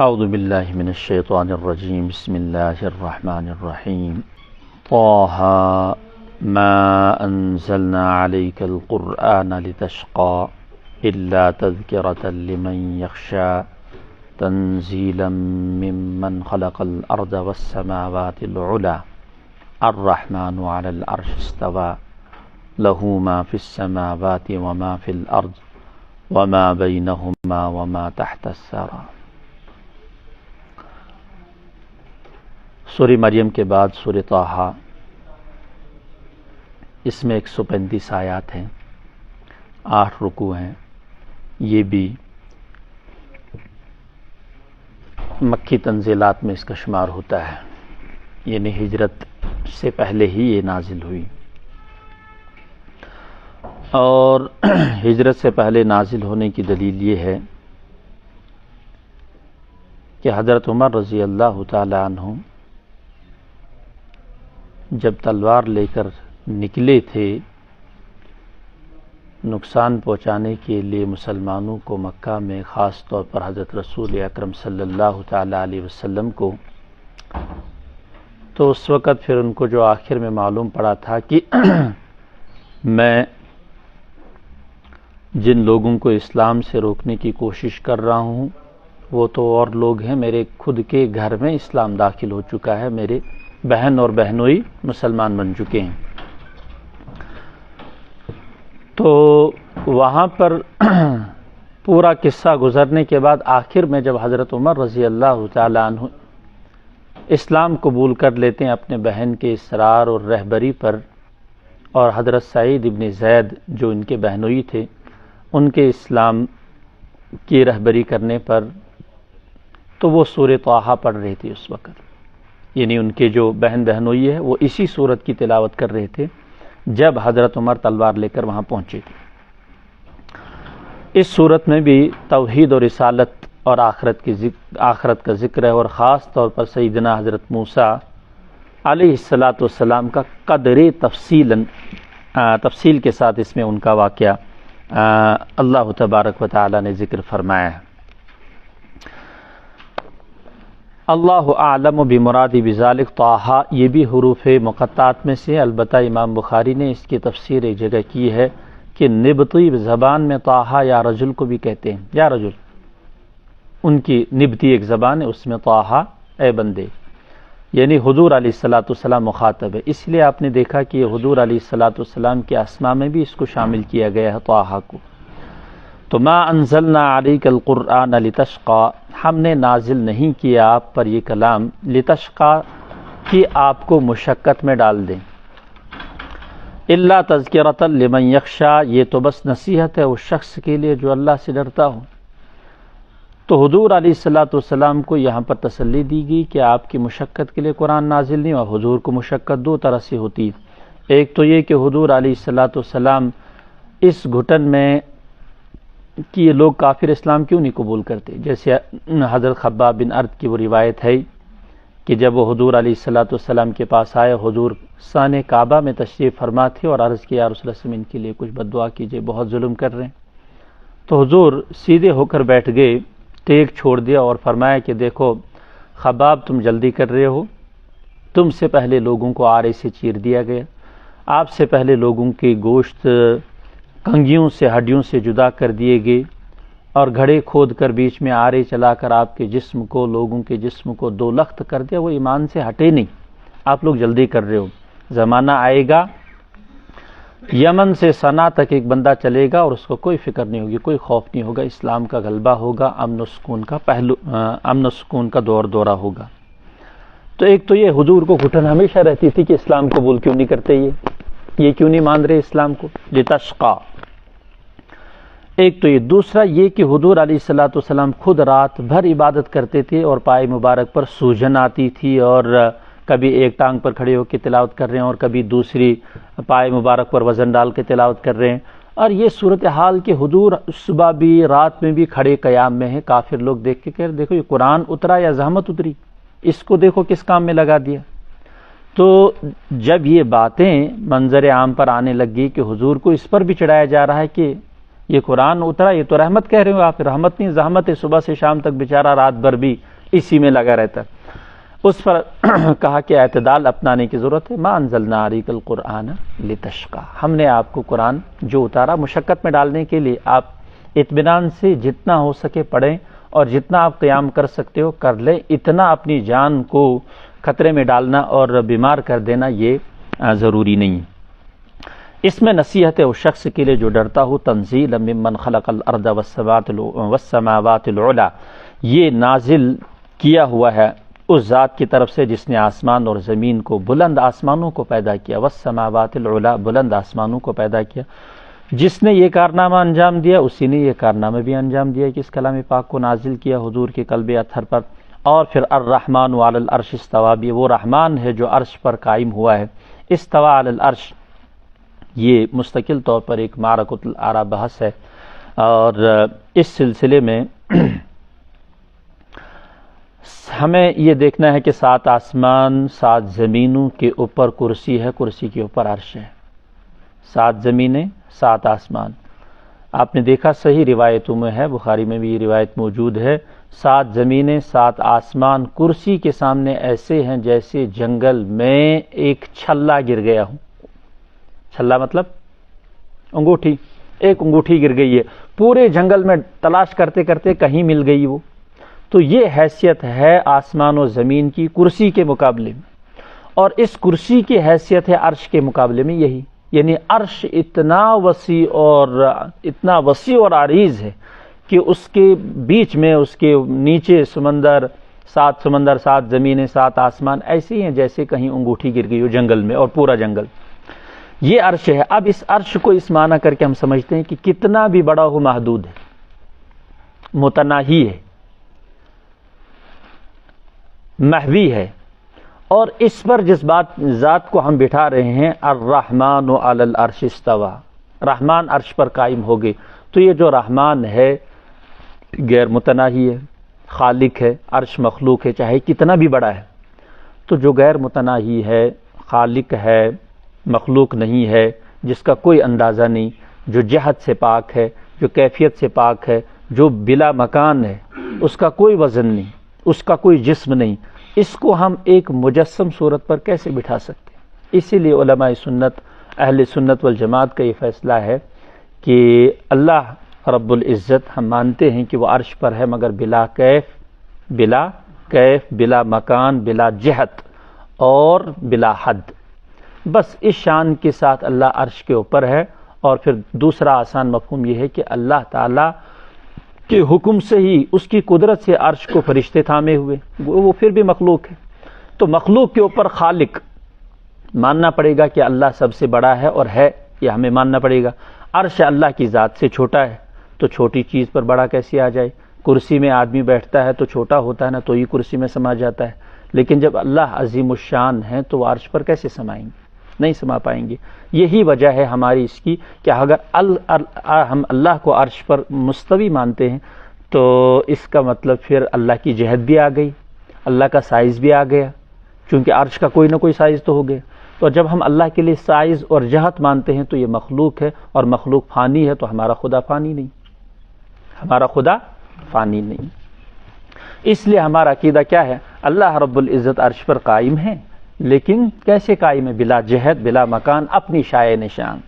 اعوذ باللہ من الشیطان الرجیم بسم اللہ الرحمن الرحیم طه ما انزلنا عليك القرآن لتشقى الا تذکرة لمن يخشى تنزیلا ممن خلق الارض والسماوات العلى الرحمن على العرش استوى له ما في السماوات وما في الارض وما بينهما وما تحت الثرى۔ سورہ مریم کے بعد سورہ طٰہٰ، اس میں 135 آیات ہیں، 8 رکوع ہیں۔ یہ بھی مکی تنزیلات میں اس کا شمار ہوتا ہے، یعنی ہجرت سے پہلے ہی یہ نازل ہوئی، اور ہجرت سے پہلے نازل ہونے کی دلیل یہ ہے کہ حضرت عمر رضی اللہ تعالی عنہ جب تلوار لے کر نکلے تھے نقصان پہنچانے کے لیے مسلمانوں کو مکہ میں، خاص طور پر حضرت رسول اکرم صلی اللہ تعالی علیہ وسلم کو، تو اس وقت پھر ان کو جو آخر میں معلوم پڑا تھا کہ میں جن لوگوں کو اسلام سے روکنے کی کوشش کر رہا ہوں وہ تو اور لوگ ہیں، میرے خود کے گھر میں اسلام داخل ہو چکا ہے، میرے بہن اور بہنوئی مسلمان بن چکے ہیں۔ تو وہاں پر پورا قصہ گزرنے کے بعد آخر میں جب حضرت عمر رضی اللہ تعالی عنہ اسلام قبول کر لیتے ہیں اپنے بہن کے اصرار اور رہبری پر، اور حضرت سعید ابن زید جو ان کے بہنوئی تھے ان کے اسلام کی رہبری کرنے پر، تو وہ سورہ طٰہٰ پڑھ رہی تھی اس وقت، یعنی ان کے جو بہن بہنوئی ہے وہ اسی سورت کی تلاوت کر رہے تھے جب حضرت عمر تلوار لے کر وہاں پہنچے تھے۔ اس سورت میں بھی توحید اور رسالت اور آخرت کا ذکر ہے، اور خاص طور پر سیدنا حضرت موسیٰ علیہ السلام کا قدر تفصیل کے ساتھ اس میں ان کا واقعہ اللہ تبارک و تعالی نے ذکر فرمایا ہے۔ اللہ اعلم بمرادی بذالک طٰہٰ، یہ بھی حروف مقطعات میں سے، البتہ امام بخاری نے اس کی تفسیر ایک جگہ کی ہے کہ نبطی زبان میں طٰہٰ یا رجل کو بھی کہتے ہیں، یا رجل، ان کی نبطی ایک زبان ہے، اس میں طٰہٰ اے بندے، یعنی حضور علیہ السلام مخاطب ہے، اس لیے آپ نے دیکھا کہ حضور علیہ السلام کے اسماء میں بھی اس کو شامل کیا گیا ہے طٰہٰ کو۔ تو ما انزلنا علیک القرآن لتشقى، ہم نے نازل نہیں کیا آپ پر یہ کلام لتشقى کہ آپ کو مشقت میں ڈال دیں، الا تذکرۃ لمن یخشی، یہ تو بس نصیحت ہے اس شخص کے لیے جو اللہ سے ڈرتا ہو۔ تو حضور علیہ السلام کو یہاں پر تسلی دی گئی کہ آپ کی مشقت کے لیے قرآن نازل نہیں ہوا۔ حضور کو مشقت دو طرح سے ہوتی ہے، ایک تو یہ کہ حضور علیہ السلام اس گھٹن میں کہ یہ لوگ کافر اسلام کیوں نہیں قبول کرتے، جیسے حضرت خباب بن ارد کی وہ روایت ہے کہ جب وہ حضور علیہ السلام کے پاس آئے، حضور سان کعبہ میں تشریف فرما تھے، اور عرض کیا رسول اللہ ان کے لیے کچھ بد دعا کیجئے، بہت ظلم کر رہے ہیں۔ تو حضور سیدھے ہو کر بیٹھ گئے، ٹیک چھوڑ دیا اور فرمایا کہ دیکھو خباب تم جلدی کر رہے ہو، تم سے پہلے لوگوں کو آرے سے چیر دیا گیا، آپ سے پہلے لوگوں کے گوشت کنگیوں سے ہڈیوں سے جدا کر دیے گئے، اور گھڑے کھود کر بیچ میں آرے چلا کر آپ کے جسم کو، لوگوں کے جسم کو دو لخت کر دیا، وہ ایمان سے ہٹے نہیں، آپ لوگ جلدی کر رہے ہو۔ زمانہ آئے گا یمن سے صنعا تک ایک بندہ چلے گا اور اس کو کوئی فکر نہیں ہوگی، کوئی خوف نہیں ہوگا، اسلام کا غلبہ ہوگا، امن و سکون کا دورہ ہوگا۔ تو ایک تو یہ حضور کو گھٹن ہمیشہ رہتی تھی کہ اسلام قبول کیوں نہیں کرتے، یہ کیوں نہیں مان رہے اسلام کو، لتشقى، ایک تو یہ۔ دوسرا یہ کہ حضور علیہ السلام خود رات بھر عبادت کرتے تھے اور پائے مبارک پر سوجن آتی تھی، اور کبھی ایک ٹانگ پر کھڑے ہو کے تلاوت کر رہے ہیں اور کبھی دوسری پائے مبارک پر وزن ڈال کے تلاوت کر رہے ہیں، اور یہ صورتحال کہ حضور صبح بھی رات میں بھی کھڑے قیام میں ہیں، کافر لوگ دیکھ کے کہہ رہے دیکھو یہ قرآن اترا یا زحمت اتری، اس کو دیکھو کس کام میں لگا دیا۔ تو جب یہ باتیں منظر عام پر آنے لگی کہ حضور کو اس پر بھی چڑھایا جا رہا ہے کہ یہ قرآن اترا، یہ تو رحمت کہہ رہے ہو آپ، رحمت نہیں زحمت ہے، صبح سے شام تک بیچارہ رات بھر بھی اسی میں لگا رہتا ہے۔ اس پر کہا کہ اعتدال اپنانے کی ضرورت ہے۔ ما انزلنا علیک القرآن لتشقی، ہم نے آپ کو قرآن جو اتارا مشقت میں ڈالنے کے لیے، آپ اطمینان سے جتنا ہو سکے پڑھیں اور جتنا آپ قیام کر سکتے ہو کر لیں، اتنا اپنی جان کو خطرے میں ڈالنا اور بیمار کر دینا یہ ضروری نہیں۔ اس میں نصیحت ہے اس شخص کے لیے جو ڈرتا ہو، تنزیل ممن خلق الارض والسماوات العلی، یہ نازل کیا ہوا ہے اس ذات کی طرف سے جس نے آسمان اور زمین کو، بلند آسمانوں کو پیدا کیا، والسماوات العلی، بلند آسمانوں کو پیدا کیا۔ جس نے یہ کارنامہ انجام دیا اسی نے یہ کارنامہ بھی انجام دیا کہ اس کلام پاک کو نازل کیا حضور کے قلب اطہر پر۔ اور پھر الرحمن علی العرش استویٰ، بھی وہ رحمان ہے جو عرش پر قائم ہوا ہے۔ استویٰ علی العرش یہ مستقل طور پر ایک معرکۃ الآراء بحث ہے، اور اس سلسلے میں ہمیں یہ دیکھنا ہے کہ 7 آسمان 7 زمینوں کے اوپر کرسی ہے، کرسی کے اوپر عرش ہے۔ 7 زمینیں 7 آسمان، آپ نے دیکھا صحیح روایتوں میں ہے، بخاری میں بھی یہ روایت موجود ہے، 7 زمینیں 7 آسمان کرسی کے سامنے ایسے ہیں جیسے جنگل میں ایک چھلا گر گیا ہوں۔ چھلا مطلب انگوٹھی، ایک انگوٹھی گر گئی ہے، پورے جنگل میں تلاش کرتے کرتے کہیں مل گئی وہ۔ تو یہ حیثیت ہے آسمان و زمین کی کرسی کے مقابلے میں، اور اس کرسی کی حیثیت ہے عرش کے مقابلے میں یہی، یعنی عرش اتنا وسیع اور عریض ہے کہ اس کے بیچ میں، اس کے نیچے سمندر 7 زمینیں 7 آسمان ایسے ہیں جیسے کہیں انگوٹھی گر گئی ہو جنگل میں، اور پورا جنگل یہ عرش ہے۔ اب اس عرش کو اس معنی کر کے ہم سمجھتے ہیں کہ کتنا بھی بڑا ہو محدود ہے، متناہی ہے، محوی ہے، اور اس پر جس ذات کو ہم بٹھا رہے ہیں، الرحمن علی العرش استویٰ، رحمان عرش پر قائم ہو گئے، تو یہ جو رحمان ہے غیر متناہی ہے، خالق ہے، عرش مخلوق ہے چاہے کتنا بھی بڑا ہے، تو جو غیر متناہی ہے، خالق ہے، مخلوق نہیں ہے، جس کا کوئی اندازہ نہیں، جو جہت سے پاک ہے، جو کیفیت سے پاک ہے، جو بلا مکان ہے، اس کا کوئی وزن نہیں، اس کا کوئی جسم نہیں، اس کو ہم ایک مجسم صورت پر کیسے بٹھا سکتے ہیں؟ اسی لیے علماء سنت، اہل سنت والجماعت کا یہ فیصلہ ہے کہ اللہ رب العزت ہم مانتے ہیں کہ وہ عرش پر ہے، مگر بلا کیف، بلا مکان، بلا جہت اور بلا حد، بس اس شان کے ساتھ اللہ عرش کے اوپر ہے۔ اور پھر دوسرا آسان مفہوم یہ ہے کہ اللہ تعالیٰ کے حکم سے ہی، اس کی قدرت سے عرش کو فرشتے تھامے ہوئے، وہ پھر بھی مخلوق ہے، تو مخلوق کے اوپر خالق ماننا پڑے گا کہ اللہ سب سے بڑا ہے اور ہے، یہ ہمیں ماننا پڑے گا۔ عرش اللہ کی ذات سے چھوٹا ہے، تو چھوٹی چیز پر بڑا کیسے آ جائے؟ کرسی میں آدمی بیٹھتا ہے تو چھوٹا ہوتا ہے نا، تو یہ کرسی میں سما جاتا ہے، لیکن جب اللہ عظیم الشان ہے تو وہ عرش پر کیسے سمائیں گے؟ نہیں سما پائیں گے۔ یہی وجہ ہے ہماری اس کی کہ اگر ہم اللہ کو عرش پر مستوی مانتے ہیں تو اس کا مطلب پھر اللہ کی جہت بھی آ گئی، اللہ کا سائز بھی آ گیا، چونکہ عرش کا کوئی نہ کوئی سائز تو ہو گیا۔ تو جب ہم اللہ کے لیے سائز اور جہت مانتے ہیں تو یہ مخلوق ہے، اور مخلوق فانی ہے، تو ہمارا خدا فانی نہیں، ہمارا خدا فانی نہیں۔ اس لیے ہمارا عقیدہ کیا ہے؟ اللہ رب العزت عرش پر قائم ہے، لیکن کیسے قائم ہے؟ بلا جہت، بلا مکان، اپنی شائع نشان۔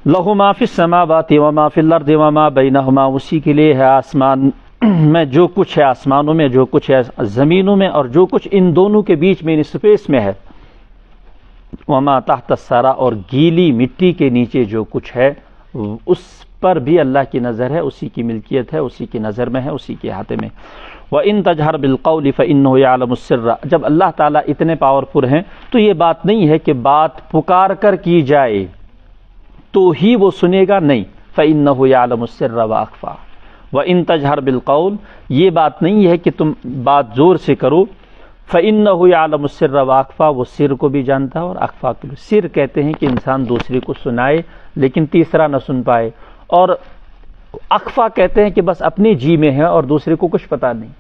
لہ ما فی السماوات و ما فی الارض و ما بینہما، اسی کے لیے ہے آسمان میں جو کچھ ہے، آسمانوں میں جو کچھ ہے، زمینوں میں اور جو کچھ ان دونوں کے بیچ میں اسپیس میں ہے، وما تحت الثری، اور گیلی مٹی کے نیچے جو کچھ ہے اس پر بھی اللہ کی نظر ہے، اسی کی ملکیت ہے، اسی کی نظر میں ہے، اسی کے احاطے میں۔ وَإِن تَجْهَرْ بِالْقَوْلِ فَإِنَّهُ يَعْلَمُ السِّرَّ، جب اللہ تعالیٰ اتنے پاورفل ہیں تو یہ بات نہیں ہے کہ بات پکار کر کی جائے تو ہی وہ سنے گا، نہیں، فَإِنَّهُ يَعْلَمُ السِّرَّ وَأَخْفَى۔ وَإِن تَجْهَرْ بِالْقَوْلِ، یہ بات نہیں ہے کہ تم بات زور سے کرو، فَإِنَّهُ يَعْلَمُ السِّرَّ وَأَخْفَى، وہ سر کو بھی جانتا ہے اور اخفا کو بھی۔ سر کہتے ہیں کہ انسان دوسرے کو سنائے لیکن تیسرا نہ سن پائے، اور اخفا کہتے ہیں کہ بس اپنی جی میں ہے اور دوسرے کو کچھ پتا نہیں۔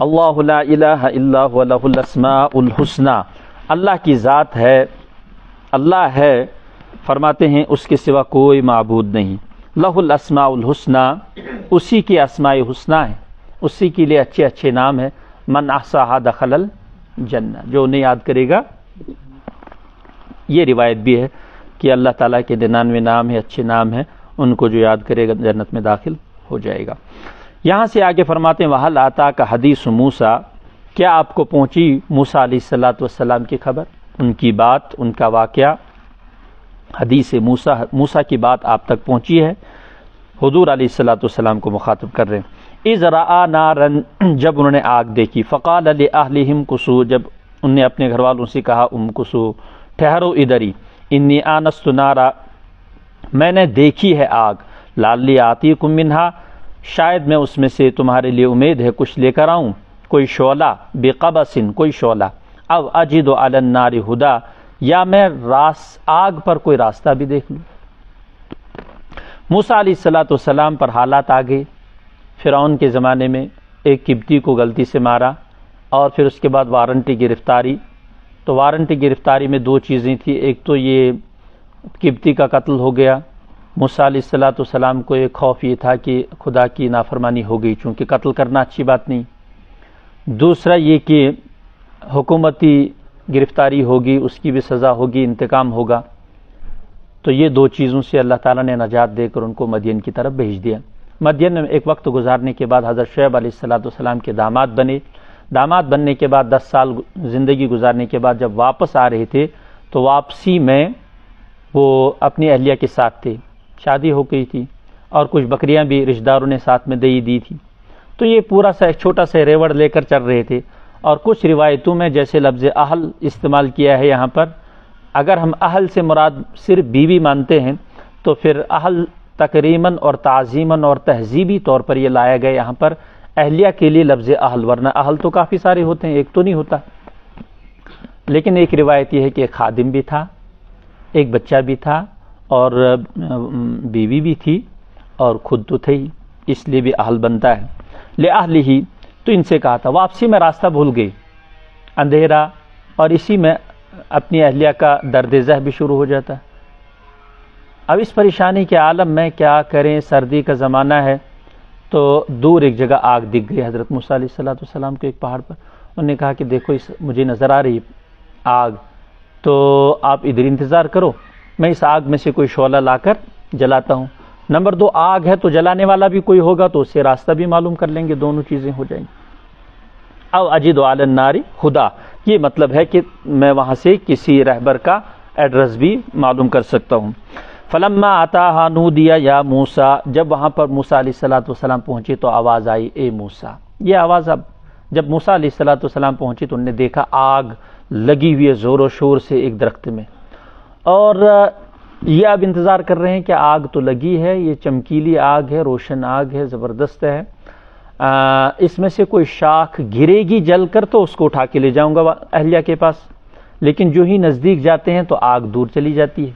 اللہ لا الہ الا هو لہ الاسماء الحسنی، اللہ کی ذات ہے، اللہ ہے، فرماتے ہیں اس کے سوا کوئی معبود نہیں، لہ الاسماء الحسنی، اسی کی اسماء حسنی ہے، اسی کے لیے اچھے اچھے نام ہیں، من احصاها دخل الجنہ، جو انہیں یاد کرے گا۔ یہ روایت بھی ہے کہ اللہ تعالیٰ کے 99 نام ہیں، اچھے نام ہیں، ان کو جو یاد کرے گا جنت میں داخل ہو جائے گا۔ یہاں سے آگے فرماتے ہیں وَهَلْ آتَاكَ حدیث موسیٰ، کیا آپ کو پہنچی موسیٰ علیہ السلام کی خبر، ان کی بات، ان کا واقعہ، حدیث موسیٰ کی بات آپ تک پہنچی ہے؟ حضور علیہ السلام کو مخاطب کر رہے ہیں۔ اِذْ رَأَىٰ نَارًا، جب انہوں نے آگ دیکھی، فَقَالَ لِأَهْلِهِمْ كُثُوا، جب انہوں نے اپنے گھر والوں سے کہا امکثوا، ٹھہرو ادھر ہی، انی آنست نارا، میں نے دیکھی ہے آگ، لعلی آتیکم منہا، شاید میں اس میں سے تمہارے لیے امید ہے کچھ لے کر آؤں، کوئی شعلہ، بقبس، کوئی شعلہ، او اجد علی النار ہدا، یا میں آگ پر کوئی راستہ بھی دیکھ لوں۔ موسیٰ علیہ السلام پر حالات آ گئے، فرعون کے زمانے میں ایک قبطی کو غلطی سے مارا، اور پھر اس کے بعد وارنٹی گرفتاری، تو وارنٹی گرفتاری میں دو چیزیں تھیں، ایک تو یہ قبطی کا قتل ہو گیا، موسیٰ علیہ السلام کو ایک خوف یہ تھا کہ خدا کی نافرمانی ہو گئی، چونکہ قتل کرنا اچھی بات نہیں، دوسرا یہ کہ حکومتی گرفتاری ہوگی، اس کی بھی سزا ہوگی، انتقام ہوگا، تو یہ دو چیزوں سے اللہ تعالیٰ نے نجات دے کر ان کو مدین کی طرف بھیج دیا۔ مدین میں ایک وقت گزارنے کے بعد حضرت شعیب علیہ السلام کے داماد بنے، داماد بننے کے بعد 10 سال زندگی گزارنے کے بعد جب واپس آ رہے تھے تو واپسی میں وہ اپنی اہلیہ کے ساتھ تھے، شادی ہو گئی تھی، اور کچھ بکریاں بھی رشتہ داروں نے ساتھ میں دی تھی، تو یہ پورا سا ایک چھوٹا سا ریوڑ لے کر چل رہے تھے۔ اور کچھ روایتوں میں جیسے لفظ اہل استعمال کیا ہے یہاں پر، اگر ہم اہل سے مراد صرف بیوی مانتے ہیں تو پھر اہل تکریماً اور تعظیماً اور تہذیبی طور پر یہ لایا گیا یہاں پر اہلیہ کے لیے لفظ اہل، ورنہ اہل تو کافی سارے ہوتے ہیں، ایک تو نہیں ہوتا۔ لیکن ایک روایت یہ ہے کہ ایک خادم بھی تھا، ایک بچہ بھی تھا، اور بیوی بھی تھی، اور خود تو تھے ہی، اس لیے بھی اہل بنتا ہے۔ لِأَهْلِهِ، تو ان سے کہا تھا، واپسی میں راستہ بھول گئی، اندھیرا، اور اسی میں اپنی اہلیہ کا درد ذہ بھی شروع ہو جاتا ہے۔ اب اس پریشانی کے عالم میں کیا کریں، سردی کا زمانہ ہے، تو دور ایک جگہ آگ دکھ گئی حضرت موسیٰ علیہ السلام کو ایک پہاڑ پر، انہوں نے کہا کہ دیکھو مجھے نظر آ رہی آگ، تو آپ ادھر انتظار کرو، میں اس آگ میں سے کوئی شعلہ لا کر جلاتا ہوں، نمبر 2 آگ ہے تو جلانے والا بھی کوئی ہوگا تو اس سے راستہ بھی معلوم کر لیں گے، دونوں چیزیں ہو جائیں گی۔ او اجد علی النار ہدا، یہ مطلب ہے کہ میں وہاں سے کسی رہبر کا ایڈریس بھی معلوم کر سکتا ہوں۔ فلما اتاها نودی یا موسیٰ، جب وہاں پر موسیٰ علیہ السلام پہنچے تو آواز آئی اے موسیٰ، یہ آواز اب جب موسیٰ علیہ السلام پہنچے تو انہوں نے دیکھا آگ لگی ہوئی ہے زور و شور سے ایک درخت میں، اور یہ اب انتظار کر رہے ہیں کہ آگ تو لگی ہے، یہ چمکیلی آگ ہے، روشن آگ ہے، زبردست ہے، اس میں سے کوئی شاخ گرے گی جل کر تو اس کو اٹھا کے لے جاؤں گا اہلیہ کے پاس، لیکن جو ہی نزدیک جاتے ہیں تو آگ دور چلی جاتی ہے،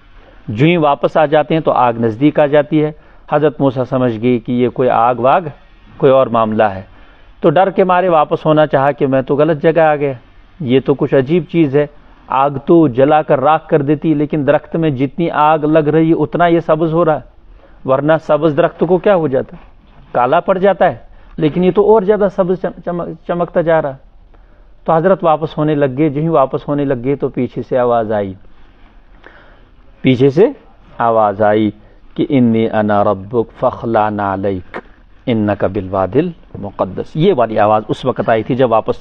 جو ہی واپس آ جاتے ہیں تو آگ نزدیک آ جاتی ہے۔ حضرت موسیٰ سمجھ گئی کہ یہ کوئی آگ واگ کوئی اور معاملہ ہے، تو ڈر کے مارے واپس ہونا چاہا کہ میں تو غلط جگہ آ گیا، یہ تو کچھ عجیب چیز ہے، آگ تو جلا کر راکھ کر دیتی، لیکن درخت میں جتنی آگ لگ رہی ہے اتنا یہ سبز ہو رہا ہے، ورنہ سبز درخت کو کیا ہو جاتا ہے، کالا پڑ جاتا ہے، لیکن یہ تو اور زیادہ سبز چمکتا جا رہا ہے۔ تو حضرت واپس ہونے لگ گئے، جو ہی واپس ہونے لگ گئے تو پیچھے سے آواز آئی کہ انی انا ربک فاخلع نعلیک انک بالوادی المقدس، یہ والی آواز اس وقت آئی تھی جب واپس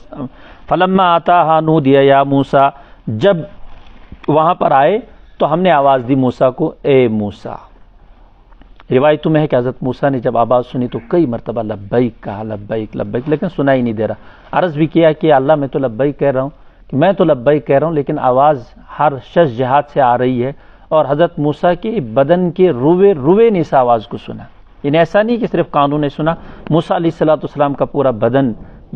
فلما آتاہا نودی یا موسیٰ، جب وہاں پر آئے تو ہم نے آواز دی موسیٰ کو اے موسیٰ۔ روایتوں میں ہے کہ حضرت موسیٰ نے جب آواز سنی تو کئی مرتبہ لبیک کہا، لبیک لبیک، لیکن سنا ہی نہیں دے رہا، عرض بھی کیا کہ اللہ میں تو لبیک کہہ رہا ہوں، کہ میں تو لبیک کہہ رہا ہوں، لیکن آواز ہر شش جہات سے آ رہی ہے، اور حضرت موسیٰ کے بدن کے روے نے اس آواز کو سنا، یعنی ایسا نہیں کہ صرف کانوں نے سنا، موسیٰ علیہ السلام کا پورا بدن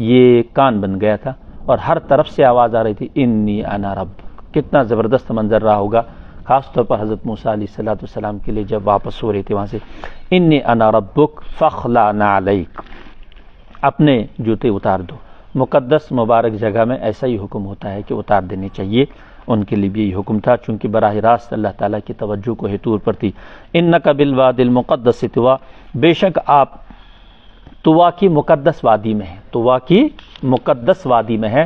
یہ کان بن گیا تھا، اور ہر طرف سے آواز آ رہی تھی انی انا ربک۔ کتنا زبردست منظر رہا ہوگا، خاص طور پر حضرت موسیٰ علیہ السلام کے لیے جب واپس ہو رہے تھے وہاں سے، انی انا ربک فاخلع نعلیک، اپنے جوتے اتار دو۔ مقدس مبارک جگہ میں ایسا ہی حکم ہوتا ہے کہ اتار دینے چاہیے، ان کے لیے بھی یہی حکم تھا، چونکہ براہ راست اللہ تعالیٰ کی توجہ کو طور پر تھی۔ انک بالوادی المقدس طوا، بے شک آپ طوا کی مقدس وادی میں ہیں، طوا کی مقدس وادی میں ہے۔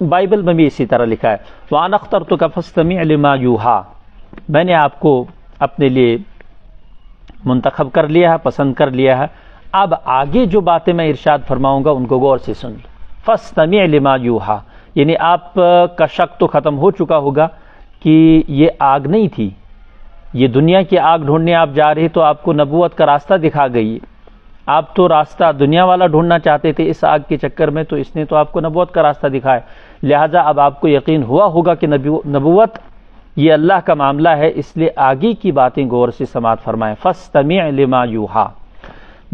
بائبل میں بھی اسی طرح لکھا ہے وَأَنَا اخْتَرْتُكَ فَاسْتَمِعْ لِمَا يُوحَىٰ، میں نے آپ کو اپنے لیے منتخب کر لیا ہے، پسند کر لیا ہے، اب آگے جو باتیں میں ارشاد فرماؤں گا ان کو غور سے سن لو۔ فَاسْتَمِعْ لِمَا يُوحَىٰ، یعنی آپ کا شک تو ختم ہو چکا ہوگا کہ یہ آگ نہیں تھی، یہ دنیا کی آگ ڈھونڈنے آپ جا رہے تو آپ کو نبوت کا راستہ دکھا گئی، آپ تو راستہ دنیا والا ڈھونڈنا چاہتے تھے اس آگ کے چکر میں، تو اس نے تو آپ کو نبوت کا راستہ دکھایا، لہٰذا اب آپ کو یقین ہوا ہوگا کہ نبوت یہ اللہ کا معاملہ ہے، اس لیے آگے کی باتیں غور سے سماعت فرمائیں۔ فَاسْتَمِعْ لِمَا يُوحَىٰ،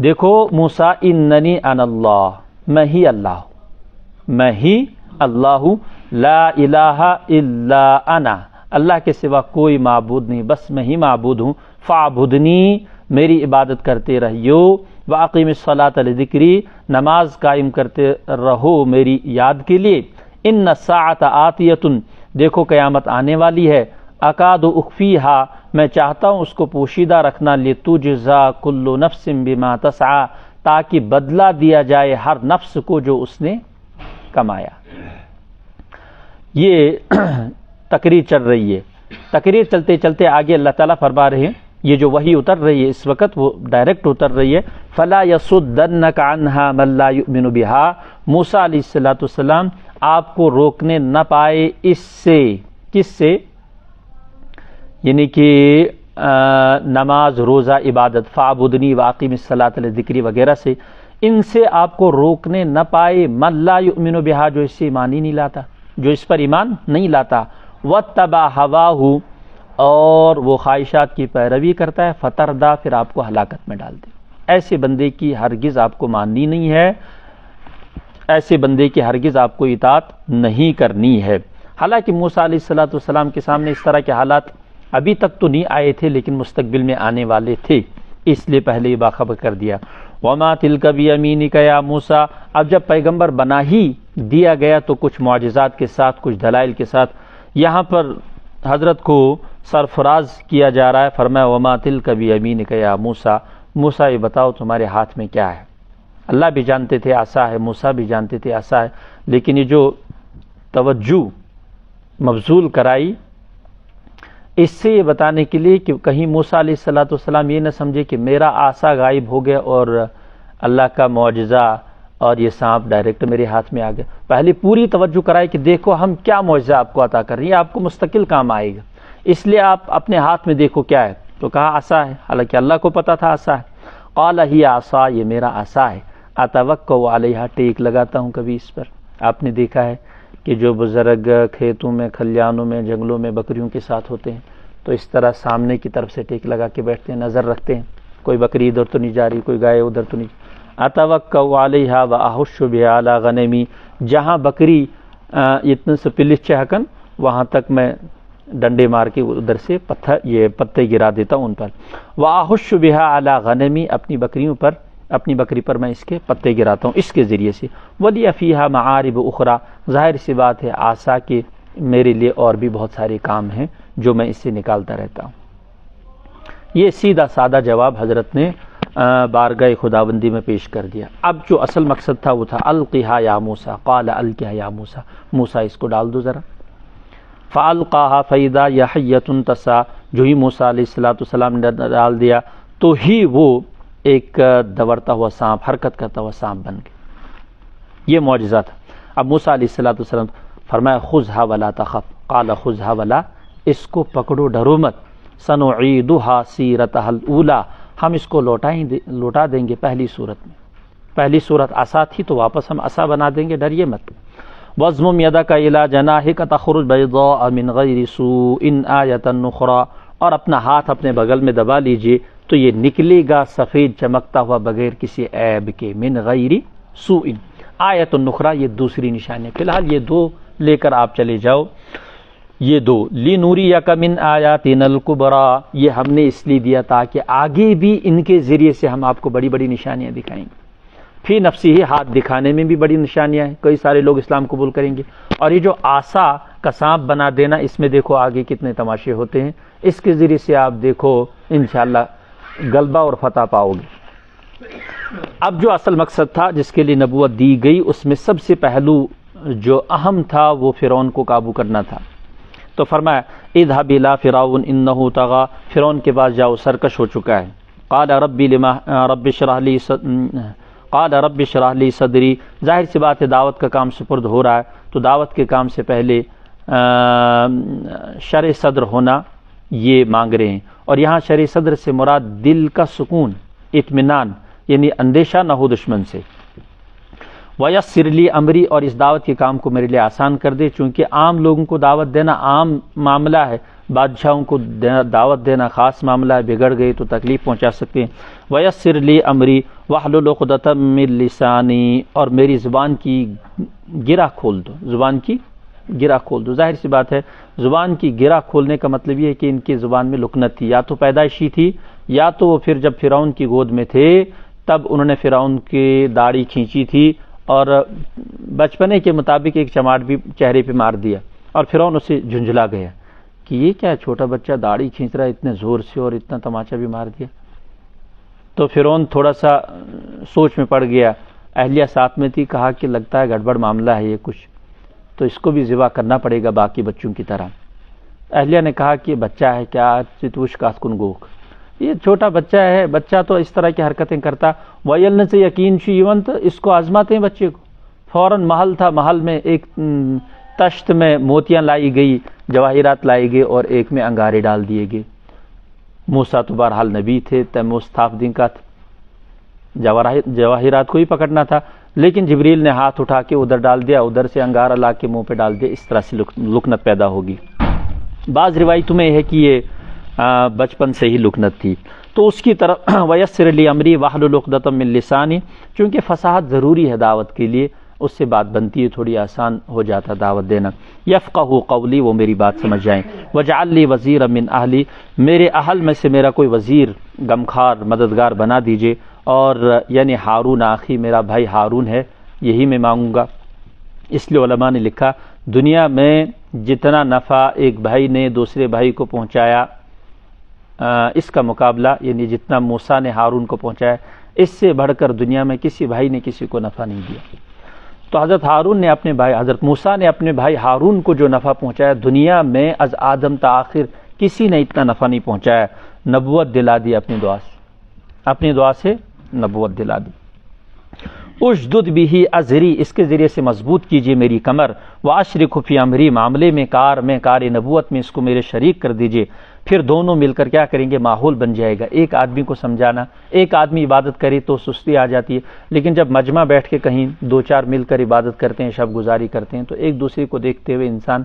دیکھو موسیٰ اِنَّنِي أَنَا اللَّهُ، میں ہی اللہ ہوں، میں ہی اللہ ہوں، لا الہ الا انا، اللہ کے سوا کوئی معبود نہیں، بس میں ہی معبود ہوں، فاعبدنی، میری عبادت کرتے رہیو، واقیم الصلاۃ لذکری، نماز قائم کرتے رہو میری یاد کے لیے، ان الساعۃ آتیۃ، دیکھو قیامت آنے والی ہے، اکاد اخفیہا، میں چاہتا ہوں اس کو پوشیدہ رکھنا، لتجزا کل نفس بما تسعی، تاکہ بدلہ دیا جائے ہر نفس کو جو اس نے کمایا۔ یہ تقریر چل رہی ہے، تقریر چلتے چلتے آگے اللہ تعالیٰ فرما رہے ہیں، یہ جو وحی اتر رہی ہے اس وقت وہ ڈائریکٹ اتر رہی ہے، فلا یصدنک عنہا من لا یؤمن بہا، موسیٰ علیہ السلام آپ کو روکنے نہ پائے اس سے، کس سے؟ یعنی کہ نماز، روزہ، عبادت، فاعبدنی واقیم الصلاۃ لذکری وغیرہ سے، ان سے آپ کو روکنے نہ پائے من لا یؤمن بہا، جو اس سے ایمان ہی نہیں لاتا، جو اس پر ایمان نہیں لاتا، واتبع ہواہ، اور وہ خواہشات کی پیروی کرتا ہے، فتردہ، پھر آپ کو ہلاکت میں ڈال دے۔ ایسے بندے کی ہرگز آپ کو ماننی نہیں ہے، ایسے بندے کی ہرگز آپ کو اطاعت نہیں کرنی ہے۔ حالانکہ موسیٰ علیہ السلام کے سامنے اس طرح کے حالات ابھی تک تو نہیں آئے تھے، لیکن مستقبل میں آنے والے تھے، اس لیے پہلے ہی باخبر کر دیا۔ وما تلک بیمینک یا موسیٰ، اب جب پیغمبر بنا ہی دیا گیا تو کچھ معجزات کے ساتھ، کچھ دلائل کے ساتھ یہاں پر حضرت کو سرفراز کیا جا رہا ہے، فرمایا وما تلک بیمینک یا موسیٰ، موسیٰ یہ بتاؤ تمہارے ہاتھ میں کیا ہے؟ اللہ بھی جانتے تھے عصا ہے، موسیٰ بھی جانتے تھے عصا ہے، لیکن یہ جو توجہ مبذول کرائی اس سے یہ بتانے کے لیے کہ کہیں موسیٰ علیہ السلام یہ نہ سمجھے کہ میرا عصا غائب ہو گیا اور اللہ کا معجزہ اور یہ سانپ ڈائریکٹ میرے ہاتھ میں آ گیا، پہلے پوری توجہ کرائی کہ دیکھو ہم کیا معجزہ آپ کو عطا کر رہے ہیں، آپ کو مستقل کام آئے گا، اس لیے آپ اپنے ہاتھ میں دیکھو کیا ہے، تو کہا عصا ہے، حالانکہ اللہ کو پتا تھا عصا ہے۔ قال ہی عصا، یہ میرا عصا ہے، اتوکل علیہا، ٹیک لگاتا ہوں کبھی اس پر۔ آپ نے دیکھا ہے کہ جو بزرگ کھیتوں میں، کھلیانوں میں، جنگلوں میں بکریوں کے ساتھ ہوتے ہیں تو اس طرح سامنے کی طرف سے ٹیک لگا کے بیٹھتے ہیں، نظر رکھتے ہیں کوئی بکری ادھر تو نہیں جا رہی، کوئی گائے ادھر تو نہیں۔ اتوکل علیہا واحش بہا علی غنمی، جہاں بکری اتنے سے پلس چہکن وہاں تک میں ڈنڈے مار کے ادھر سے یہ پتے گرا دیتا ہوں ان پر۔ واحش بہا علی غنمی، اپنی بکریوں پر، اپنی بکری پر میں اس کے پتے گراتا ہوں اس کے ذریعے سے۔ ولی فیہا معارب اخری، ظاہر سی بات ہے عصا کے میرے لیے اور بھی بہت سارے کام ہیں جو میں اس سے نکالتا رہتا ہوں۔ یہ سیدھا سادہ جواب حضرت نے بارگاہ خداوندی میں پیش کر دیا۔ اب جو اصل مقصد تھا وہ تھا القیہا یا موسیٰ، قال القیہا یا موسیٰ، موسیٰ اس کو ڈال دو ذرا۔ فالقاہا فاذا ہی حیۃ تسعی، جو ہی موسیٰ علیہ السلام نے ڈال دیا تو ہی وہ ایک دوڑتا ہوا سانپ، حرکت کرتا ہوا سانپ بن گیا۔ یہ معجزہ تھا۔ اب موسیٰ علیہ السلام فرمایا خذھا ولا تخف، قال خذھا ولا، اس کو پکڑو ڈرو مت، سنعیدھا سیرتھا الاولی، ہم اس کو لوٹا دیں گے پہلی صورت میں، پہلی صورت عصا تھی تو واپس ہم عصا بنا دیں گے، ڈریے مت۔ وَاضْمُمْ يَدَكَ إِلَىٰ جَنَاحِكَ تَخْرُجْ بَيْضَاءَ مِنْ غَيْرِ سُوءٍ آیَةً أُخْرَىٰ، اور اپنا ہاتھ اپنے بغل میں دبا لیجئے تو یہ نکلے گا سفید چمکتا ہوا بغیر کسی عیب کے، من غیر سوء، آیۃ اخری، یہ دوسری نشانی۔ فی الحال یہ دو لے کر آپ چلے جاؤ، یہ دو، لِنُرِيَكَ مِنْ آیَاتِنَا الْكُبْرَىٰ، یہ ہم نے اس لیے دیا تاکہ آگے بھی ان کے ذریعے سے ہم آپ کو بڑی بڑی نشانیاں دکھائیں گے، فی نفسی ہی ہاتھ دکھانے میں بھی بڑی نشانیاں ہیں، کئی سارے لوگ اسلام قبول کریں گے. اور یہ جو آسا کا سانپ بنا دینا، اس میں دیکھو آگے کتنے تماشے ہوتے ہیں. اس کے ذریعے سے آپ دیکھو انشاءاللہ غلبہ اور فتح پاؤ گے. اب جو اصل مقصد تھا جس کے لیے نبوت دی گئی، اس میں سب سے پہلو جو اہم تھا وہ فرعون کو قابو کرنا تھا. تو فرمایا اذهب الى فرعون انه طغى، فرعون کے پاس جاؤ، سرکش ہو چکا ہے. قال رب اشرح لي صدری، ظاہر سی بات ہے دعوت کا کام سپرد ہو رہا ہے، تو دعوت کے کام سے پہلے شرح صدر ہونا یہ مانگ رہے ہیں. اور یہاں شرح صدر سے مراد دل کا سکون، اطمینان، یعنی اندیشہ نہ ہو دشمن سے. وَيَسِّرْ لِي امری، اور اس دعوت کے کام کو میرے لیے آسان کر دے، چونکہ عام لوگوں کو دعوت دینا عام معاملہ ہے، بادشاہوں کو دعوت دینا خاص معاملہ ہے، بگڑ گئی تو تکلیف پہنچا سکتے ہیں. وَيَسِّرْ لِي امری وَاحْلُلْ عُقْدَةً مِّن لِّسَانِي، اور میری زبان کی گرہ کھول دو، زبان کی گرہ کھول دو. ظاہر سی بات ہے زبان کی گرہ کھولنے کا مطلب یہ ہے کہ ان کی زبان میں لکنت تھی، یا تو پیدائشی تھی، یا تو وہ پھر جب فرعون کی گود میں تھے تب انہوں نے فرعون کی داڑھی کھینچی تھی اور بچپنے کے مطابق ایک چماٹ بھی چہرے پہ مار دیا، اور فرعون اسے جھنجھلا گیا کہ یہ کیا چھوٹا بچہ داڑھی کھینچ رہا ہے اتنے زور سے، اور اتنا تماچا بھی مار دیا. تو فرعون تھوڑا سا سوچ میں پڑ گیا. اہلیہ ساتھ میں تھی، کہا کہ لگتا ہے گڑبڑ معاملہ ہے یہ کچھ، تو اس کو بھی ذبح کرنا پڑے گا باقی بچوں کی طرح. اہلیہ نے کہا کہ بچہ ہے کیا چتوش کاس کن گوک، یہ چھوٹا بچہ ہے، بچہ تو اس طرح کی حرکتیں کرتا. ویلن سے یقین شیون، تو اس کو آزماتے ہیں بچے کو. فوراً محل تھا، محل میں ایک تشت میں موتیاں لائی گئی، جواہرات لائی گئے، اور ایک میں انگارے ڈال دیے گئے. موسیٰ تو بہرحال نبی تھے، تیموس تھاف دن کا تھا، جواہرات کو ہی پکڑنا تھا، لیکن جبریل نے ہاتھ اٹھا کے ادھر ڈال دیا، ادھر سے انگارہ لا کے منہ پہ ڈال دیا. اس طرح سے لکنت پیدا ہوگی. بعض روایتوں میں ہے کہ یہ بچپن سے ہی لکنت تھی. تو اس کی طرف وَيَسِّرْ لِي أَمْرِي وَاحْلُلْ عُقْدَةً مِّن لِّسَانِي، چونکہ فصاحت ضروری ہے دعوت کے لیے، اس سے بات بنتی ہے، تھوڑی آسان ہو جاتا دعوت دینا. یفقہوا قولی، وہ میری بات سمجھ جائیں. وَاجْعَل لِّي وَزِیرًا مِّنْ أَہْلِی، میرے اہل میں سے میرا کوئی وزیر، غمخوار، مددگار بنا دیجئے. اور یعنی ہارون آخی، میرا بھائی ہارون ہے، یہی میں مانگوں گا. اس لیے علماء نے لکھا دنیا میں جتنا نفع ایک بھائی نے دوسرے بھائی کو پہنچایا، اس کا مقابلہ یعنی جتنا موسیٰ نے ہارون کو پہنچایا، اس سے بڑھ کر دنیا میں کسی بھائی نے کسی کو نفع نہیں دیا. تو حضرت موسیٰ نے اپنے بھائی ہارون کو جو نفع پہنچایا، دنیا میں از آدم تا آخر کسی نے اتنا نفع نہیں پہنچایا. نبوت دلا دی اپنی دعا سے نبوت دلا دی. اشدد بھی ازری، اس کے ذریعے سے مضبوط کیجیے میری کمر. واشرک فی امری، معاملے میں کار نبوت میں اس کو میرے شریک کر دیجیے. پھر دونوں مل کر کیا کریں گے، ماحول بن جائے گا. ایک آدمی کو سمجھانا، ایک آدمی عبادت کرے تو سستی آ جاتی ہے، لیکن جب مجمع بیٹھ کے کہیں دو چار مل کر عبادت کرتے ہیں، شب گزاری کرتے ہیں، تو ایک دوسرے کو دیکھتے ہوئے انسان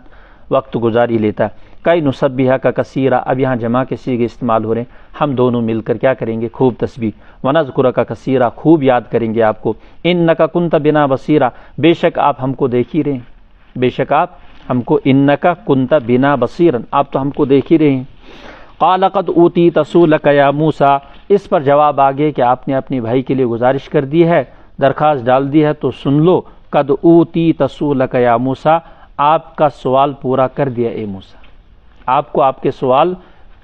وقت گزاری لیتا ہے. کئی نسبحہ کا کثیرہ، اب یہاں جمع کے صیغے استعمال ہو رہے ہیں، ہم دونوں مل کر کیا کریں گے، خوب تسبیح. ونذکرک کا کثیرہ، خوب یاد کریں گے آپ کو. انک کنت بنا بصیرا، بے شک آپ ہم کو دیکھ ہی رہے ہیں، بے شک آپ ہم کو، انک کنت بنا بصیرا، آپ تو ہم کو دیکھ ہی رہے ہیں. قال قد اوتیت سؤلک یا موسیٰ، اس پر جواب آگے کہ آپ نے اپنے بھائی کے لیے گزارش کر دی ہے، درخواست ڈال دی ہے، تو سن لو. قد اوتیت سؤلک یا موسیٰ، آپ کا سوال پورا کر دیا اے موسیٰ، آپ کو آپ کے سوال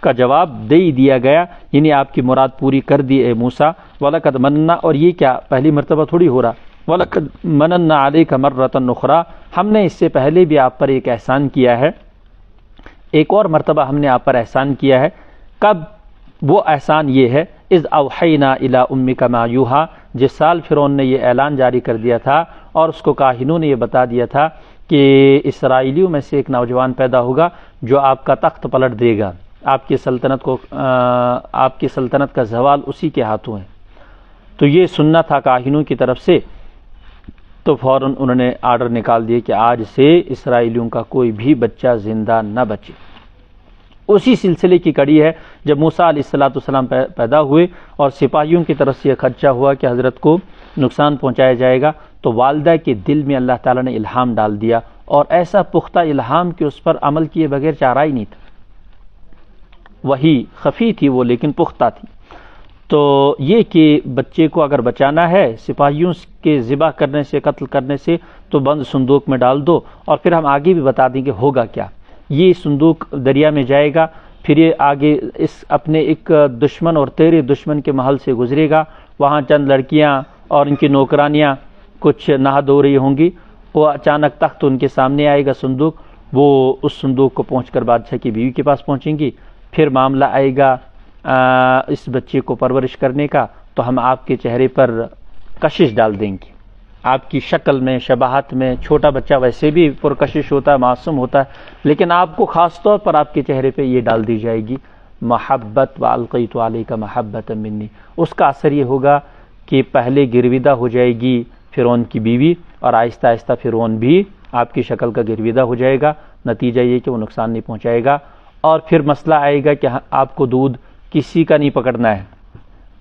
کا جواب دے دیا گیا، یعنی آپ کی مراد پوری کر دی اے موسیٰ. وَلَقَدْ مَنَّا، اور یہ کیا پہلی مرتبہ تھوڑی ہو رہا، وَلَقَدْ مَنَنَّا عَلَيْكَ مَرَّةً أُخْرَىٰ، ہم نے اس سے پہلے بھی آپ پر ایک احسان کیا ہے، ایک اور مرتبہ ہم نے آپ پر احسان کیا ہے. کب؟ وہ احسان یہ ہے، اذ اوحینا الی امک ما یوحی، جس سال فرعون نے یہ اعلان جاری کر دیا تھا اور اس کو کاہنوں نے یہ بتا دیا تھا کہ اسرائیلیوں میں سے ایک نوجوان پیدا ہوگا جو آپ کا تخت پلٹ دے گا، آپ کی سلطنت کا زوال اسی کے ہاتھوں ہے. تو یہ سننا تھا کاہنوں کی طرف سے. تو فوراً انہوں نے آرڈر نکال دیے کہ آج سے اسرائیلیوں کا کوئی بھی بچہ زندہ نہ بچے. اسی سلسلے کی کڑی ہے جب موسیٰ علیہ السلام پیدا ہوئے اور سپاہیوں کی طرف سے یہ خدشہ ہوا کہ حضرت کو نقصان پہنچایا جائے گا، تو والدہ کے دل میں اللہ تعالیٰ نے الہام ڈال دیا، اور ایسا پختہ الہام کہ اس پر عمل کیے بغیر چارہ ہی نہیں تھا. وہی خفی تھی وہ لیکن پختہ تھی. تو یہ کہ بچے کو اگر بچانا ہے سپاہیوں کے ذبح کرنے سے، قتل کرنے سے، تو بند صندوق میں ڈال دو، اور پھر ہم آگے بھی بتا دیں کہ ہوگا کیا۔ یہ صندوق دریا میں جائے گا، پھر یہ آگے اس اپنے ایک دشمن اور تیرے دشمن کے محل سے گزرے گا، وہاں چند لڑکیاں اور ان کی نوکرانیاں کچھ نہا دھو رہی ہوں گی، وہ اچانک تخت ان کے سامنے آئے گا صندوق، وہ اس صندوق کو پہنچ کر بادشاہ کی بیوی کے پاس پہنچیں گی، پھر معاملہ آئے گا اس بچے کو پرورش کرنے کا، تو ہم آپ کے چہرے پر کشش ڈال دیں گے، آپ کی شکل میں، شباہت میں، چھوٹا بچہ ویسے بھی پرکشش ہوتا ہے، معصوم ہوتا ہے، لیکن آپ کو خاص طور پر آپ کے چہرے پہ یہ ڈال دی جائے گی محبت، وَأَلْقَيْتُ عَلَيْكَ مَحَبَّةً مِّنِّي۔ اس کا اثر یہ ہوگا کہ پہلے گرویدہ ہو جائے گی فرعون کی بیوی، اور آہستہ آہستہ فرعون بھی آپ کی شکل کا گرویدہ ہو جائے گا، نتیجہ یہ کہ وہ نقصان نہیں پہنچائے گا، اور پھر مسئلہ آئے گا کہ آپ کو دودھ کسی کا نہیں پکڑنا ہے،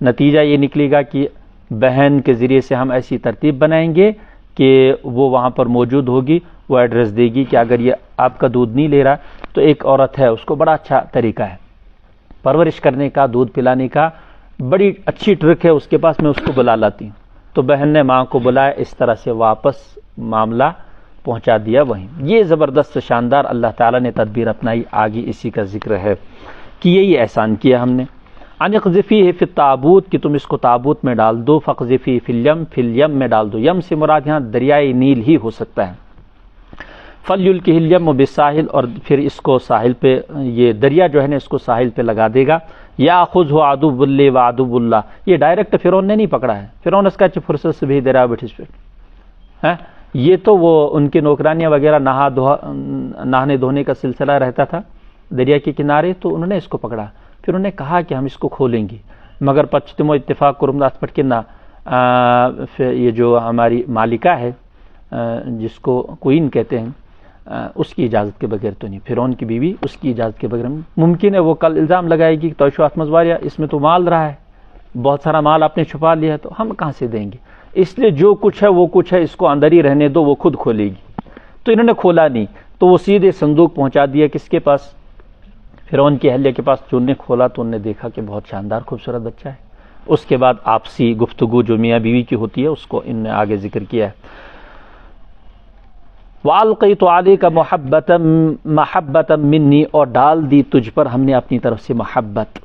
نتیجہ یہ نکلے گا کہ بہن کے ذریعے سے ہم ایسی ترتیب بنائیں گے کہ وہ وہاں پر موجود ہوگی، وہ ایڈریس دے گی کہ اگر یہ آپ کا دودھ نہیں لے رہا تو ایک عورت ہے، اس کو بڑا اچھا طریقہ ہے پرورش کرنے کا، دودھ پلانے کا، بڑی اچھی ٹرک ہے اس کے پاس، میں اس کو بلا لاتی ہوں۔ تو بہن نے ماں کو بلایا، اس طرح سے واپس معاملہ پہنچا دیا وہیں۔ یہ زبردست شاندار اللہ تعالیٰ نے تدبیر اپنائی، آگے اسی کا ذکر ہے کہ یہی احسان کیا ہم نے۔ ان اقذفیہ فی التابوت، کہ تم اس کو تابوت میں ڈال دو، فاقذفیہ فی الیم، فی الیم میں ڈال دو، یم سے مراد یہاں دریائے نیل ہی ہو سکتا ہے، فلیلقہ الیم بالساحل، اور پھر اس کو ساحل پہ، یہ دریا جو ہے نا اس کو ساحل پہ لگا دے گا، یاخذہ عدو اللہ وعدو اللہ، یہ ڈائریکٹ فرعون نے نہیں پکڑا ہے، فرعون اس کا فرصت سے بھی دریا بٹھس پہ، یہ تو وہ ان کے نوکرانیاں وغیرہ نہانے دھونے کا سلسلہ رہتا تھا دریا کے کنارے، تو انہوں نے اس کو پکڑا، پھر انہوں نے کہا کہ ہم اس کو کھولیں گے، مگر پچتمو اتفاق کرمداس پٹکنا، یہ جو ہماری مالکہ ہے جس کو کوئین کہتے ہیں، اس کی اجازت کے بغیر تو نہیں، فرعون کی بیوی اس کی اجازت کے بغیر، ممکن ہے وہ کل الزام لگائے گی کہ توشوات مزواریا، اس میں تو مال رہا ہے، بہت سارا مال آپ نے چھپا لیا ہے، تو ہم کہاں سے دیں گے، اس لیے جو کچھ ہے وہ کچھ ہے، اس کو اندر ہی رہنے دو، وہ خود کھولے گی۔ تو انہوں نے کھولا نہیں، تو وہ سیدھے صندوق پہنچا دیا کس کے پاس، فرعون کی اہلیہ کے پاس۔ جو نے کھولا تو انہوں نے دیکھا کہ بہت شاندار خوبصورت بچہ ہے۔ اس کے بعد آپسی گفتگو جو میاں بیوی کی ہوتی ہے اس کو ان نے آگے ذکر کیا ہے، وَأَلْقَيْتُ عَلَيْكَ مَحَبَّةً مِّنِّي، اور ڈال دی تجھ پر ہم نے اپنی طرف سے محبت،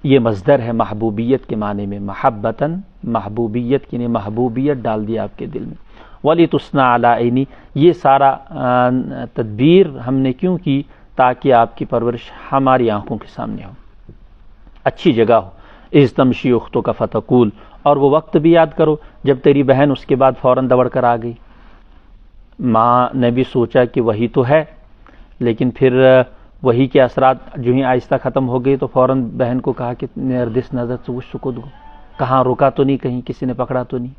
یہ مصدر ہے محبوبیت کے معنی میں، محبتاً محبوبیت کی محبوبیت ڈال دی آپ کے دل میں، وَلِتُصْنَعَ عَلَىٰ عَيْنِي، یہ سارا تدبیر ہم نے کیوں کی، تاکہ آپ کی پرورش ہماری آنکھوں کے سامنے ہو، اچھی جگہ ہو۔ اِذْ تَمْشِي أُخْتُكَ فَتَقُولُ، اور وہ وقت بھی یاد کرو جب تیری بہن اس کے بعد فوراً دوڑ کر آ گئی، ماں نے بھی سوچا کہ وہی تو ہے، لیکن پھر وہی کے اثرات جو ہی آہستہ ختم ہو گئے، تو فوراً بہن کو کہا کہ نردس نظر سے وش سکود گو، کہاں رکا تو نہیں، کہیں کسی نے پکڑا تو نہیں۔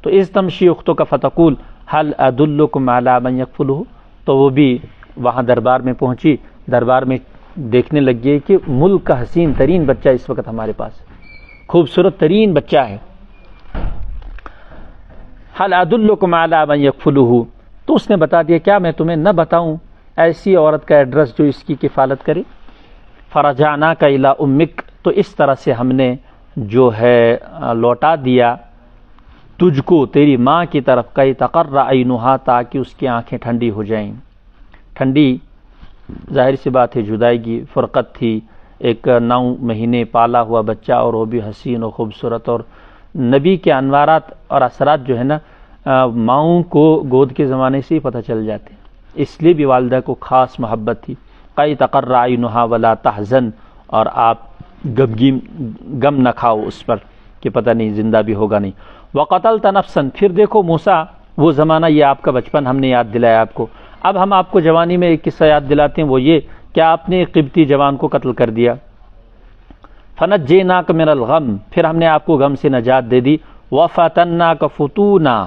تو اِذْ تَمْشِي أُخْتُكَ فَتَقُولُ هَلْ أَدُلُّكُمْ عَلَىٰ مَنْ يَكْفُلُهُ، تو وہ بھی وہاں دربار میں پہنچی، دربار میں دیکھنے لگ گئی کہ ملک کا حسین ترین بچہ اس وقت ہمارے پاس، خوبصورت ترین بچہ ہے، هَلْ أَدُلُّكُمْ عَلَىٰ مَنْ يَكْفُلُهُ، تو اس نے بتا دیا کیا میں تمہیں نہ بتاؤں ایسی عورت کا ایڈریس جو اس کی کفالت کرے، فَرَجَعْنَاكَ إِلَىٰ أُمِّكَ، تو اس طرح سے ہم نے جو ہے لوٹا دیا تجھ کو تیری ماں کی طرف، کئی تقر عینھا، تاکہ اس کی آنکھیں ٹھنڈی ہو جائیں۔ ٹھنڈی ظاہر سی بات ہے، جدائیگی، فرقت تھی، ایک 9 مہینے پالا ہوا بچہ، اور وہ بھی حسین و خوبصورت، اور نبی کے انوارات اور اثرات جو ہے نا ماؤں کو گود کے زمانے سے ہی پتہ چل جاتے، اس لیے بھی والدہ کو خاص محبت تھی۔ کئی تقر عینھا ولا تحزن، اور آپ غم نہ کھاؤ اس پر کہ پتہ نہیں زندہ بھی ہوگا نہیں۔ وقتلت نفسا، پھر دیکھو موسیٰ، وہ زمانہ یہ آپ کا بچپن ہم نے یاد دلایا آپ کو، اب ہم آپ کو جوانی میں ایک قصہ یاد دلاتے ہیں، وہ یہ کہ آپ نے ایک قبطی جوان کو قتل کر دیا، فنجیناک من الغم، پھر ہم نے آپ کو غم سے نجات دے دی، وفتناک فتونا،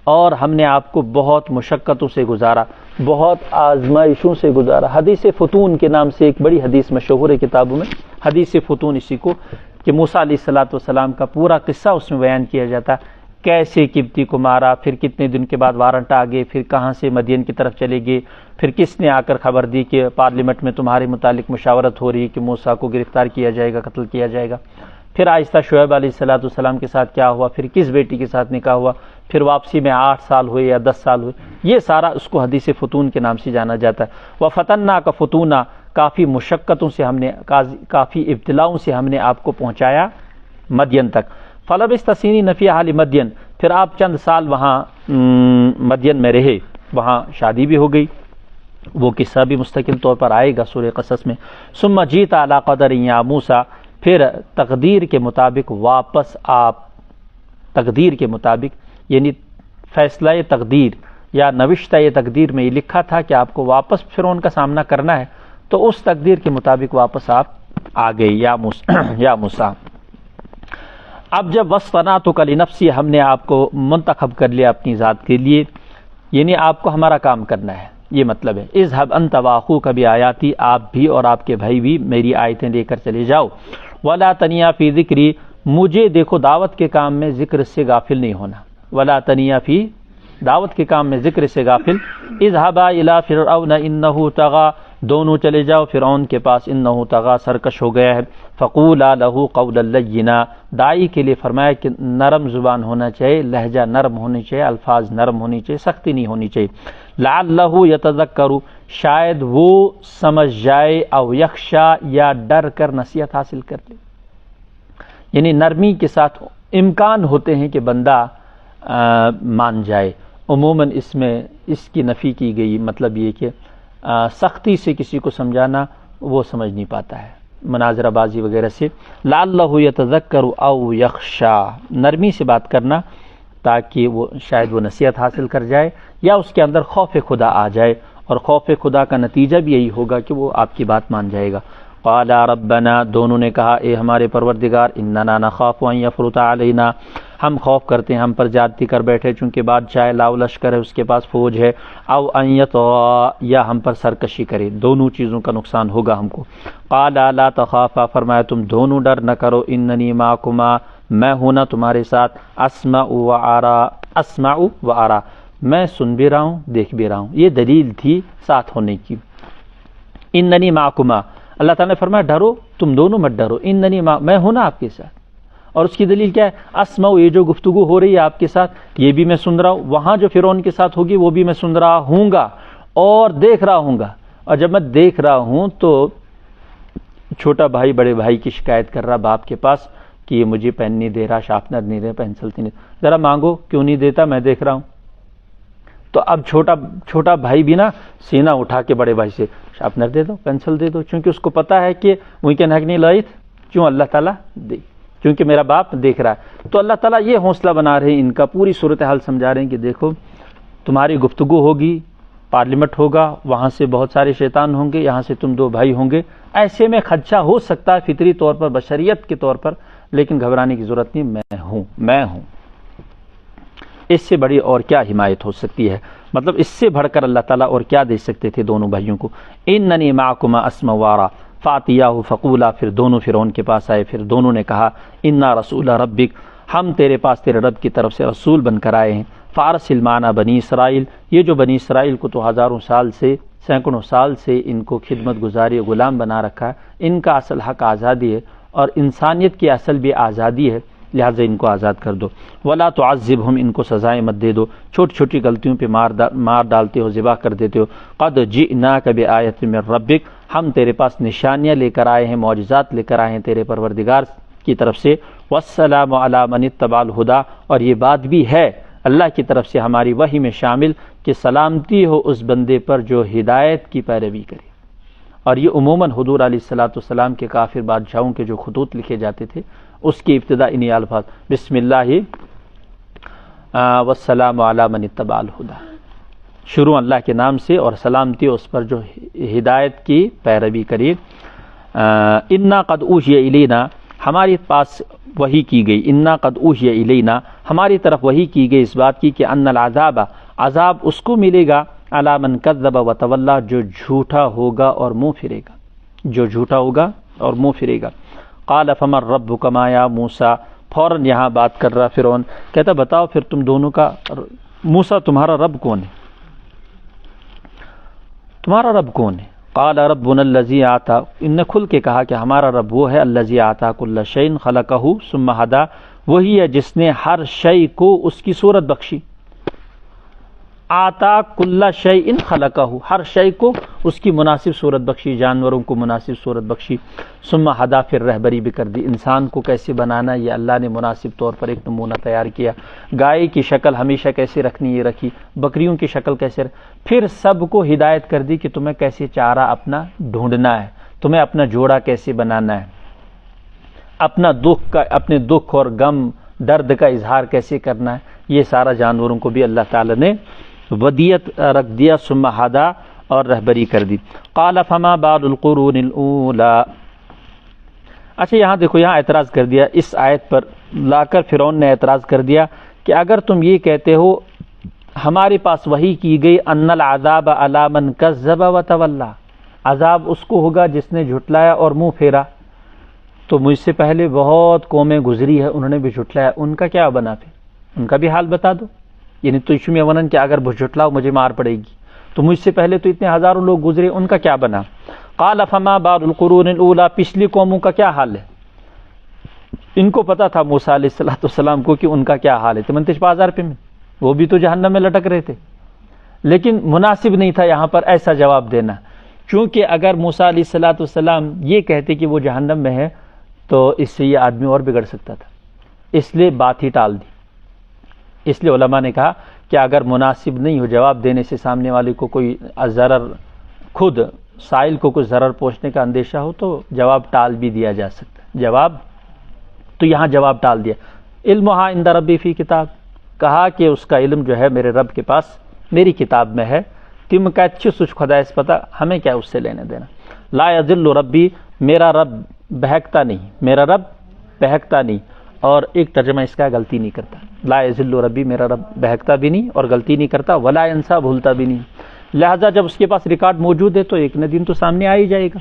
اور ہم نے آپ کو بہت مشقتوں سے گزارا، بہت آزمائشوں سے گزارا۔ حدیث فتون کے نام سے ایک بڑی حدیث مشہور ہے کتابوں میں، حدیث فتون اسی کو، کہ موسیٰ علیہ السلام کا پورا قصہ اس میں بیان کیا جاتا، کیسے قبطی کو مارا، پھر کتنے دن کے بعد وارنٹ آ گئے، پھر کہاں سے مدین کی طرف چلے گئے، پھر کس نے آ کر خبر دی کہ پارلیمنٹ میں تمہارے متعلق مشاورت ہو رہی ہے کہ موسیٰ کو گرفتار کیا جائے گا، قتل کیا جائے گا۔ پھر آہستہ شعیب علیہ السلام کے ساتھ کیا ہوا، پھر کس بیٹی کے ساتھ نکاح ہوا، پھر واپسی میں 8 سال ہوئے یا 10 سال ہوئے، یہ سارا اس کو حدیث فتون کے نام سے جانا جاتا ہے۔ وَفَتَنَّاكَ فُتُونًا، کافی مشقتوں سے ہم نے، کافی ابتلاؤں سے ہم نے آپ کو پہنچایا مدین تک۔ فَلَبِثْتَ سِنِينَ فِي أَهْلِ مدین، پھر آپ چند سال وہاں مدین میں رہے، وہاں شادی بھی ہو گئی، وہ قصہ بھی مستقل طور پر آئے گا سورہ قصص میں۔ ثُمَّ جِئْتَ عَلَىٰ قَدَرٍ يَا مُوسَىٰ، پھر تقدیر کے مطابق واپس آپ، تقدیر کے مطابق یعنی فیصلہ تقدیر یا نوشتہ تقدیر میں یہ لکھا تھا کہ آپ کو واپس فرعون کا سامنا کرنا ہے، تو اس تقدیر کے مطابق واپس آپ آ گئے یا موسیٰ۔ اب جب وَاصْطَنَعْتُكَ لِنَفْسِي، ہم نے آپ کو منتخب کر لیا اپنی ذات کے لیے، یعنی آپ کو ہمارا کام کرنا ہے، یہ مطلب ہے۔ اذهب انت واخوک بآیاتی، آپ بھی اور آپ کے بھائی بھی میری آیتیں لے کر چلے جاؤ۔ ولا تنیا فی ذکری، مجھے دیکھو دعوت کے کام میں ذکر سے غافل نہیں ہونا۔ ولا تنیا فی، دعوت کے کام میں ذکر سے غافل۔ اذهبا الی فرعون انہ طغی، دونوں چلے جاؤ فرعون کے پاس، انہ طغی، سرکش ہو گیا ہے۔ فقولا لہ قولا لینا، داعی کے لیے فرمایا کہ نرم زبان ہونا چاہیے، لہجہ نرم ہونی چاہیے، الفاظ نرم ہونی چاہیے، سختی نہیں ہونی چاہیے۔ لعلہ یتذکر، شاید وہ سمجھ جائے، او یخشا، یا ڈر کر نصیحت حاصل کر لے۔ یعنی نرمی کے ساتھ امکان ہوتے ہیں کہ بندہ مان جائے۔ عموماً اس میں اس کی نفی کی گئی، مطلب یہ کہ سختی سے کسی کو سمجھانا وہ سمجھ نہیں پاتا ہے، مناظرہ بازی وغیرہ سے۔ لعلہ یتذکر او یخشا، نرمی سے بات کرنا تاکہ وہ شاید وہ نصیحت حاصل کر جائے یا اس کے اندر خوف خدا آ جائے، اور خوف خدا کا نتیجہ بھی یہی ہوگا کہ وہ آپ کی بات مان جائے گا۔ قال ربنا، دونوں نے کہا اے ہمارے پروردگار، اننا نخاف ان یفرط علینا، ہم خوف کرتے ہیں ہم پر زیادتی کر بیٹھے، چونکہ بادشاہ لاؤ لشکر ہے، اس کے پاس فوج ہے، او ان یطغی، یا ہم پر سرکشی کرے، دونوں چیزوں کا نقصان ہوگا ہم کو۔ قال لا تخافا، فرمایا تم دونوں ڈر نہ کرو، اننی معکما، میں ہوں نا تمہارے ساتھ، اسمع و ارا، میں سن بھی رہا ہوں دیکھ بھی رہا ہوں، یہ دلیل تھی ساتھ ہونے کی۔ اننی معکما، اللہ تعالیٰ نے فرمایا ڈرو، تم دونوں مت ڈرو، اننی میں ہوں نا آپ کے ساتھ۔ اور اس کی دلیل کیا ہے؟ اسمع، یہ جو گفتگو ہو رہی ہے آپ کے ساتھ یہ بھی میں سن رہا ہوں، وہاں جو فرعون کے ساتھ ہوگی وہ بھی میں سن رہا ہوں گا اور دیکھ رہا ہوں گا۔ اور جب میں دیکھ رہا ہوں تو چھوٹا بھائی بڑے بھائی کی شکایت کر رہا باپ کے پاس کہ یہ مجھے پین نہیں دے رہا، شارپنر نہیں دے رہا، پینسل نہیں، ذرا مانگو، کیوں نہیں دیتا، میں دیکھ رہا ہوں۔ تو اب چھوٹا بھائی بھی نا سینہ اٹھا کے بڑے بھائی سے شارپنر دے دو، پینسل دے دو، چونکہ اس کو پتا ہے کہ ممکن حق نہیں لائت، کیوں اللہ تعالیٰ دے، کیونکہ میرا باپ دیکھ رہا ہے۔ تو اللہ تعالیٰ یہ حوصلہ بنا رہے ہیں، ان کا پوری صورتحال سمجھا رہے ہیں کہ دیکھو تمہاری گفتگو ہوگی، پارلیمنٹ ہوگا، وہاں سے بہت سارے شیطان ہوں گے، یہاں سے تم 2 بھائی ہوں گے، ایسے میں خدشہ ہو سکتا ہے فطری طور پر، بشریت کے طور پر، لیکن گھبرانے کی ضرورت نہیں، میں ہوں۔ اس سے بڑی اور کیا حمایت ہو سکتی ہے، مطلب اس سے بڑھ کر اللہ تعالیٰ اور کیا دے سکتے تھے دونوں بھائیوں کو۔ اننی معکما اسمع وارا، فاتیاہ فقولا، پھر دونوں فرعون کے پاس آئے، پھر دونوں نے کہا انا رسول ربک، ہم تیرے پاس تیرے رب کی طرف سے رسول بن کر آئے ہیں، فارسل معنا بنی اسرائیل، یہ جو بنی اسرائیل کو تو ہزاروں سال سے، سینکڑوں سال سے ان کو خدمت گزاری غلام بنا رکھا ہے، ان کا اصل حق آزادی ہے اور انسانیت کی اصل بھی آزادی ہے، لہٰذا ان کو آزاد کر دو۔ ولا تعذبہم، ان کو سزائیں مت دے دو، چھوٹی چھوٹی غلطیوں پہ مار ڈالتے ہو، ذبح کر دیتے ہو۔ قد جئناک بآیۃ من ربک، ہم تیرے پاس نشانیاں لے کر آئے ہیں، معجزات لے کر آئے ہیں تیرے پروردگار کی طرف سے۔ والسلام علی من اتبع الہدی، اور یہ بات بھی ہے اللہ کی طرف سے ہماری وحی میں شامل کہ سلامتی ہو اس بندے پر جو ہدایت کی پیروی کرے۔ اور یہ عموماً حضور علیہ السلام کے کافر بادشاہوں کے جو خطوط لکھے جاتے تھے اس کی ابتدا انہی الفاظ، بسم اللہ والسلام علی من اتبع الہدی، شروع اللہ کے نام سے اور سلامتی اس پر جو ہدایت کی پیروی کرے۔ انا قد اوحی الینا، ہمارے پاس وحی کی گئی، انا قد اوحی الینا، ہماری طرف وحی کی گئی اس بات کی کہ ان العذاب، عذاب اس کو ملے گا، علی من کذب وتولی، جو جھوٹا ہوگا اور منہ پھرے گا، جو جھوٹا ہوگا اور منہ پھرے گا۔ قال فمن ربکما یا موسیٰ، فوراً یہاں بات کر رہا فرعون، کہتا بتاؤ پھر تم دونوں کا، موسیٰ تمہارا رب کون ہے، تمہارا رب کون ہے؟ قال ربنا الذی آتا، ان نے کھل کے کہا کہ ہمارا رب وہ ہے الذی آتا کل شیء خلقہ ثم ہدی، وہی ہے جس نے ہر شے کو اس کی صورت بخشی. آتا کل شیء خلقہ، ہر شے کو اس کی مناسب صورت بخشی، جانوروں کو مناسب صورت بخشی. ثم ہدی، پھر رہبری بھی کر دی. انسان کو کیسے بنانا یہ اللہ نے مناسب طور پر ایک نمونہ تیار کیا. گائے کی شکل ہمیشہ کیسے رکھنی یہ رکھی، بکریوں کی شکل کیسے پھر سب کو ہدایت کر دی کہ تمہیں کیسے چارہ اپنا ڈھونڈنا ہے، تمہیں اپنا جوڑا کیسے بنانا ہے، اپنے دکھ اور غم درد کا اظہار کیسے کرنا ہے. یہ سارا جانوروں کو بھی اللہ تعالی نے ودیت رکھ دیا. ثم ہدی، اور رہبری کر دی. قال فما بال القرون الاولى. اچھا یہاں دیکھو، یہاں اعتراض کر دیا اس آیت پر لا کر فرعون نے اعتراض کر دیا کہ اگر تم یہ کہتے ہو ہمارے پاس وحی کی گئی ان العذاب علی من کذب وتولی، عذاب اس کو ہوگا جس نے جھٹلایا اور منہ پھیرا، تو مجھ سے پہلے بہت قومیں گزری ہے انہوں نے بھی جھٹلایا، ان کا کیا بنا؟ پھر ان کا بھی حال بتا دو. یعنی تو یشو میں ونن کہ اگر جھٹلاؤ مجھے مار پڑے گی، تو مجھ سے پہلے تو اتنے ہزاروں لوگ گزرے، ان کا کیا بنا؟ قال فما بال القرون الاولى، پچھلی قوموں کا کیا حال ہے؟ ان کو پتا تھا موسیٰ علیہ السلام کو کہ ان کا کیا حال ہے. تمنتش 5000 پہ میں وہ بھی تو جہنم میں لٹک رہے تھے، لیکن مناسب نہیں تھا یہاں پر ایسا جواب دینا، کیونکہ اگر موسیٰ علیہ السلام یہ کہتے کہ وہ جہنم میں ہے تو اس سے یہ آدمی اور بگڑ سکتا تھا، اس لیے بات ہی ٹال دی. اس لیے علماء نے کہا کہ اگر مناسب نہیں ہو جواب دینے سے، سامنے والے کو کوئی ضرر، خود سائل کو کچھ ضرر پہنچنے کا اندیشہ ہو، تو جواب ٹال بھی دیا جا سکتا ہے. تو یہاں جواب ٹال دیا. علمھا عند ربی فی کتاب، کہا کہ اس کا علم جو ہے میرے رب کے پاس میری کتاب میں ہے. تم کا اچھی سچ خدا اس پتہ، ہمیں کیا اس سے لینے دینا. لا یضل ربی، میرا رب بہکتا نہیں، میرا رب بہکتا نہیں. اور ایک ترجمہ اس کا غلطی نہیں کرتا. لا یضل ربی، میرا رب بہکتا بھی نہیں اور غلطی نہیں کرتا. ولا ینسا، بھولتا بھی نہیں. لہذا جب اس کے پاس ریکارڈ موجود ہے تو ایک نہ دن تو سامنے آ ہی جائے گا.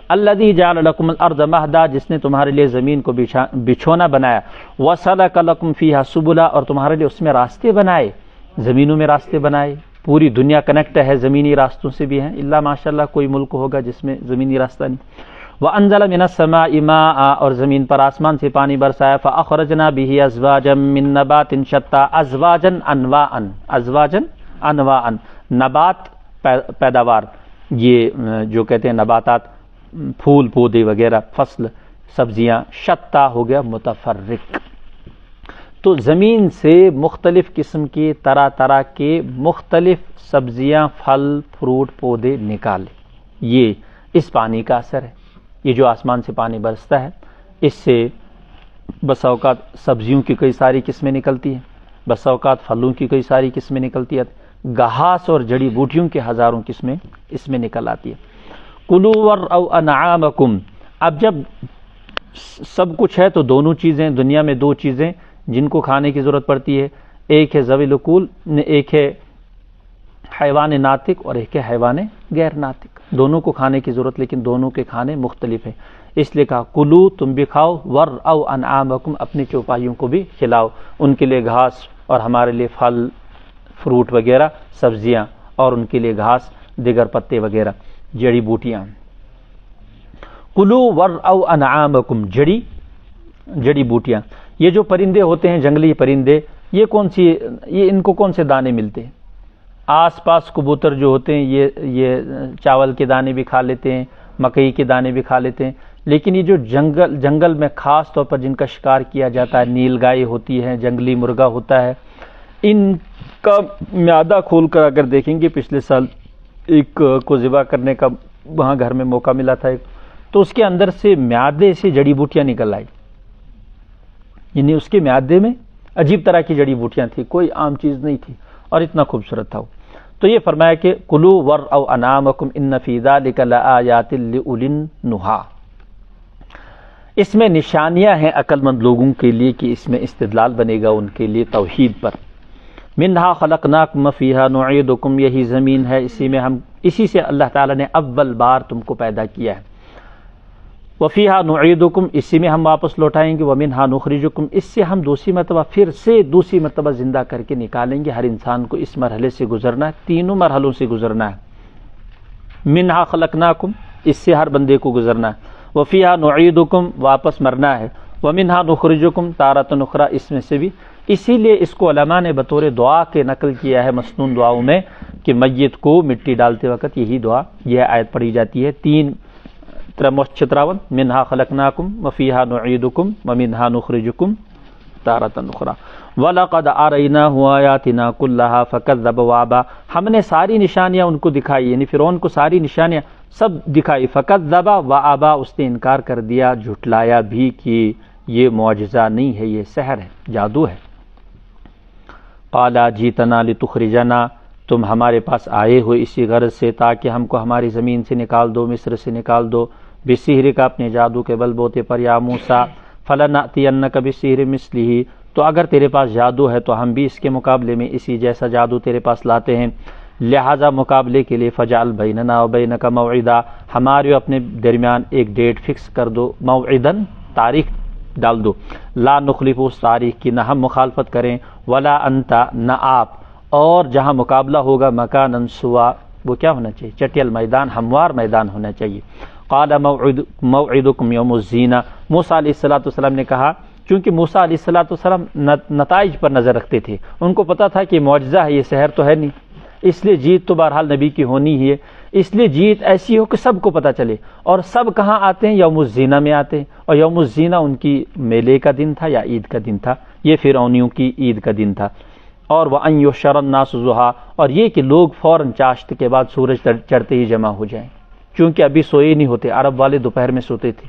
الذی جعل لکم الارض مہدا، جس نے تمہارے لیے زمین کو بچھونا بنایا. وسلک لکم فیہا سبلا، اور تمہارے لیے اس میں راستے بنائے، زمینوں میں راستے بنائے. پوری دنیا کنیکٹ ہے زمینی راستوں سے بھی ہیں، الا ماشاءاللہ کوئی ملک ہوگا جس میں زمینی راستہ نہیں. وانزل من السماء ماء، اور زمین پر آسمان سے پانی برسایا. فاخرجنا به ازواجا من نبات شتى، ازواجا انواعا، ازواجا انواعا، نبات پیداوار، یہ جو کہتے ہیں نباتات، پھول پودے وغیرہ، فصل سبزیاں. شتّا ہو گیا متفرق. تو زمین سے مختلف قسم کے طرح طرح کے مختلف سبزیاں، پھل فروٹ پودے نکالے. یہ اس پانی کا اثر ہے. یہ جو آسمان سے پانی برستا ہے اس سے بسا اوقات سبزیوں کی کئی ساری قسمیں نکلتی ہیں، بسا اوقات پھلوں کی کئی ساری قسمیں نکلتی ہیں، گھاس اور جڑی بوٹیوں کی ہزاروں قسمیں اس میں نکل آتی ہیں. کلوا ورعوا انعامکم، اب جب سب کچھ ہے تو دونوں چیزیں، دنیا میں دو چیزیں جن کو کھانے کی ضرورت پڑتی ہے، ایک ہے ذوی العقول، ایک ہے حیوان ناطق اور ایک ہے حیوان غیر ناطق. دونوں کو کھانے کی ضرورت، لیکن دونوں کے کھانے مختلف ہیں. اس لیے کہا کلو، تم بھی کھاؤ، ورعوا انعامکم، اپنے چوپایوں کو بھی کھلاؤ، ان کے لیے گھاس اور ہمارے لیے پھل فروٹ وغیرہ، سبزیاں، اور ان کے لیے گھاس، دیگر پتے وغیرہ، جڑی بوٹیاں. کلو ورعوا انعامکم، جڑی بوٹیاں. یہ جو پرندے ہوتے ہیں جنگلی پرندے، یہ ان کو کون سے دانے ملتے ہیں؟ آس پاس کبوتر جو ہوتے ہیں یہ چاول کے دانے بھی کھا لیتے ہیں، مکئی کے دانے بھی کھا لیتے ہیں. لیکن یہ جو جنگل میں خاص طور پر جن کا شکار کیا جاتا ہے، نیل گائے ہوتی ہے، جنگلی مرغا ہوتا ہے، ان کا معدہ کھول کر اگر دیکھیں گے، پچھلے سال ایک کو ذبح کرنے کا وہاں گھر میں موقع ملا تھا، تو اس کے اندر سے معدے سے جڑی بوٹیاں نکل آئی. یعنی اس کے معدے میں عجیب طرح کی جڑی بوٹیاں تھیں، کوئی عام چیز نہیں تھی، اور اتنا خوبصورت تھا وہ. تو یہ فرمایا کہ کلوا ورعوا انعامکم ان فی ذلک لآیات لأولی النہی، اس میں نشانیاں ہیں عقل مند لوگوں کے لیے کہ اس میں استدلال بنے گا ان کے لیے توحید پر. منہا خلقناکم فیہا نعیدکم، یہی زمین ہے، اسی سے اللہ تعالیٰ نے اول بار تم کو پیدا کیا ہے. وفیہا نعیدکم، اسی میں ہم واپس لوٹائیں گے. ومنہا نخرجکم، اس سے ہم دوسری مرتبہ زندہ کر کے نکالیں گے. ہر انسان کو اس مرحلے سے گزرنا ہے، تینوں مرحلوں سے گزرنا ہے. منہا خلقناکم، اس سے ہر بندے کو گزرنا ہے، وفیہا نعیدکم، واپس مرنا ہے، ومنہا نخرجکم تارۃ اخری، اس میں سے بھی۔ اسی لیے اس کو علماء نے بطور دعا کے نقل کیا ہے مسنون دعاؤں میں کہ میت کو مٹی ڈالتے وقت یہی دعا، یہ آیت پڑھی جاتی ہے 3:56 منہا خلقناکم وفیہا نعیدکم ومنہا نخرجکم تارۃ اخری وَلَقَدْ أَرَيْنَاهُ آيَاتِنَا كُلَّهَا فَكَذَّبَ وَأَبَى، ہم نے ساری نشانیاں ان کو دکھائی، یعنی فرعون کو ساری نشانیاں سب دکھائی، فَكَذَّبَ وَأَبَى، اس نے انکار کر دیا، جھٹلایا بھی کہ یہ معجزہ نہیں ہے، یہ سحر ہے، جادو ہے۔ قَالَ جِئْتَنَا لِتُخْرِجَنَا، تم ہمارے پاس آئے ہو اسی غرض سے تاکہ ہم کو ہماری زمین سے نکال دو، مصر سے نکال دو، بِسِحْرِكَ، اپنے جادو کے بل بوتے پر، یا موسیٰ فَلَنَأْتِيَنَّكَ بِسِحْرٍ مِثْلِهِ، تو اگر تیرے پاس جادو ہے تو ہم بھی اس کے مقابلے میں اسی جیسا جادو تیرے پاس لاتے ہیں، لہذا مقابلے کے لیے فجعل بیننا و بینک موعدا، ہمارے اور اپنے درمیان ایک ڈیٹ فکس کر دو، موعدن تاریخ ڈال دو، لا نخلف، اس تاریخ کی نہ ہم مخالفت کریں، ولا انت، نہ آپ، اور جہاں مقابلہ ہوگا مکانا سوا، وہ کیا ہونا چاہیے؟ چٹیل میدان، ہموار میدان ہونا چاہیے۔ قال موعدکم یوم الزینہ، موسیٰ علیہ السلام نے کہا، چونکہ موسیٰ علیہ السلام نتائج پر نظر رکھتے تھے، ان کو پتہ تھا کہ معجزہ ہے، یہ سحر تو ہے نہیں، اس لیے جیت تو بہرحال نبی کی ہونی ہی ہے، اس لیے جیت ایسی ہو کہ سب کو پتہ چلے، اور سب کہاں آتے ہیں؟ یوم الزینہ میں آتے ہیں، اور یوم الزینہ ان کی میلے کا دن تھا یا عید کا دن تھا، یہ فرعونیوں کی عید کا دن تھا۔ اور وَأَن يُحْشَرَ النَّاسُ ضُحًى، اور یہ کہ لوگ فوراً چاشت کے بعد سورج چڑھتے ہی جمع ہو جائیں، چونکہ ابھی سوئے نہیں ہوتے، عرب والے دوپہر میں سوتے تھے،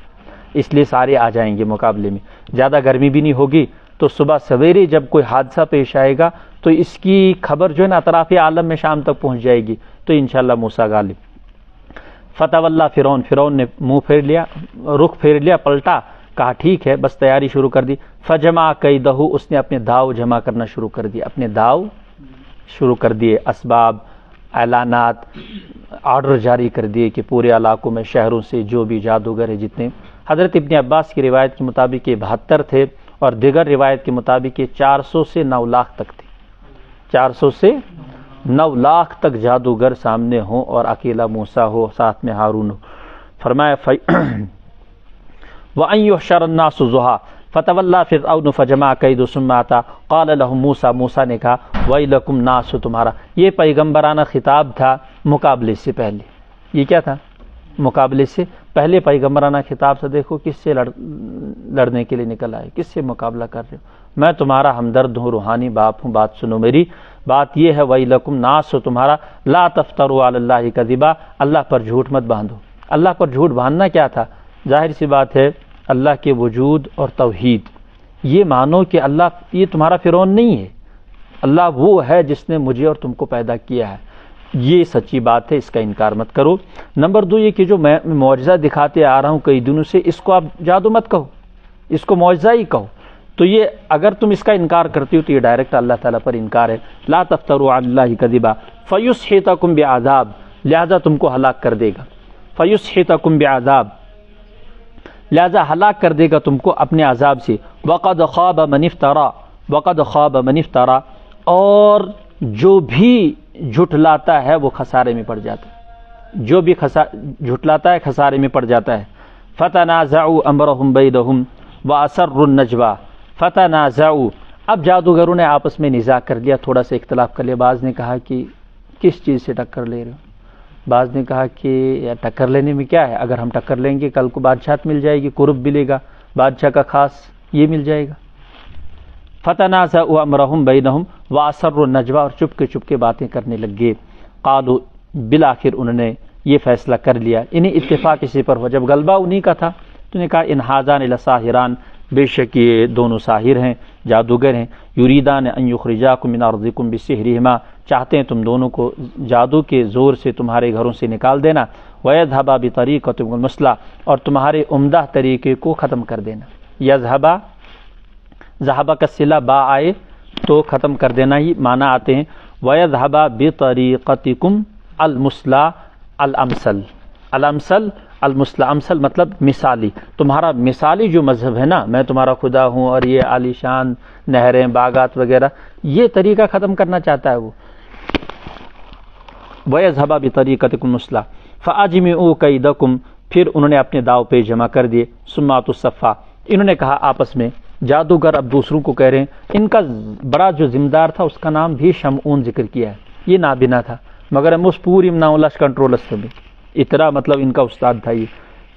اس لیے سارے آ جائیں گے مقابلے میں، زیادہ گرمی بھی نہیں ہوگی، تو صبح سویرے جب کوئی حادثہ پیش آئے گا تو اس کی خبر جو ہے نا اطراف عالم میں شام تک پہنچ جائے گی، تو انشاءاللہ موسیٰ غالب۔ فتولیٰ فرعون نے منہ پھیر لیا، رخ پھیر لیا، پلٹا، کہا ٹھیک ہے، بس تیاری شروع کر دی، فجمع کیدہ، اس نے اپنے داؤ جمع کرنا شروع کر دیا، اپنے داؤ شروع کر دیے، اسباب، اعلانات، آرڈر جاری کر دیے کہ پورے علاقوں میں، شہروں سے جو بھی جادوگر ہیں جتنے، حضرت ابن عباس کی روایت کے مطابق یہ 72 تھے، اور دیگر روایت کے مطابق یہ 400 سے 9 لاکھ تک تھے، 400 سے 9 لاکھ تک جادوگر سامنے ہوں، اور اکیلا موسیٰ ہو، ساتھ میں ہارون ہو۔ فرمایا وَأَن يُحْشَرَ النَّاسُ ضُحًى فَتَوَلَّىٰ فِرْعَوْنُ فَجَمَعَ كَيْدَهُ ثُمَّ أَتَىٰ قَالَ لَهُم مُوسَىٰ، موسیٰ نے کہا وَيْلَكُمْ نَاسُ، تمہارا، یہ پیغمبرانہ خطاب تھا مقابلے سے پہلے، یہ کیا تھا؟ مقابلے سے پہلے پیغمبرانہ خطاب سے، دیکھو کس سے لڑنے کے لیے نکل آئے، کس سے مقابلہ کر رہے ہو، میں تمہارا ہمدرد ہوں، روحانی باپ ہوں، بات سنو میری، بات یہ ہے وَيْلَكُمْ نَاسُ، تمہارا، لا تفتروا علی اللہ کذبا، اللہ پر جھوٹ مت باندھو۔ اللہ پر جھوٹ باندھنا کیا تھا؟ ظاہر سی بات ہے، اللہ کے وجود اور توحید، یہ مانو کہ اللہ، یہ تمہارا فرعون نہیں ہے، اللہ وہ ہے جس نے مجھے اور تم کو پیدا کیا ہے، یہ سچی بات ہے، اس کا انکار مت کرو۔ نمبر 2 یہ کہ جو میں معجزہ دکھاتے آ رہا ہوں کئی دنوں سے، اس کو آپ جادو مت کہو، اس کو معجزہ ہی کہو، تو یہ اگر تم اس کا انکار کرتے ہو تو یہ ڈائریکٹ اللہ تعالیٰ پر انکار ہے۔ لا تفتروا علی اللہ کذبا فیسحتکم بعذاب، لہذا تم کو ہلاک کر دے گا، فیسحتکم بعذاب، لہذا ہلاک کر دے گا تم کو اپنے عذاب سے، وقد خاب من افترا، وقد خاب من افترا، اور جو بھی جھٹلاتا ہے وہ خسارے میں پڑ جاتا ہے، جو بھی جھٹلاتا ہے خسارے میں پڑ جاتا ہے۔ فتنازعوا امرهم بینہم واسروا النجوى، فتنازعوا، اب جادوگروں نے آپس میں نزاع کر لیا، تھوڑا سا اختلاف کر لیا، بعض نے کہا کہ کس چیز سے ٹکر لے رہے ہو، بعض نے کہا کہ ٹکر لینے میں کیا ہے، اگر ہم ٹکر لیں گے کل کو بادشاہت مل جائے گی، قرب ملے گا، بادشاہ کا خاص یہ مل جائے گا۔ فتنازعوا امرهم بینہم واسروا النجوى، اور چپ کے باتیں کرنے لگے، قالوا، بالآخر انہوں نے یہ فیصلہ کر لیا، انہیں اتفاق اسی پر ہوا، جب غلبہ انہی کا تھا تو نے کہا ان ھذان لساحران، بے شک یہ دونوں ساحر ہیں، جادوگر ہیں، یریدان ان یخرجاکم من ارضکم بسحرہما، چاہتے ہیں تم دونوں کو جادو کے زور سے تمہارے گھروں سے نکال دینا، ویذھبا بطریقتکم المثلی، اور تمہارے عمدہ طریقے کو ختم کر دینا، یذھبا، ذہبہ کا صلہ با آئے تو ختم کر دینا ہی معنی آتے ہیں، ویذھبا بطریقتکم المثلی الامثل، الامثل المثلی، امثل مطلب مثالی، تمہارا مثالی جو مذہب ہے نا، میں تمہارا خدا ہوں اور یہ عالی شان نہریں، باغات وغیرہ، یہ طریقہ ختم کرنا چاہتا ہے وہ۔ وَيَذْهَبَ بِطَرِيقَتِكُمْ الْمُثْلَىٰ فَأَجْمِعُوا كَيْدَكُمْ، پھر انہوں نے اپنے داؤ پہ جمع کر دیے. ثُمَّ أَتُوا الصَّفَّ، انہوں نے کہا آپس میں، جادوگر اب دوسروں کو کہہ رہے ہیں. ان کا بڑا جو ذمہ دار تھا اس کا نام بھی شمعون ذکر کیا ہے. یہ نابینا تھا مگر اس پوری مناولش کنٹرولس بھی اتنا، مطلب ان کا استاد تھا یہ.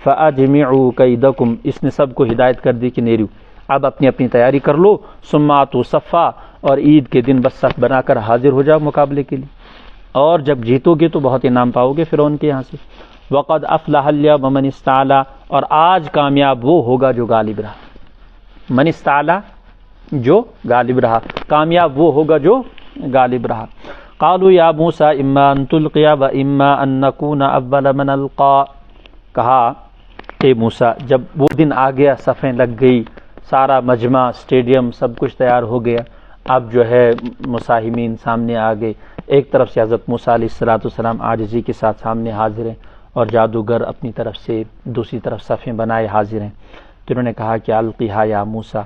فَأَجْمِعُوا كَيْدَكُمْ، اس نے سب کو ہدایت کر دی کہ نیرو اب اپنی اپنی تیاری کر لو. ثُمَّ أَتُوا الصَّفَّ، اور عید کے دن بس صف بنا کر حاضر ہو جاؤ مقابلے کے لیے، اور جب جیتو گے تو بہت انعام پاؤ گے فرعون کے یہاں سے. وَقَدْ أَفْلَحَ الْيَوْمَ مَنِ اسْتَعْلَىٰ، اور آج کامیاب وہ ہوگا جو غالب رہا. من استعلیٰ، جو غالب رہا، کامیاب وہ ہوگا جو غالب رہا. قالوا یا موسیٰ اما ان تلقی و اما ان نکون اول من القا، کہا اے موسیٰ جب وہ دن آ گیا، صفیں لگ گئی، سارا مجمع اسٹیڈیم سب کچھ تیار ہو گیا، اب جو ہے مساہمین سامنے آ گئے. ایک طرف سے حضرت موسیٰ علیہ السلام عاجزی کے ساتھ سامنے حاضر ہیں، اور جادوگر اپنی طرف سے دوسری طرف صفیں بنائے حاضر ہیں. تو انہوں نے کہا کہ القیہا یا موسیٰ،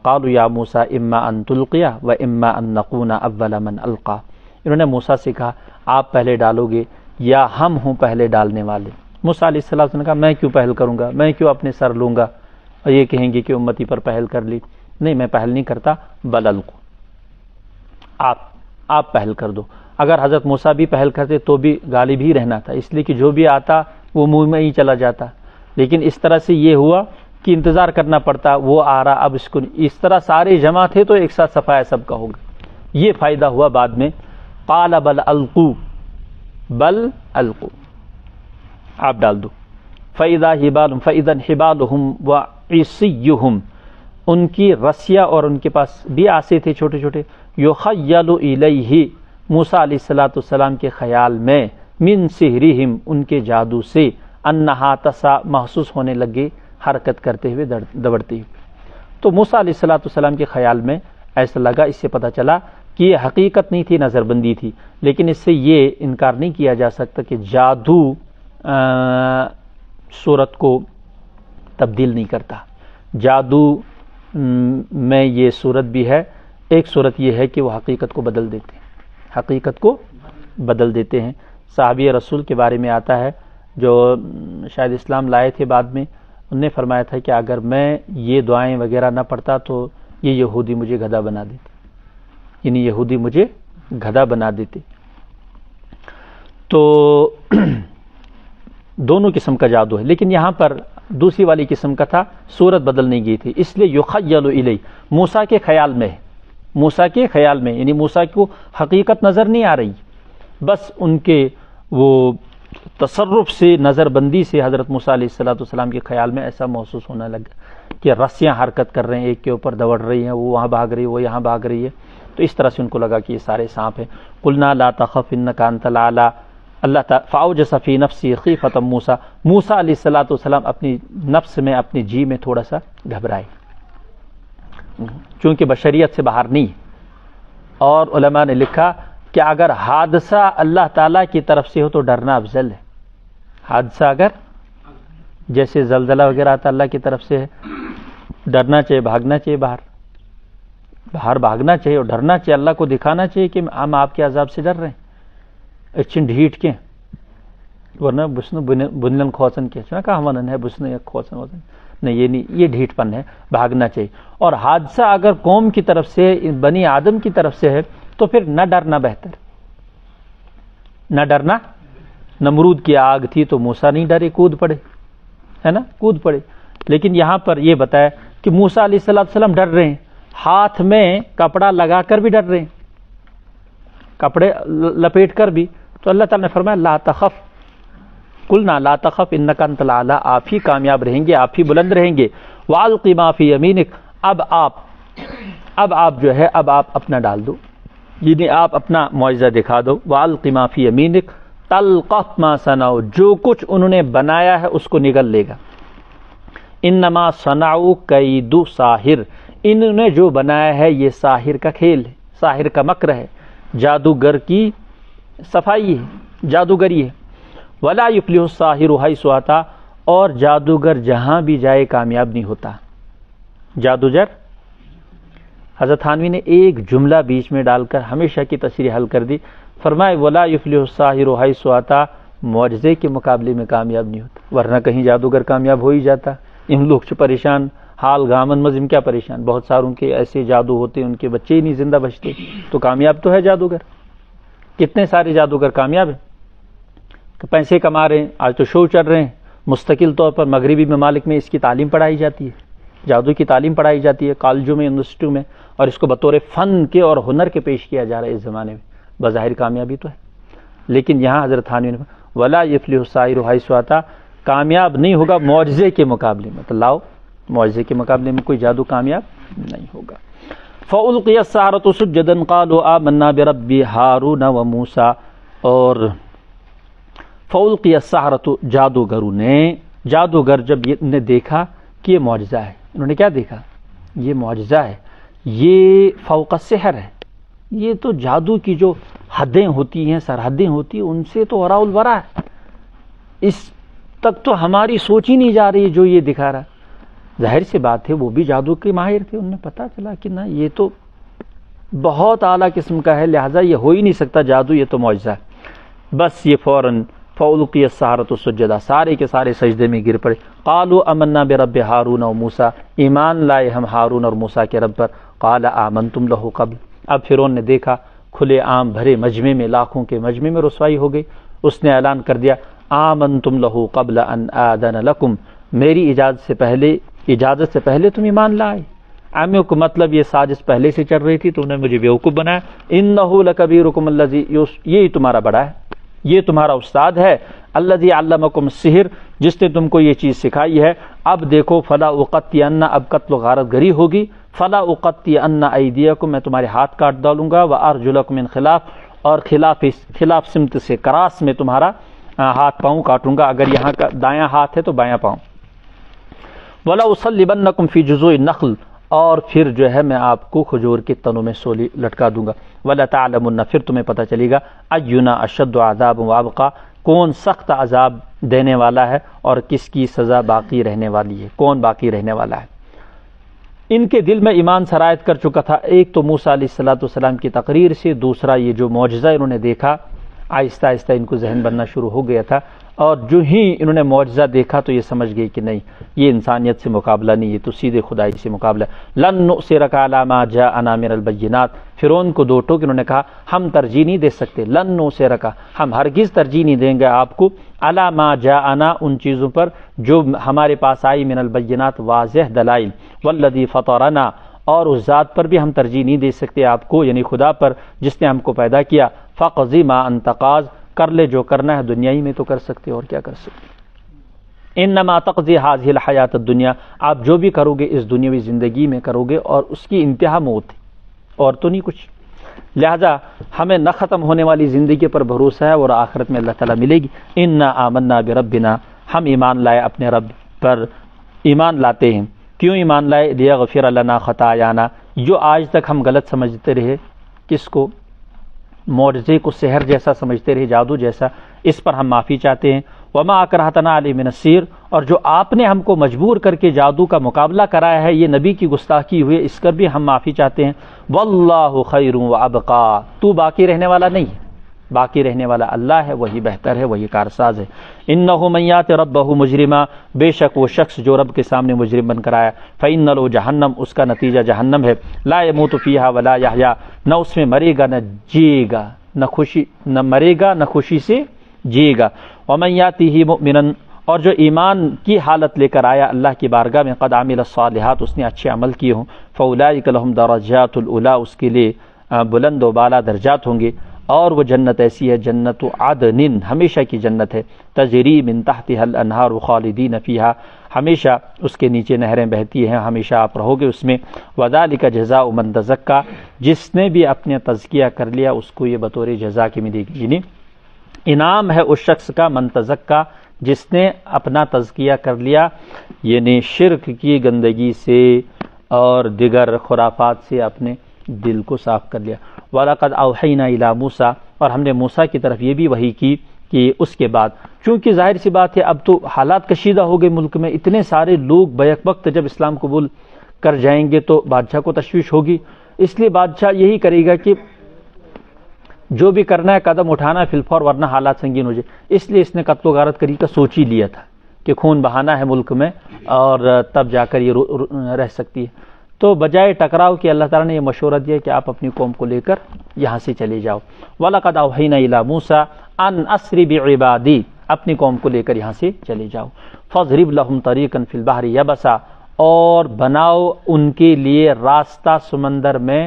قالوا یا موسیٰ اما ان تلقی و اما ان نکون اول من القا. انہوں نے موسیٰ سے کہا آپ پہلے ڈالو گے یا ہم ہوں پہلے ڈالنے والے. موسیٰ علیہ السلام نے کہا میں کیوں پہل کروں گا، میں کیوں اپنے سر لوں گا اور یہ کہیں گے کہ امتی پر پہل کر لی. نہیں، میں پہل نہیں کرتا، بل القوا، آپ پہل کر دو. اگر حضرت موسیٰ بھی پہل کرتے تو بھی غالب ہی رہنا تھا، اس لیے کہ جو بھی آتا وہ منہ میں ہی چلا جاتا. لیکن اس طرح سے یہ ہوا کہ انتظار کرنا پڑتا، وہ آ رہا، اب اس کو اس طرح سارے جمع تھے تو ایک ساتھ صفایا سب کا ہوگا. یہ فائدہ ہوا بعد میں. قال بل القوا، بل القوا، آپ ڈال دو. فَإِذَا انْحِبَالُهُمْ وَعِصِيُّهُمْ، ان کی رسیاں اور ان کے پاس بھی آسے تھے چھوٹے چھوٹے. يُخَيَّلُ إِلَيْهِ، موسیٰ علیہ السلام کے خیال میں، من سحرہم، ان کے جادو سے، انہا تسا، محسوس ہونے لگے حرکت کرتے ہوئے، دوڑتے ہوئے. تو موسیٰ علیہ السلام کے خیال میں ایسا لگا، اس سے پتہ چلا کہ یہ حقیقت نہیں تھی، نظر بندی تھی. لیکن اس سے یہ انکار نہیں کیا جا سکتا کہ جادو صورت کو تبدیل نہیں کرتا. جادو میں یہ صورت بھی ہے. ایک صورت یہ ہے کہ وہ حقیقت کو بدل دیتے ہیں، حقیقت کو بدل دیتے ہیں. صحابی رسول کے بارے میں آتا ہے جو شاید اسلام لائے تھے بعد میں، انہوں نے فرمایا تھا کہ اگر میں یہ دعائیں وغیرہ نہ پڑھتا تو یہ یہودی مجھے گدھا بنا دیتے، یعنی یہودی مجھے گدھا بنا دیتے. تو دونوں قسم کا جادو ہے، لیکن یہاں پر دوسری والی قسم کا تھا، صورت بدل نہیں گئی تھی، اس لیے یخیل الی، موسیٰ کے خیال میں ہے، موسیٰ کے خیال میں، یعنی موسیٰ کو حقیقت نظر نہیں آ رہی، بس ان کے وہ تصرف سے، نظر بندی سے حضرت موسیٰ علیہ السلام کے خیال میں ایسا محسوس ہونے لگا کہ رسیاں حرکت کر رہے ہیں، ایک کے اوپر دوڑ رہی ہیں، وہ وہاں بھاگ رہی ہے، وہ یہاں بھاگ رہی ہے. تو اس طرح سے ان کو لگا کہ یہ سارے سانپ ہیں. قلنا لا تخف انک انت الاعلی، اللہ تعالیٰ فاوجس فی نفسی خیفۃ موسیٰ، موسیٰ علیہ السلام اپنی نفس میں، اپنی جی میں تھوڑا سا گھبرائے، چونکہ بشریت سے باہر نہیں. اور علماء نے لکھا کہ اگر حادثہ اللہ تعالیٰ کی طرف سے ہو تو ڈرنا افضل ہے. حادثہ اگر جیسے زلزلہ وغیرہ آتا اللہ کی طرف سے ہے، ڈرنا چاہیے، بھاگنا چاہیے، باہر بھاگنا چاہیے اور ڈرنا چاہیے. اللہ کو دکھانا چاہیے کہ ہم آپ کے عذاب سے ڈر رہے ہیں. اچھن ڈھیٹ کے ورنہ بسن بنلن کھوچن کے چنا کہا ونن ہے بسن یا کھوچن وزن نہیں، یہ نہیں، یہ ڈھیٹ پن ہے، بھاگنا چاہیے. اور حادثہ اگر قوم کی طرف سے، بنی آدم کی طرف سے ہے تو پھر نہ ڈرنا بہتر، نہ ڈرنا. نمرود کی آگ تھی تو موسیٰ نہیں ڈرے، کود پڑے، ہے نا، کود پڑے. لیکن یہاں پر یہ بتایا کہ موسیٰ علیہ السلام ڈر رہے ہیں، ہاتھ میں کپڑا لگا کر بھی ڈر رہے ہیں، کپڑے لپیٹ کر بھی. تو اللہ تعالیٰ نے فرمایا لا تخف، قلنا لا تخف انک انت الاعلی، آپ ہی کامیاب رہیں گے، آپ ہی بلند رہیں گے. والق ما فی یمینک، اب آپ جو ہے اب آپ اپنا ڈال دو، یعنی آپ اپنا معجزہ دکھا دو. والق ما فی یمینک تلقف ما صنعوا، جو کچھ انہوں نے بنایا ہے اس کو نگل لے گا. انما صنعوا کید ساحر، انہوں نے جو بنایا ہے یہ ساحر کا کھیل ہے، ساحر کا مکر ہے، جادوگر کی صفائی ہے، جادوگری ہے. ولا یفلح الساحر حیث اتی، اور جادوگر جہاں بھی جائے کامیاب نہیں ہوتا. جادوگر، حضرت تھانوی نے ایک جملہ بیچ میں ڈال کر ہمیشہ کی تشریح حل کر دی. فرمائے ولا یفلح الساحر حیث اتی معجزے کے مقابلے میں کامیاب نہیں ہوتا، ورنہ کہیں جادوگر کامیاب ہو ہی جاتا۔ ان لوگ جو پریشان حال غامن مزم کیا پریشان، بہت ساروں کے ایسے جادو ہوتے ہیں ان کے بچے ہی نہیں زندہ بچتے، تو کامیاب تو ہے جادوگر۔ کتنے سارے جادوگر کامیاب ہیں، پیسے کما رہے ہیں، آج تو شو چل رہے ہیں، مستقل طور پر مغربی ممالک میں اس کی تعلیم پڑھائی جاتی ہے، جادو کی تعلیم پڑھائی جاتی ہے کالجوں میں، یونیورسٹیوں میں، اور اس کو بطور فن کے اور ہنر کے پیش کیا جا رہا ہے اس زمانے میں، بظاہر کامیابی تو ہے۔ لیکن یہاں حضرت تھانوی نے ولا یفلح الساحر حیث اتی، کامیاب نہیں ہوگا معجزے کے مقابلے میں، تو لاؤ معجزے کے مقابلے میں کوئی جادو کامیاب نہیں ہوگا۔ فَأُلْقِيَ السَّحَرَةُ سُجَّدًا قَالُوا آمَنَّا بِرَبِّ هَارُونَ وَمُوسَىٰ، اور فَأُلْقِيَ السَّحَرَةُ جادوگر جب نے دیکھا کہ یہ معجزہ ہے، انہوں نے کیا دیکھا؟ یہ معجزہ ہے، یہ فوق السحر ہے، یہ تو جادو کی جو حدیں ہوتی ہیں، سرحدیں ہوتی ہیں، ان سے تو وراء الورا ہے، اس تک تو ہماری سوچ ہی نہیں جا رہی جو یہ دکھا رہا ہے۔ ظاہر سی بات ہے وہ بھی جادو کے ماہر تھے، انہیں پتہ چلا کہ نہ یہ تو بہت اعلیٰ قسم کا ہے، لہٰذا یہ ہو ہی نہیں سکتا جادو، یہ تو معجزہ ہے۔ بس یہ فوراً فَأُلْقِيَ السَّحَرَةُ سُجَّدًا، سارے کے سارے سجدے میں گر پڑے۔ قَالُوا آمَنَّا بِرَبِّ هَارُونَ وَمُوسَىٰ، ایمان لائے ہم ہارون اور موسیٰ کے رب پر۔ قَالَ آمَنْتُمْ لَهُ قَبْلُ، اب فرعون نے دیکھا کھلے عام بھرے مجمع میں، لاکھوں کے مجمع میں رسوائی ہو گئی، اس نے اعلان کر دیا آمنتم لہو قبل ان آذن لکم، میری اجازت سے پہلے تم ایمان لائے۔ عامیوں کو مطلب یہ سازش پہلے سے چل رہی تھی، تو انہوں نے مجھے بیوقوف بنایا۔ انہ لکبیرکم الذی، یہی تمہارا بڑا ہے، یہ تمہارا استاد ہے، الذی علمکم السحر، جس نے تم کو یہ چیز سکھائی ہے۔ اب دیکھو فلا اقطعن، اب قتل و غارت گری ہوگی، فلا اقطعن ایدیکم، میں تمہارے ہاتھ کاٹ ڈالوں گا، وارجلکم من خلاف، اور خلاف سمت سے کراس میں تمہارا ہاتھ پاؤں کاٹوں گا، اگر یہاں کا دایاں ہاتھ ہے تو بایاں پاؤں۔ ولا اصلبنکم فی جذوع النخل، اور پھر جو ہے میں آپ کو کھجور کے تنوں میں سولی لٹکا دوں گا۔ ولا تعلمن، پھر تمہیں پتہ چلے گا، اینا اشد عذاب وابقا، کون سخت عذاب دینے والا ہے اور کس کی سزا باقی رہنے والی ہے، کون باقی رہنے والا ہے۔ ان کے دل میں ایمان سرایت کر چکا تھا، ایک تو موسیٰ علیہ السلام کی تقریر سے، دوسرا یہ جو معجزہ انہوں نے دیکھا، آہستہ آہستہ ان کو ذہن بننا شروع ہو گیا تھا، اور جو ہی انہوں نے معجزہ دیکھا تو یہ سمجھ گئے کہ نہیں، یہ انسانیت سے مقابلہ نہیں، یہ تو سیدھے خدائی سے مقابلہ ہے۔ لن نؤثرک علی ما جاءنا من البینات، فرعون کو دو ٹوک انہوں نے کہا ہم ترجیح نہیں دے سکتے، لن نؤثرک، ہم ہرگز ترجیح نہیں دیں گے آپ کو، علی ما جاءنا، ان چیزوں پر جو ہمارے پاس آئی، من البینات، واضح دلائل، والذی فطرنا، اور اس ذات پر بھی ہم ترجیح نہیں دے سکتے آپ کو، یعنی خدا پر جس نے ہم کو پیدا کیا۔ فقضی ما انت قاض، کر لے جو کرنا ہے، دنیا ہی میں تو کر سکتے اور کیا کر سکتے۔ انما تقضی هذه الحیات الدنیا، آپ جو بھی کرو گے اس دنیاوی زندگی میں کرو گے، اور اس کی انتہا موت ہے، اور تو نہیں کچھ۔ لہذا ہمیں نہ ختم ہونے والی زندگی پر بھروسہ ہے، اور آخرت میں اللہ تعالیٰ ملے گی۔ انا آمنا بربنا، ہم ایمان لائے اپنے رب پر، ایمان لاتے ہیں، کیوں ایمان لائے؟ لیغفر لنا خطایانا، جو آج تک ہم غلط سمجھتے رہے، کس کو؟ معجزے کو سحر جیسا سمجھتے رہے، جادو جیسا، اس پر ہم معافی چاہتے ہیں۔ وما اکرہتنا علیہ من السحر، اور جو آپ نے ہم کو مجبور کر کے جادو کا مقابلہ کرایا ہے، یہ نبی کی گستاخی ہوئی، اس پر بھی ہم معافی چاہتے ہیں۔ واللہ خیر وابقا، تو باقی رہنے والا نہیں ہے، باقی رہنے والا اللہ ہے، وہی بہتر ہے، وہی کارساز ہے۔ انہ من یات ربہ مجرما، بے شک وہ شخص جو رب کے سامنے مجرم بن کر آیا، فإن له جہنم، اس کا نتیجہ جہنم ہے، لا يموت فیہا ولا یحیا، نہ اس میں مرے گا نہ جیے گا، نہ مرے گا نہ خوشی سے جیے گا۔ ومن یاتہ مؤمنا، اور جو ایمان کی حالت لے کر آیا اللہ کی بارگاہ میں، قد عمل الصالحات، اس نے اچھے عمل کیے ہوں، فاولئک لهم درجات الاولی، اس کے لیے بلند و بالا درجات ہوں گے، اور وہ جنت ایسی ہے، جنت عدن، ہمیشہ کی جنت ہے، تجری من تحتها الانہار خالدین فیہا، ہمیشہ اس کے نیچے نہریں بہتی ہیں، ہمیشہ آپ رہو گے اس میں۔ وذالک جزاء من تزکا، جس نے بھی اپنے تزکیہ کر لیا اس کو یہ بطور جزا کی ملے گی، یعنی انعام ہے اس شخص کا، من تزکا، جس نے اپنا تزکیہ کر لیا، یعنی شرک کی گندگی سے اور دیگر خرافات سے اپنے دل کو صاف کر لیا۔ وَلَقَدْ أَوْحَيْنَا إِلَىٰ مُوسَىٰ، اور ہم نے موسیٰ کی طرف یہ بھی وحی کی کہ اس کے بعد، چونکہ ظاہر سی بات ہے اب تو حالات کشیدہ ہو گئے ملک میں، اتنے سارے لوگ بیک وقت جب اسلام قبول کر جائیں گے تو بادشاہ کو تشویش ہوگی، اس لیے بادشاہ یہی کرے گا کہ جو بھی کرنا ہے قدم اٹھانا ہے فی الفور ورنہ حالات سنگین ہو جائے. اس لیے اس نے قتل و غارت کری کا سوچ ہی لیا تھا کہ خون بہانا ہے ملک میں اور تب جا کر یہ رہ سکتی ہے. تو بجائے ٹکراؤ کہ اللہ تعالیٰ نے یہ مشورہ دیا کہ آپ اپنی قوم کو لے کر یہاں سے چلے جاؤ. وَلَقَدْ أَوْحَيْنَا إِلَىٰ مُوسَىٰ أَنْ أَسْرِ بِعِبَادِي اپنی قوم کو لے کر یہاں سے چلے جاؤ. فَاضْرِبْ لَهُمْ طَرِيقًا فِي الْبَحْرِ يَبَسًا اور بناؤ ان کے لیے راستہ سمندر میں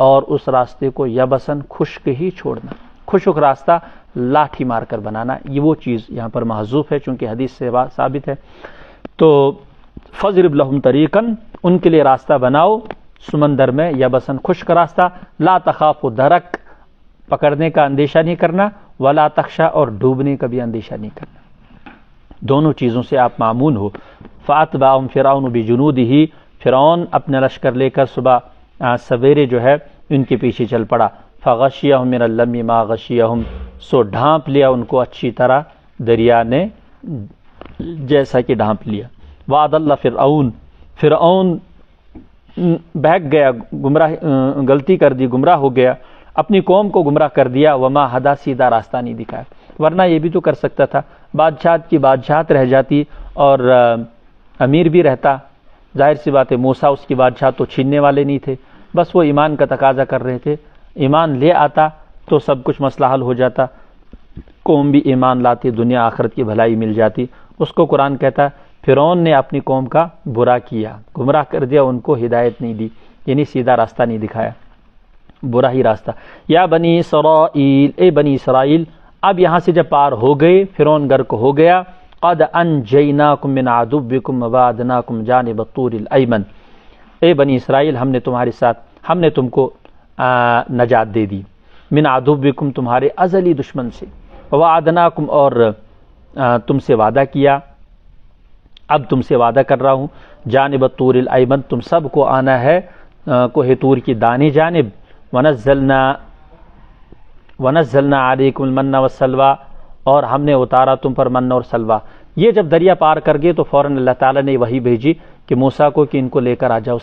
اور اس راستے کو یبسن خشک ہی چھوڑنا. خشک راستہ لاٹھی مار کر بنانا یہ وہ چیز یہاں پر محذوف ہے چونکہ حدیث سے ثابت ہے. تو فضرب لہم طریقاً ان کے لیے راستہ بناؤ سمندر میں یبسن خشک راستہ. لا تخاف درک پکڑنے کا اندیشہ نہیں کرنا ولا تخشا اور ڈوبنے کا بھی اندیشہ نہیں کرنا. دونوں چیزوں سے آپ معمون ہو. فاتبعهم فرعون بجنودہ فرعون اپنے لشکر لے کر صبح سویرے جو ہے ان کے پیچھے چل پڑا. فغشیہم من الیم ما غشیہم سو ڈھانپ لیا ان کو اچھی طرح دریا نے جیسا کہ ڈھانپ لیا. وَأَضَلَّ فرعون بہک گیا گمراہ غلطی کر دی گمراہ ہو گیا اپنی قوم کو گمراہ کر دیا. وما ہدا سیدھا راستہ نہیں دکھایا. ورنہ یہ بھی تو کر سکتا تھا بادشاہت کی بادشاہت رہ جاتی اور امیر بھی رہتا. ظاہر سی بات ہے موسیٰ اس کی بادشاہت تو چھیننے والے نہیں تھے بس وہ ایمان کا تقاضا کر رہے تھے. ایمان لے آتا تو سب کچھ مسئلہ حل ہو جاتا. قوم بھی ایمان لاتی دنیا آخرت کی بھلائی مل جاتی. اس کو قرآن کہتا ہے فرعون نے اپنی قوم کا برا کیا گمراہ کر دیا ان کو ہدایت نہیں دی یعنی سیدھا راستہ نہیں دکھایا برا ہی راستہ. یا بنی اسرائیل اے بنی اسرائیل اب یہاں سے جب پار ہو گئے فرعون غرق ہو گیا. قد انجیناکم من عدوکم ووعدناکم جانب الطور الایمن اے بنی اسرائیل ہم نے تم کو نجات دے دی. من عدوکم تمہارے ازلی دشمن سے. ووعدناکم اور تم سے وعدہ کیا اب تم سے وعدہ کر رہا ہوں جانب الطور الایمن تم سب کو آنا ہے کوہ طور کی دائیں جانب. ونزلنا علیکم المن والسلوی اور ہم نے اتارا تم پر من اور سلوہ. یہ جب دریا پار کر گئے تو فوراً اللہ تعالیٰ نے وحی بھیجی کہ موسیٰ کو کہ ان کو لے کر آ جاؤ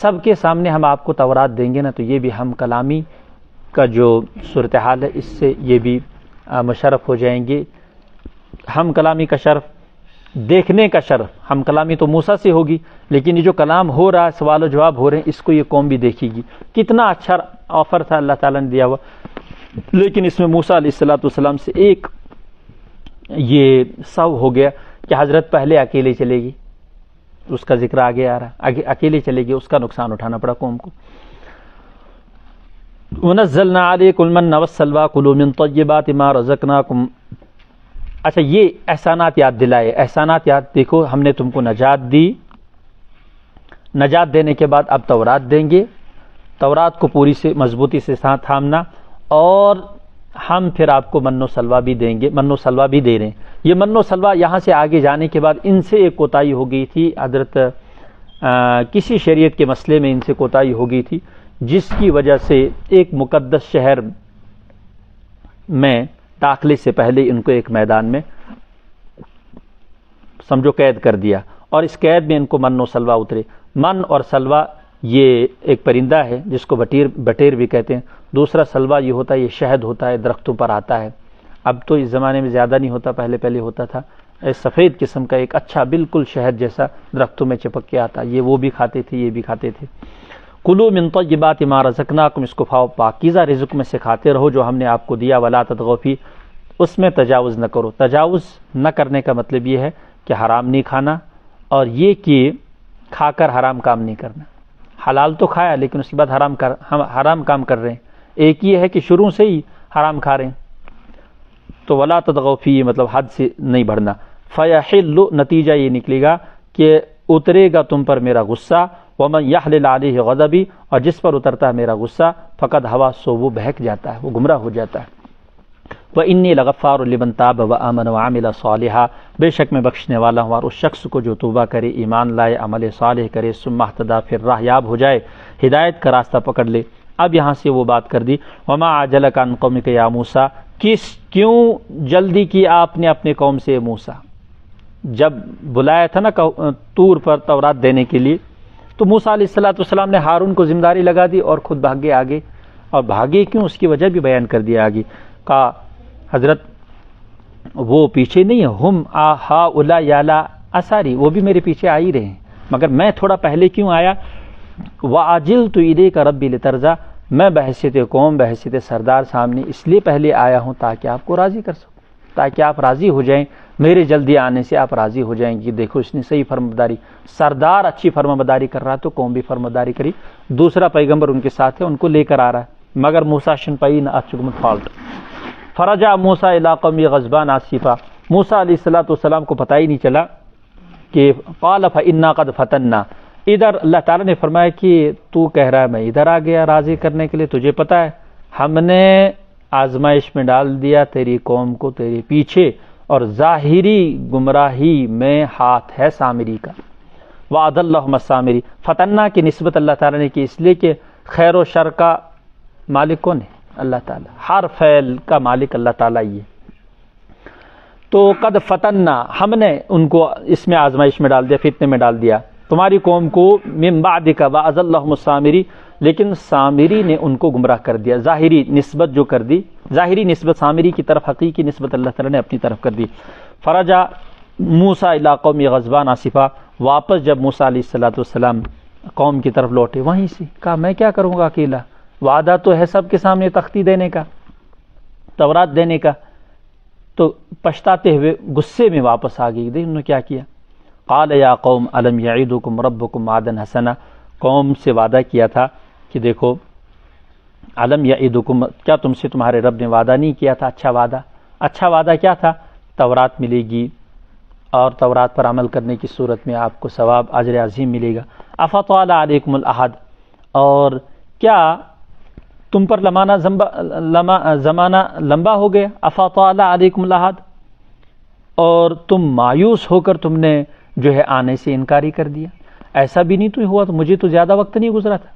سب کے سامنے ہم آپ کو تورات دیں گے نا. تو یہ بھی ہم کلامی کا جو صورتحال ہے اس سے یہ بھی مشرف ہو جائیں گے. ہم کلامی کا شرف دیکھنے کا شرف ہم کلامی تو موسیٰ سے ہوگی لیکن یہ جو کلام ہو رہا ہے سوال و جواب ہو رہے ہیں اس کو یہ قوم بھی دیکھے گی. کتنا اچھا آفر تھا اللہ تعالیٰ نے دیا ہوا لیکن اس میں موسیٰ علیہ السلام سے ایک یہ سو ہو گیا کہ حضرت پہلے اکیلے چلے گی. اس کا ذکر آگے آ رہا ہے اکیلے چلے گی اس کا نقصان اٹھانا پڑا قوم کو. وَنَزَّلْنَا عَلَيْكُمُ الْمَنَّ وَالسَّلْوَىٰ كُلُوا مِن طَيِّبَاتِ مَا رَزَقْنَاكُمْ. اچھا یہ احسانات یاد دلائے. احسانات یاد دیکھو ہم نے تم کو نجات دی. نجات دینے کے بعد اب تورات دیں گے. تورات کو پوری سے مضبوطی سے ساتھ تھامنا اور ہم پھر آپ کو من و سلوہ بھی دیں گے. من و سلوہ بھی دے رہے ہیں. یہ من و سلوہ یہاں سے آگے جانے کے بعد ان سے ایک کوتاہی ہو گئی تھی حضرت کسی شریعت کے مسئلے میں ان سے کوتاہی ہو گئی تھی جس کی وجہ سے ایک مقدس شہر میں داخلے سے پہلے ان کو ایک میدان میں سمجھو قید کر دیا اور اس قید میں ان کو من و سلوہ اترے. من اور سلوہ یہ ایک پرندہ ہے جس کو بٹیر بھی کہتے ہیں. دوسرا سلوہ یہ ہوتا ہے یہ شہد ہوتا ہے درختوں پر آتا ہے. اب تو اس زمانے میں زیادہ نہیں ہوتا پہلے ہوتا تھا. سفید قسم کا ایک اچھا بالکل شہد جیسا درختوں میں چپک کے آتا یہ وہ بھی کھاتے تھے یہ بھی کھاتے تھے. کلوا من طیبات ما رزقناکم اس کو پاکیزہ رزق میں سے کھاتے رہو جو ہم نے آپ کو دیا. ولا تطغوا فی اس میں تجاوز نہ کرو. تجاوز نہ کرنے کا مطلب یہ ہے کہ حرام نہیں کھانا اور یہ کہ کھا کر حرام کام نہیں کرنا. حلال تو کھایا لیکن اس کے بعد حرام کام کر رہے ہیں. ایک یہ ہے کہ شروع سے ہی حرام کھا رہے ہیں تو ولا تطغوا فی مطلب حد سے نہیں بڑھنا. فیحل نتیجہ یہ نکلے گا کہ اترے گا تم پر میرا غصہ. ومن یحلل علیہ غضبی اور جس پر اترتا ہے میرا غصہ فقد ہوا سو وہ بہک جاتا ہے وہ گمراہ ہو جاتا ہے. وانی لغفار لمن تاب وآمن وعمل صالحا بے شک میں بخشنے والا ہوں اور اس شخص کو جو توبہ کرے ایمان لائے عمل صالح کرے ثم اہتدی پھر راہ یاب ہو جائے ہدایت کا راستہ پکڑ لے. اب یہاں سے وہ بات کر دی وما عجلک عن قومک یا موسیٰ کیوں جلدی کی آپ نے اپنے قوم سے موسیٰ. جب بلایا تھا نا طور پر تورات دینے کے لیے تو موسیٰ علیہ السلام نے ہارون کو ذمہ داری لگا دی اور خود بھاگ گئے آگے اور بھاگے کیوں اس کی وجہ بھی بیان کر دیا آگے. کہا حضرت وہ پیچھے نہیں ہے، ہم ہؤلاء یالا اثاری، وہ بھی میرے پیچھے آ ہی رہے ہیں، مگر میں تھوڑا پہلے کیوں آیا. وَعَجِلْتُ إِلَيْكَ رَبِّي لِتَرْضَىٰ، میں بحیثیت قوم بحیثیت سردار سامنے اس لیے پہلے آیا ہوں تاکہ آپ کو راضی کر سکوں، تاکہ آپ راضی ہو جائیں، میرے جلدی آنے سے آپ راضی ہو جائیں کہ دیکھو اس نے صحیح فرمانبرداری، سردار اچھی فرمانبرداری کر رہا تو قوم بھی فرمانبرداری کری. دوسرا پیغمبر ان کے ساتھ ہے، ان کو لے کر آ رہا ہے، مگر موسیٰ شنپائی نہ اچھگم فالٹ. فرجع موسیٰ الی قومہ غضبان آسفا، موسیٰ علیہ السلام کو پتہ ہی نہیں چلا کہ قال فإنا قد فتنا. ادھر اللہ تعالیٰ نے فرمایا کہ تو کہہ رہا ہے میں ادھر آ گیا راضی کرنے کے لیے، تجھے پتہ ہے ہم نے آزمائش میں ڈال دیا تیری قوم کو تیرے پیچھے، اور ظاہری گمراہی میں ہاتھ ہے سامری کا. وعد اللہم السامری، فتنہ کی نسبت اللہ تعالیٰ نے کی اس لیے کہ خیر و شر کا مالک کون ہے؟ اللہ تعالیٰ، ہر فعل کا مالک اللہ تعالیٰ ہی ہے. تو قد فتنہ، ہم نے ان کو اس میں آزمائش میں ڈال دیا، فتنے میں ڈال دیا تمہاری قوم کو. من بعدک وعد اللہم السامری، لیکن سامری نے ان کو گمراہ کر دیا. ظاہری نسبت جو کر دی، ظاہری نسبت سامری کی طرف، حقیقی نسبت اللہ تعالیٰ نے اپنی طرف کر دی. فرجع موسیٰ الی قومہ غضبان آسفا، واپس جب موسیٰ علیہ السلام قوم کی طرف لوٹے وہیں سے کہا میں کیا کروں گا اکیلا، وعدہ تو ہے سب کے سامنے تختی دینے کا، تورات دینے کا. تو پچھتاتے ہوئے غصے میں واپس آ گئی. انہوں نے کیا کیا؟ قال یا قوم الم یعدکم ربکم وعدا حسنا، قوم سے وعدہ کیا تھا کہ دیکھو الم یعدکم، کیا تم سے تمہارے رب نے وعدہ نہیں کیا تھا اچھا وعدہ؟ اچھا وعدہ کیا تھا؟ تورات ملے گی اور تورات پر عمل کرنے کی صورت میں آپ کو ثواب اجر عظیم ملے گا. افطال علیکم العہد، اور کیا تم پر زمانہ لمبا ہو گیا؟ افطال علیکم العہد، اور تم مایوس ہو کر تم نے جو ہے آنے سے انکاری کر دیا. ایسا بھی نہیں تو ہوا، تو مجھے تو زیادہ وقت نہیں گزرا تھا،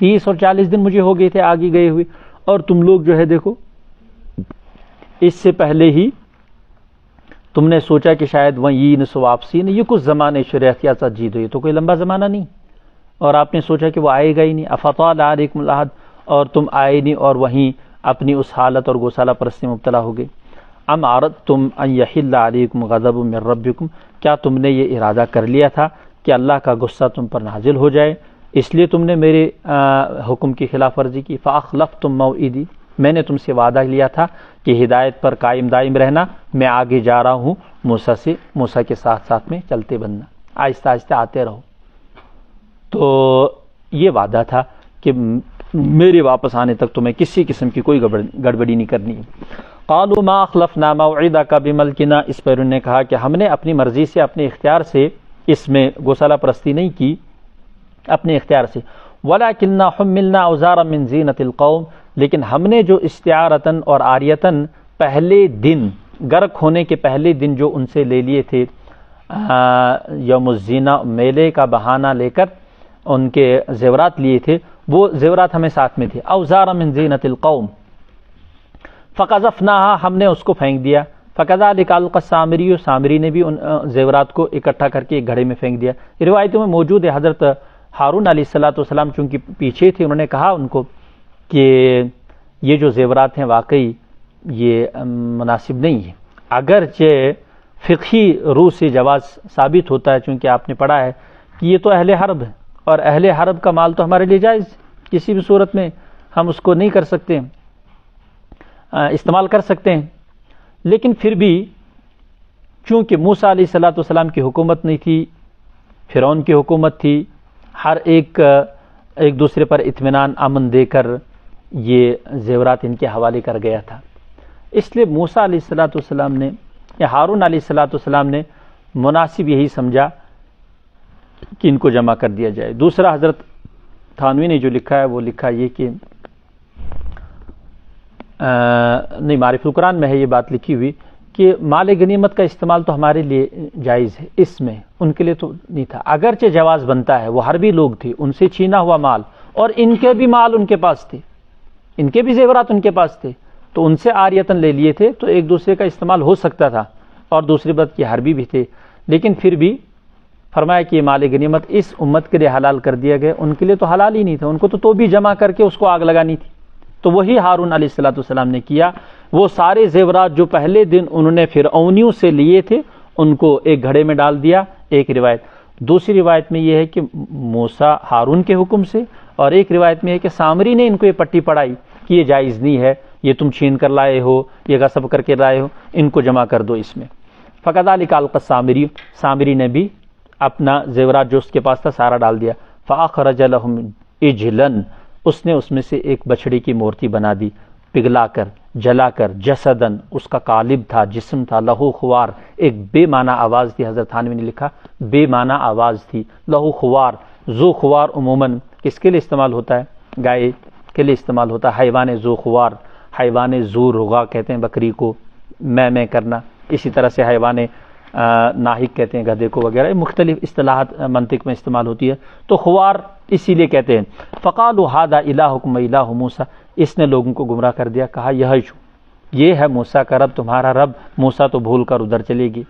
30 اور 40 دن مجھے ہو گئے تھے آگے گئے ہوئے، اور تم لوگ جو ہے دیکھو اس سے پہلے ہی تم نے سوچا کہ شاید وہیں نسو واپسی نہیں، یہ کچھ زمانے شریعت جیت ہوئی، تو کوئی لمبا زمانہ نہیں، اور آپ نے سوچا کہ وہ آئے گا ہی نہیں. افطال علیکم العہد، اور تم آئے نہیں اور وہیں اپنی اس حالت اور گوسالہ پرستی میں مبتلا ہو گئے. ام اردتم ان یحل علیکم غضب من ربکم، کیا تم نے یہ ارادہ کر لیا تھا کہ اللہ کا غصہ تم پر نازل ہو جائے، اس لیے تم نے میرے حکم کی خلاف ورزی کی. فاخلفتم موعدی، میں نے تم سے وعدہ لیا تھا کہ ہدایت پر قائم دائم رہنا، میں آگے جا رہا ہوں موسیٰ کے ساتھ ساتھ میں چلتے بننا، آہستہ آہستہ آتے رہو. تو یہ وعدہ تھا کہ میرے واپس آنے تک تمہیں کسی قسم کی کوئی گڑبڑی نہیں کرنی. قالوا ما اخلفنا موعدک بملکنا، اس پر انہوں نے کہا کہ ہم نے اپنی مرضی سے اپنے اختیار سے اس میں گوسالہ پرستی نہیں کی اپنے اختیار سے. ولکننا حملنا اوزارا من زینت القوم، لیکن ہم نے جو استعارتاً اور عاریتاً پہلے دن غرق ہونے کے پہلے دن جو ان سے لے لیے تھے یوم الزینہ، میلے کا بہانہ لے کر ان کے زیورات لیے تھے، وہ زیورات ہمیں ساتھ میں تھے. اوزارا من زینت القوم فقذفناها، ہم نے اس کو پھینک دیا. فکذلک القی السامری، سامری نے بھی ان زیورات کو اکٹھا کر کے ایک گھڑے میں پھینک دیا. روایتوں میں موجود ہے حضرت ہارون علیہ السلام چونکہ پیچھے تھے، انہوں نے کہا ان کو کہ یہ جو زیورات ہیں واقعی یہ مناسب نہیں ہے، اگرچہ فقہی روح سے جواز ثابت ہوتا ہے، چونکہ آپ نے پڑھا ہے کہ یہ تو اہل حرب ہے، اور اہل حرب کا مال تو ہمارے لیے جائز، کسی بھی صورت میں ہم اس کو نہیں کر سکتے، استعمال کر سکتے ہیں. لیکن پھر بھی چونکہ موسیٰ علیہ السلام کی حکومت نہیں تھی، فرعون کی حکومت تھی، ہر ایک دوسرے پر اطمینان امن دے کر یہ زیورات ان کے حوالے کر گیا تھا، اس لیے موسیٰ علیہ السلام نے یا ہارون علیہ السلام نے مناسب یہی سمجھا کہ ان کو جمع کر دیا جائے. دوسرا حضرت تھانوی نے جو لکھا ہے وہ لکھا یہ کہ نہیں، معرفت القرآن میں ہے یہ بات لکھی ہوئی کہ مال غنیمت کا استعمال تو ہمارے لیے جائز ہے، اس میں ان کے لیے تو نہیں تھا، اگرچہ جواز بنتا ہے، وہ حربی لوگ تھے، ان سے چھینا ہوا مال اور ان کے بھی مال ان کے پاس تھے، ان کے بھی زیورات ان کے پاس تھے، تو ان سے عاریتاً لے لیے تھے تو ایک دوسرے کا استعمال ہو سکتا تھا، اور دوسری بات کہ حربی بھی تھے. لیکن پھر بھی فرمایا کہ یہ مال غنیمت اس امت کے لیے حلال کر دیا گیا، ان کے لیے تو حلال ہی نہیں تھا، ان کو تو بھی جمع کر کے اس کو آگ لگانی تھی. تو وہی ہارون علیہ السلام نے کیا. وہ سارے زیورات جو پہلے دن انہوں نے فرعونیوں سے لیے تھے ان کو ایک گھڑے میں ڈال دیا. ایک روایت. دوسری روایت میں یہ ہے کہ موسیٰ ہارون کے حکم سے، اور ایک روایت میں ہے کہ سامری نے ان کو یہ پٹی پڑھائی کہ یہ جائز نہیں ہے، یہ تم چھین کر لائے ہو، یہ غصب کر کے لائے ہو، ان کو جمع کر دو اس میں. فَكَذَلِكَ أَلْقَى السَّامِرِيُّ، سامری نے بھی اپنا زیورات جو اس کے پاس تھا سارا ڈال دیا. فَأَخْرَجَ لَهُمْ عِجْلًا، اس نے اس میں سے ایک بچڑے کی مورتی بنا دی، پگھلا کر، جلا کر. جسدن، اس کا قالب تھا، جسم تھا. لہو خوار، ایک بے معنی آواز تھی. حضرت تھانوی نے لکھا بے معنی آواز تھی. لہو خوار. ذو خوار عموماً کس کے لیے استعمال ہوتا ہے؟ گائے کے لیے استعمال ہوتا ہے. حیوان ذو خوار، حیوان ذو رغا کہتے ہیں بکری کو، میں کرنا. اسی طرح سے حیوان ناہک کہتے ہیں گدھے کو وغیرہ. مختلف اصطلاحات منطق میں استعمال ہوتی ہے. تو خوار اسی لیے کہتے ہیں. فقالوا ھذا الہکم الہ موسیٰ، اس نے لوگوں کو گمراہ کر دیا. کہا یہ ہے موسیٰ کا رب، تمہارا رب. موسیٰ تو بھول کر ادھر چلے گی.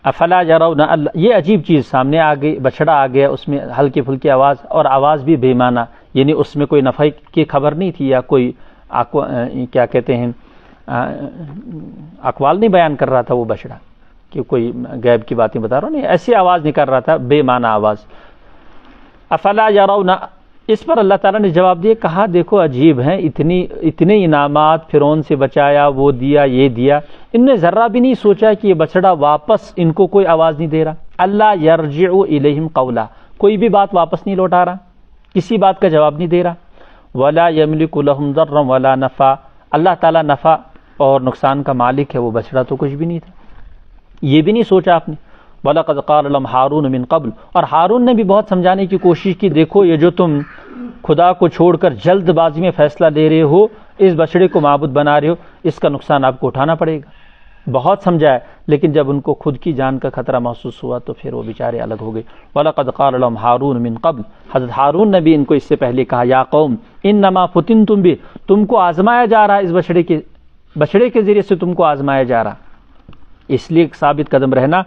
افلا یرون، یہ عجیب چیز سامنے آ گئی. بچڑا آ گیا، اس میں ہلکی پھلکی آواز، اور آواز بھی بے معنی، یعنی اس میں کوئی نفع کی خبر نہیں تھی، یا کوئی کیا کہتے ہیں اقوال نہیں بیان کر رہا تھا وہ بچڑا کہ کوئی غیب کی باتیں بتا رہا ہوں، نہیں، ایسی آواز نہیں کر رہا تھا، بے معنی آواز. افلا یرون، اس پر اللہ تعالیٰ نے جواب دیا. کہا دیکھو عجیب ہیں، اتنے انعامات فرعون سے بچایا، وہ دیا، یہ دیا، ان نے ذرہ بھی نہیں سوچا کہ یہ بچڑا واپس ان کو کوئی آواز نہیں دے رہا. اللہ یرجع الیہم قولا، کوئی بھی بات واپس نہیں لوٹا رہا، کسی بات کا جواب نہیں دے رہا. ولا یملک لہم ضرا ولا نفع، اللہ تعالیٰ نفع اور نقصان کا مالک ہے، وہ بچڑا تو کچھ بھی نہیں تھا. یہ بھی نہیں سوچا آپ نے. وَلَقَدْ قَالَ لَهُمْ ہارون مِن قبل، اور ہارون نے بھی بہت سمجھانے کی کوشش کی. دیکھو یہ جو تم خدا کو چھوڑ کر جلد بازی میں فیصلہ لے رہے ہو، اس بچڑے کو معبود بنا رہے ہو، اس کا نقصان آپ کو اٹھانا پڑے گا. بہت سمجھایا، لیکن جب ان کو خود کی جان کا خطرہ محسوس ہوا تو پھر وہ بیچارے الگ ہو گئے. وَلَقَدْ قَالَ لَهُمْ ہارون مِن قبل، حضرت ہارون نے بھی ان کو اس سے پہلے کہا، یا قوم انما فتنتم بہ، تم کو آزمایا جا رہا ہے، اس بچڑے کے ذریعے سے تم کو آزمایا جا رہا. اس لیے ثابت قدم رہنا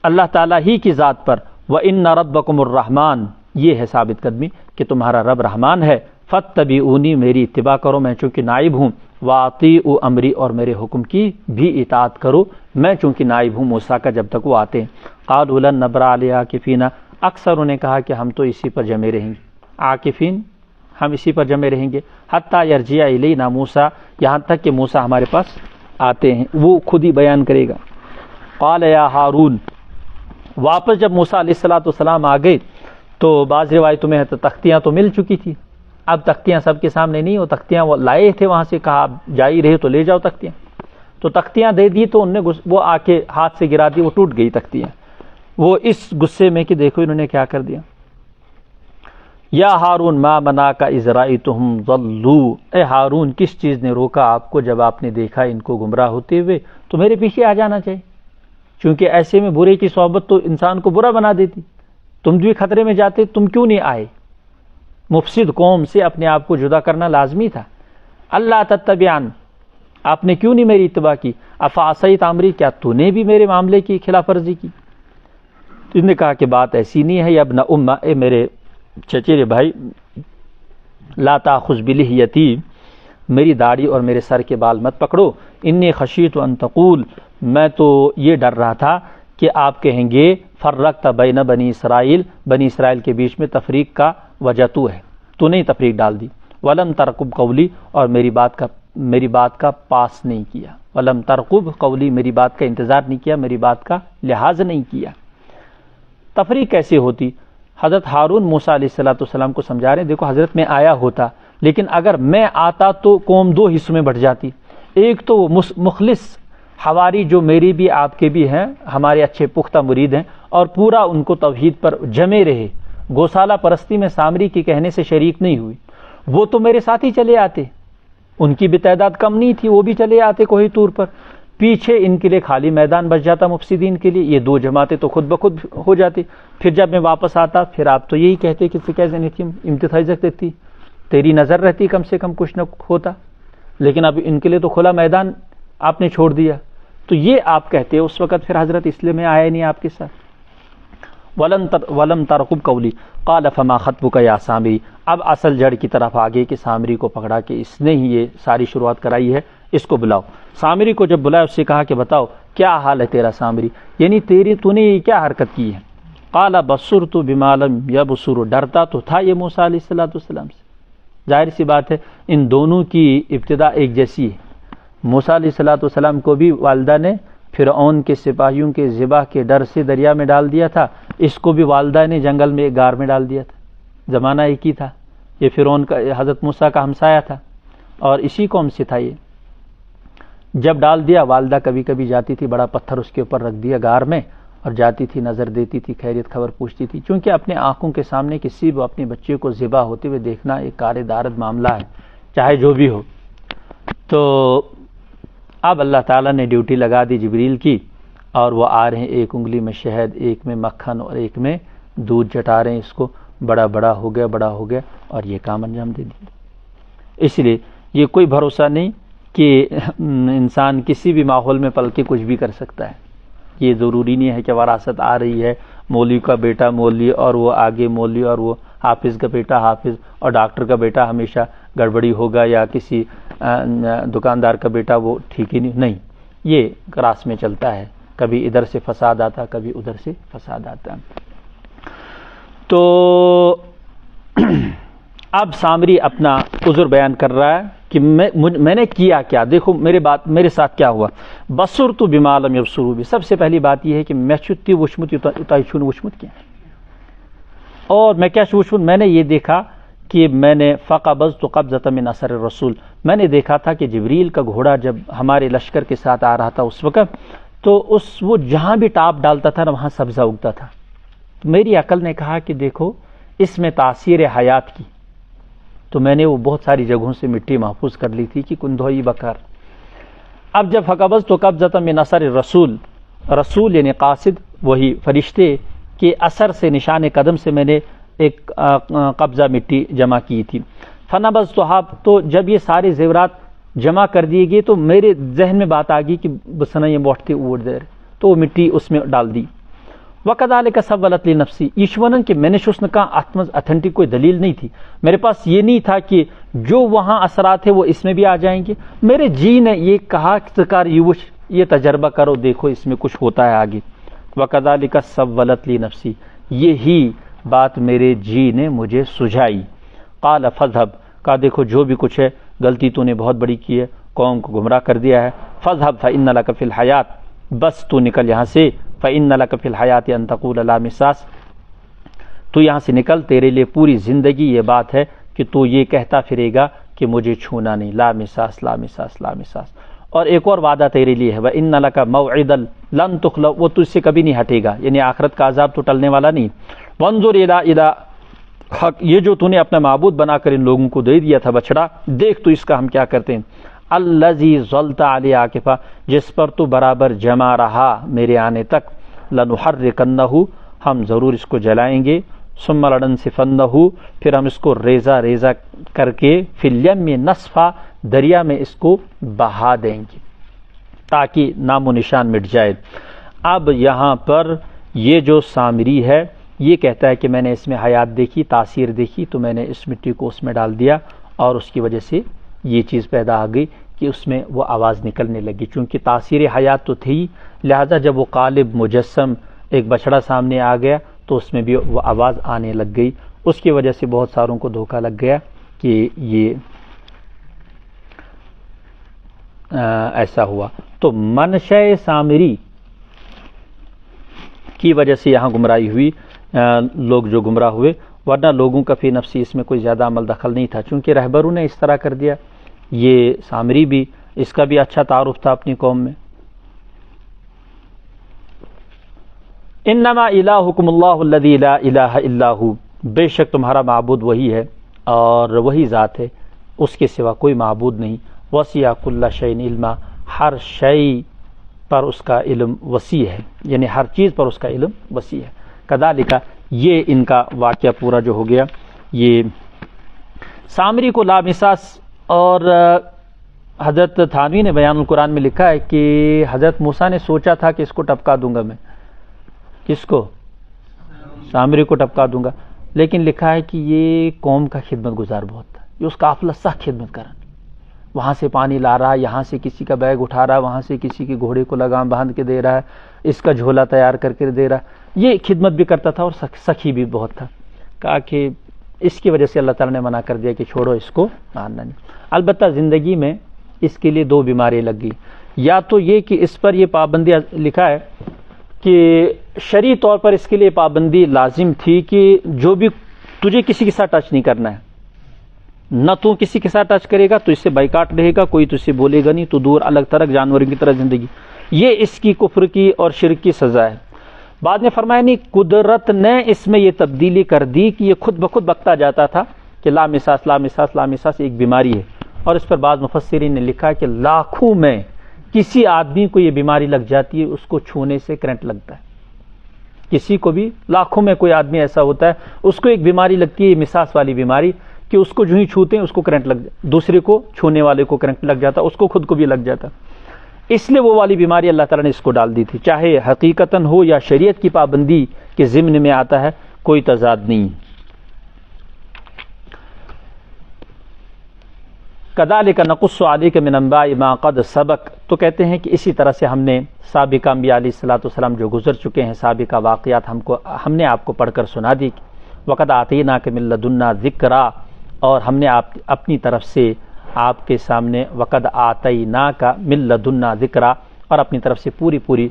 اللہ تعالیٰ ہی کی ذات پر. وَإِنَّ رَبَّكُمُ الرَّحْمَنُ، یہ ہے ثابت قدمی کہ تمہارا رب رحمان ہے. فَاتَّبِعُونِی، میری اتباع کرو، میں چونکہ نائب ہوں. وَأَطِیعُوا أَمْرِی، اور میرے حکم کی بھی اطاعت کرو، میں چونکہ نائب ہوں موسیٰ کا جب تک وہ آتے ہیں. قَالُوا لَن نَبْرَحَ عَلَیْهِ عَاکِفِینَ، اکثروں نے کہا کہ ہم تو اسی پر جمے رہیں گے. عاکفین، ہم اسی پر جمے رہیں گے. حَتَّى يَرْجِعَ إِلَیْنَا موسیٰ، یہاں تک کہ موسیٰ ہمارے پاس آتے ہیں. وہ خود ہی بیان کرے گا. قَالَ يَا ہارون، واپس جب موسیٰ علیہ السلام آ گئے تو بعض روایتوں میں ہے تو تختیاں تو مل چکی تھی. اب تختیاں سب کے سامنے نہیں، وہ تختیاں وہ لائے تھے وہاں سے، کہا جا ہی رہے تو لے جاؤ تختیاں. تو تختیاں دے دی تو انہوں نے وہ آ کے ہاتھ سے گرا دی، وہ ٹوٹ گئی تختیاں. وہ اس غصے میں کہ دیکھو انہوں نے کیا کر دیا. یا ہارون ما منعک اذ رأیتہم ضلوا، اے ہارون کس چیز نے روکا آپ کو جب آپ نے دیکھا ان کو گمراہ ہوتے ہوئے؟ تو میرے پیچھے آ جانا چاہیے، چونکہ ایسے میں برے کی صحبت تو انسان کو برا بنا دیتی. تم بھی خطرے میں جاتے، تم کیوں نہیں آئے؟ مفسد قوم سے اپنے آپ کو جدا کرنا لازمی تھا. اللہ تتبعن، آپ نے کیوں نہیں میری اتباع کی؟ افعصیت امری، کیا تو نے بھی میرے معاملے کی خلاف ورزی کی؟ تو اس نے کہا کہ بات ایسی نہیں ہے. یا ابن ام، اے میرے چچیرے بھائی، لا تاخذ بلحیتی، میری داڑھی اور میرے سر کے بال مت پکڑو. انی خشیت ان تقول، میں تو یہ ڈر رہا تھا کہ آپ کہیں گے فرقت بین بنی اسرائیل، بنی اسرائیل کے بیچ میں تفریق کا وجہ تو نے تفریق ڈال دی. ولم ترقب قولی، اور میری بات کا پاس نہیں کیا. ولم ترقب قولی، میری بات کا انتظار نہیں کیا، میری بات کا لحاظ نہیں کیا. تفریق کیسے ہوتی؟ حضرت ہارون موسیٰ علیہ السلام کو سمجھا رہے ہیں، دیکھو حضرت میں آیا ہوتا، لیکن اگر میں آتا تو قوم دو حصوں میں بٹ جاتی. ایک تو وہ مخلص حواری جو میری بھی آپ کے بھی ہیں، ہمارے اچھے پختہ مرید ہیں، اور پورا ان کو توحید پر جمے رہے، گوسالہ پرستی میں سامری کے کہنے سے شریک نہیں ہوئی. وہ تو میرے ساتھ ہی چلے آتے، ان کی بھی تعداد کم نہیں تھی، وہ بھی چلے آتے کوئی طور پر. پیچھے ان کے لیے خالی میدان بچ جاتا مفسدین کے لیے. یہ دو جماعتیں تو خود بخود ہو جاتی. پھر جب میں واپس آتا پھر آپ تو یہی کہتے کہ کیسے نہیں تھی، امتحاج رکھتی، تیری نظر رہتی کم سے کم کچھ نہ ہوتا. لیکن اب ان کے لیے تو کھلا میدان آپ نے چھوڑ دیا. تو یہ آپ کہتے اس وقت پھر حضرت اس لیے میں آیا نہیں آپ کے ساتھ. ولم ترقب قولی قال فما خطبک یا سامری، اب اصل جڑ کی طرف آگے کہ سامری کو پکڑا کہ اس نے ہی یہ ساری شروعات کرائی ہے، اس کو بلاؤ۔ سامری کو جب بلایا اس سے کہا کہ بتاؤ کیا حال ہے تیرا سامری، یعنی تو نے یہ کیا حرکت کی ہے؟ قال بصرت بما لم یبصر، ڈرتا تو تھا یہ موسیٰ علیہ السلام سے۔ ظاہر سی بات ہے ان دونوں کی ابتدا ایک جیسی ہے۔ موسیٰ علیہ السلام کو بھی والدہ نے فرعون کے سپاہیوں کے ذبح کے ڈر سے دریا میں ڈال دیا تھا، اس کو بھی والدہ نے جنگل میں ایک غار میں ڈال دیا تھا، زمانہ ایک ہی تھا، یہ فرعون کا حضرت موسیٰ کا ہمسایہ تھا اور اسی قوم سے تھا۔ یہ جب ڈال دیا، والدہ کبھی کبھی جاتی تھی، بڑا پتھر اس کے اوپر رکھ دیا غار میں، اور جاتی تھی، نظر دیتی تھی، خیریت خبر پوچھتی تھی، چونکہ اپنے آنکھوں کے سامنے کسی بھی اپنے بچے کو ذبح ہوتے ہوئے دیکھنا ایک کار دارد معاملہ ہے، چاہے جو بھی ہو۔ تو اب اللہ تعالیٰ نے ڈیوٹی لگا دی جبریل کی، اور وہ آ رہے ہیں، ایک انگلی میں شہد، ایک میں مکھن اور ایک میں دودھ چٹا رہے ہیں اس کو، بڑا ہو گیا اور یہ کام انجام دے دیا۔ اس لیے یہ کوئی بھروسہ نہیں کہ انسان کسی بھی ماحول میں پل کے کچھ بھی کر سکتا ہے۔ یہ ضروری نہیں ہے کہ وراثت آ رہی ہے، مولوی کا بیٹا مولوی اور وہ آگے مولوی، اور وہ حافظ کا بیٹا حافظ، اور ڈاکٹر کا بیٹا ہمیشہ گڑبڑی ہوگا، یا کسی دکاندار کا بیٹا وہ ٹھیک ہی نہیں، یہ کراس میں چلتا ہے، کبھی ادھر سے فساد آتا، کبھی ادھر سے فساد آتا۔ تو اب سامری اپنا عذر بیان کر رہا ہے کہ میں نے کیا کیا، دیکھو میرے ساتھ کیا ہوا۔ بصرت بما لم یبصروا، سب سے پہلی بات یہ ہے کہ میں چھتی وشمت وشمت کیا، اور میں کیا وشمت، میں نے یہ دیکھا کہ میں نے فقبضت قبضۃ من اثر الرسول، میں نے دیکھا تھا کہ جبریل کا گھوڑا جب ہمارے لشکر کے ساتھ آ رہا تھا اس وقت، تو وہ جہاں بھی ٹاپ ڈالتا تھا نا وہاں سبزہ اگتا تھا۔ تو میری عقل نے کہا کہ دیکھو اس میں تاثیر حیات کی، تو میں نے وہ بہت ساری جگہوں سے مٹی محفوظ کر لی تھی کہ کندھوئی بکر۔ اب جب فقبضت قبضۃ من اثر الرسول، رسول یعنی قاصد وہی فرشتے کے اثر سے، نشان قدم سے میں نے ایک قبضہ مٹی جمع کی تھی۔ فنبذتھا، تو جب یہ سارے زیورات جمع کر دیے گئے تو میرے ذہن میں بات آ گئی کہ بسنا یہ موٹتے اوڑ دیر، تو وہ مٹی اس میں ڈال دی۔ وَكَذَلِكَ سَوَّلَتْ لِي نَفْسِي، ایشورن کہ میں نے شوشن کا اتھنٹک کوئی دلیل نہیں تھی، میرے پاس یہ نہیں تھا کہ جو وہاں اثرات ہیں وہ اس میں بھی آ جائیں گے، میرے جی نے یہ کہا کہ یہ تجربہ کرو، دیکھو اس میں کچھ ہوتا ہے آگے۔ وَكَذَلِكَ سَوَّلَتْ لِي نَفْسِي، یہی بات میرے جی نے مجھے سجھائی۔ قال فاذهب، کہا دیکھو جو بھی کچھ ہے غلطی تو نے بہت بڑی کی ہے، قوم کو گمراہ کر دیا ہے۔ فاذهب فإن لك في الحیات، بس تو نکل یہاں سے، فإن لك في الحیات ان تقول لا مساس، تو یہاں سے نکل، تیرے لیے پوری زندگی یہ بات ہے کہ تو یہ کہتا پھرے گا کہ مجھے چھونا نہیں، لا مساس لا مساس لا مساس۔ اور ایک اور وعدہ تیرے لیے ہے، وَإِنَّ لَكَ مَوْعِدًا لَن تُخْلَفَ، وہ تجھ سے کبھی نہیں ہٹے گا، یعنی آخرت کا عذاب تو ٹلنے والا نہیں۔ وَانظُرْ إِلَىٰ إِلَىٰ حق، یہ جو تو نے اپنا معبود بنا کر ان لوگوں کو دے دیا تھا بچڑا، دیکھ تو اس کا ہم کیا کرتے ہیں۔ الَّذِي ظَلْتَ عَلَيْهِ عَاكِفًا، جس پر تو برابر جمع رہا میرے آنے تک، لَنُحَرِّقَنَّهُ، ہم ضرور اس کو جلائیں گے، ثُمَّ لَنَنسِفَنَّهُ، پھر ہم اس کو ریزہ ریزہ کر کے، فِي الْيَمِّ نَسْفًا، دریا میں اس کو بہا دیں گے تاکہ نام و نشان مٹ جائے۔ اب یہاں پر یہ جو سامری ہے یہ کہتا ہے کہ میں نے اس میں حیات دیکھی، تاثیر دیکھی، تو میں نے اس مٹی کو اس میں ڈال دیا، اور اس کی وجہ سے یہ چیز پیدا آ گئی کہ اس میں وہ آواز نکلنے لگی، چونکہ تاثیر حیات تو تھی، لہذا جب وہ قالب مجسم ایک بچڑا سامنے آ گیا تو اس میں بھی وہ آواز آنے لگ گئی۔ اس کی وجہ سے بہت ساروں کو دھوکہ لگ گیا کہ یہ ایسا ہوا۔ تو منشأ سامری کی وجہ سے یہاں گمراہی ہوئی، لوگ جو گمراہ ہوئے، ورنہ لوگوں کا فی نفسی اس میں کوئی زیادہ عمل دخل نہیں تھا، چونکہ رہبروں نے اس طرح کر دیا۔ یہ سامری بھی، اس کا بھی اچھا تعارف تھا اپنی قوم میں۔ انما الہکم اللہ الذی لا الہ الا ھو، بے شک تمہارا معبود وہی ہے اور وہی ذات ہے، اس کے سوا کوئی معبود نہیں۔ وسع کل شیء علما، ہر شیء پر اس کا علم وسیع ہے، یعنی ہر چیز پر اس کا علم وسیع ہے۔ کذالک، یہ ان کا واقعہ پورا جو ہو گیا۔ یہ سامری کو لامساس، اور حضرت تھانوی نے بیان القرآن میں لکھا ہے کہ حضرت موسیٰ نے سوچا تھا کہ اس کو ٹپکا دوں گا میں، کس کو؟ سامری کو ٹپکا دوں گا، لیکن لکھا ہے کہ یہ قوم کا خدمت گزار بہت تھا، یہ اس قافلہ سخت خدمت کرا، وہاں سے پانی لا رہا ہے، یہاں سے کسی کا بیگ اٹھا رہا ہے، وہاں سے کسی کے گھوڑے کو لگام باندھ کے دے رہا ہے، اس کا جھولا تیار کر کے دے رہا ہے، یہ خدمت بھی کرتا تھا اور سخی بھی بہت تھا۔ کہا کہ اس کی وجہ سے اللہ تعالیٰ نے منع کر دیا کہ چھوڑو اس کو ماننا نہیں۔ البتہ زندگی میں اس کے لیے 2 بیماری لگ گئی، یا تو یہ کہ اس پر یہ پابندی، لکھا ہے کہ شرعی طور پر اس کے لیے پابندی لازم تھی کہ جو بھی تجھے کسی کے ساتھ ٹچ نہیں کرنا ہے، نہ تو کسی کے ساتھ ٹچ کرے گا تو اس سے بائیکاٹ رہے گا، کوئی تجھ سے بولے گا نہیں، تو دور الگ تھرک جانوروں کی طرح زندگی، یہ اس کی کفر کی اور شرک کی سزا ہے۔ بعد میں فرمایا نہیں، قدرت نے اس میں یہ تبدیلی کر دی کہ یہ خود بخود بکتا جاتا تھا کہ لامساس لامساس لامساس ایک بیماری ہے، اور اس پر بعض مفسرین نے لکھا کہ لاکھوں میں کسی آدمی کو یہ بیماری لگ جاتی ہے، اس کو چھونے سے کرنٹ لگتا ہے، کسی کو بھی لاکھوں میں کوئی آدمی ایسا ہوتا ہے اس کو ایک بیماری لگتی ہے، یہ مساس والی بیماری، کہ اس کو جو ہی چھوتے ہیں اس کو کرنٹ لگ جاتا، دوسرے کو چھونے والے کو کرنٹ لگ جاتا، اس کو خود کو بھی لگ جاتا، اس لیے وہ والی بیماری اللہ تعالیٰ نے اس کو ڈال دی تھی، چاہے حقیقتاً ہو یا شریعت کی پابندی کے ضمن میں آتا ہے، کوئی تضاد نہیں۔ کذالک نقص علیک من انباء ما قد سبق، تو کہتے ہیں کہ اسی طرح سے ہم نے سابقہ انبیاء علیہ الصلوۃ والسلام جو گزر چکے ہیں، سابقہ واقعات ہم نے آپ کو پڑھ کر سنا دی۔ وقد آتیناک من لدنا ذکرا، اور ہم نے اپنی طرف سے آپ کے سامنے وقد آتیناک من لدنا ذکرا، اور اپنی طرف سے پوری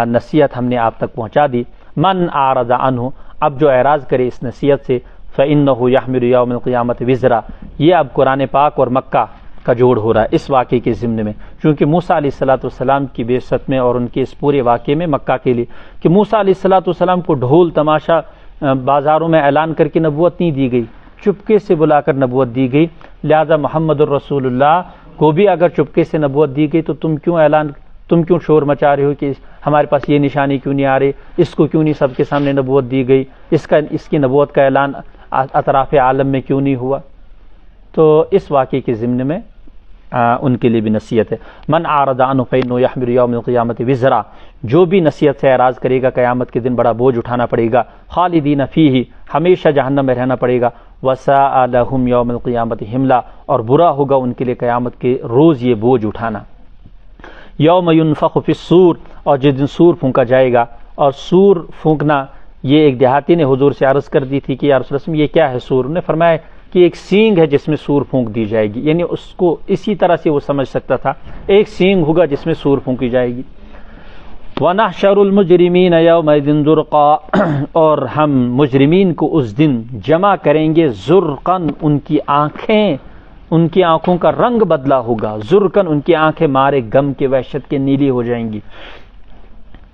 نصیحت ہم نے آپ تک پہنچا دی۔ من اعرض عنہ، اب جو اعراض کرے اس نصیحت سے، فإنہ یحمل یوم القیامت وزرا، یہ اب قرآن پاک اور مکہ کا جوڑ ہو رہا ہے اس واقعے کے ضمن میں، چونکہ موسیٰ علیہ السلام کی بعثت میں اور ان کے اس پورے واقعے میں مکہ کے لیے کہ موسیٰ علیہ السلام کو ڈھول تماشا بازاروں میں اعلان کر کے نبوت نہیں دی گئی، چپکے سے بلا کر نبوت دی گئی، لہذا محمد الرسول اللہ کو بھی اگر چپکے سے نبوت دی گئی تو تم کیوں شور مچا رہے ہو کہ ہمارے پاس یہ نشانی کیوں نہیں آ رہی، اس کو کیوں نہیں سب کے سامنے نبوت دی گئی، اس کی نبوت کا اعلان اطراف عالم میں کیوں نہیں ہوا؟ تو اس واقعے کے ضمن میں ان کے لیے بھی نصیحت ہے۔ من اعرض عنہ فإنہ یحمل یوم القیامت وزرا، جو بھی نصیحت سے اعراض کرے گا قیامت کے دن بڑا بوجھ اٹھانا پڑے گا، خالدین فیہ، ہمیشہ جہنم میں رہنا پڑے گا، وساء لہم یوم القیامت حملا، اور برا ہوگا ان کے لیے قیامت کے روز یہ بوجھ اٹھانا۔ یوم ینفخ فی الصور، اور جس دن سور پھونکا جائے گا، اور سور پھونکنا یہ ایک دیہاتی نے حضور سے عرض کر دی تھی کہ یا رسول اللہ یہ کیا ہے سور؟ انہوں نے فرمایا کہ ایک سینگ ہے جس میں سور پھونک دی جائے گی، یعنی اس کو اسی طرح سے وہ سمجھ سکتا تھا، ایک سینگ ہوگا جس میں سور پھونکی جائے گی۔ وَنَحْشَرُ الْمُجْرِمِينَ يَوْمَئِذٍ زُرْقًا، اور ہم مجرمین کو اس دن جمع کریں گے زرقاً، ان کی آنکھوں کا رنگ بدلا ہوگا، زرقاً ان کی آنکھیں مارے غم کے وحشت کے نیلی ہو جائیں گی۔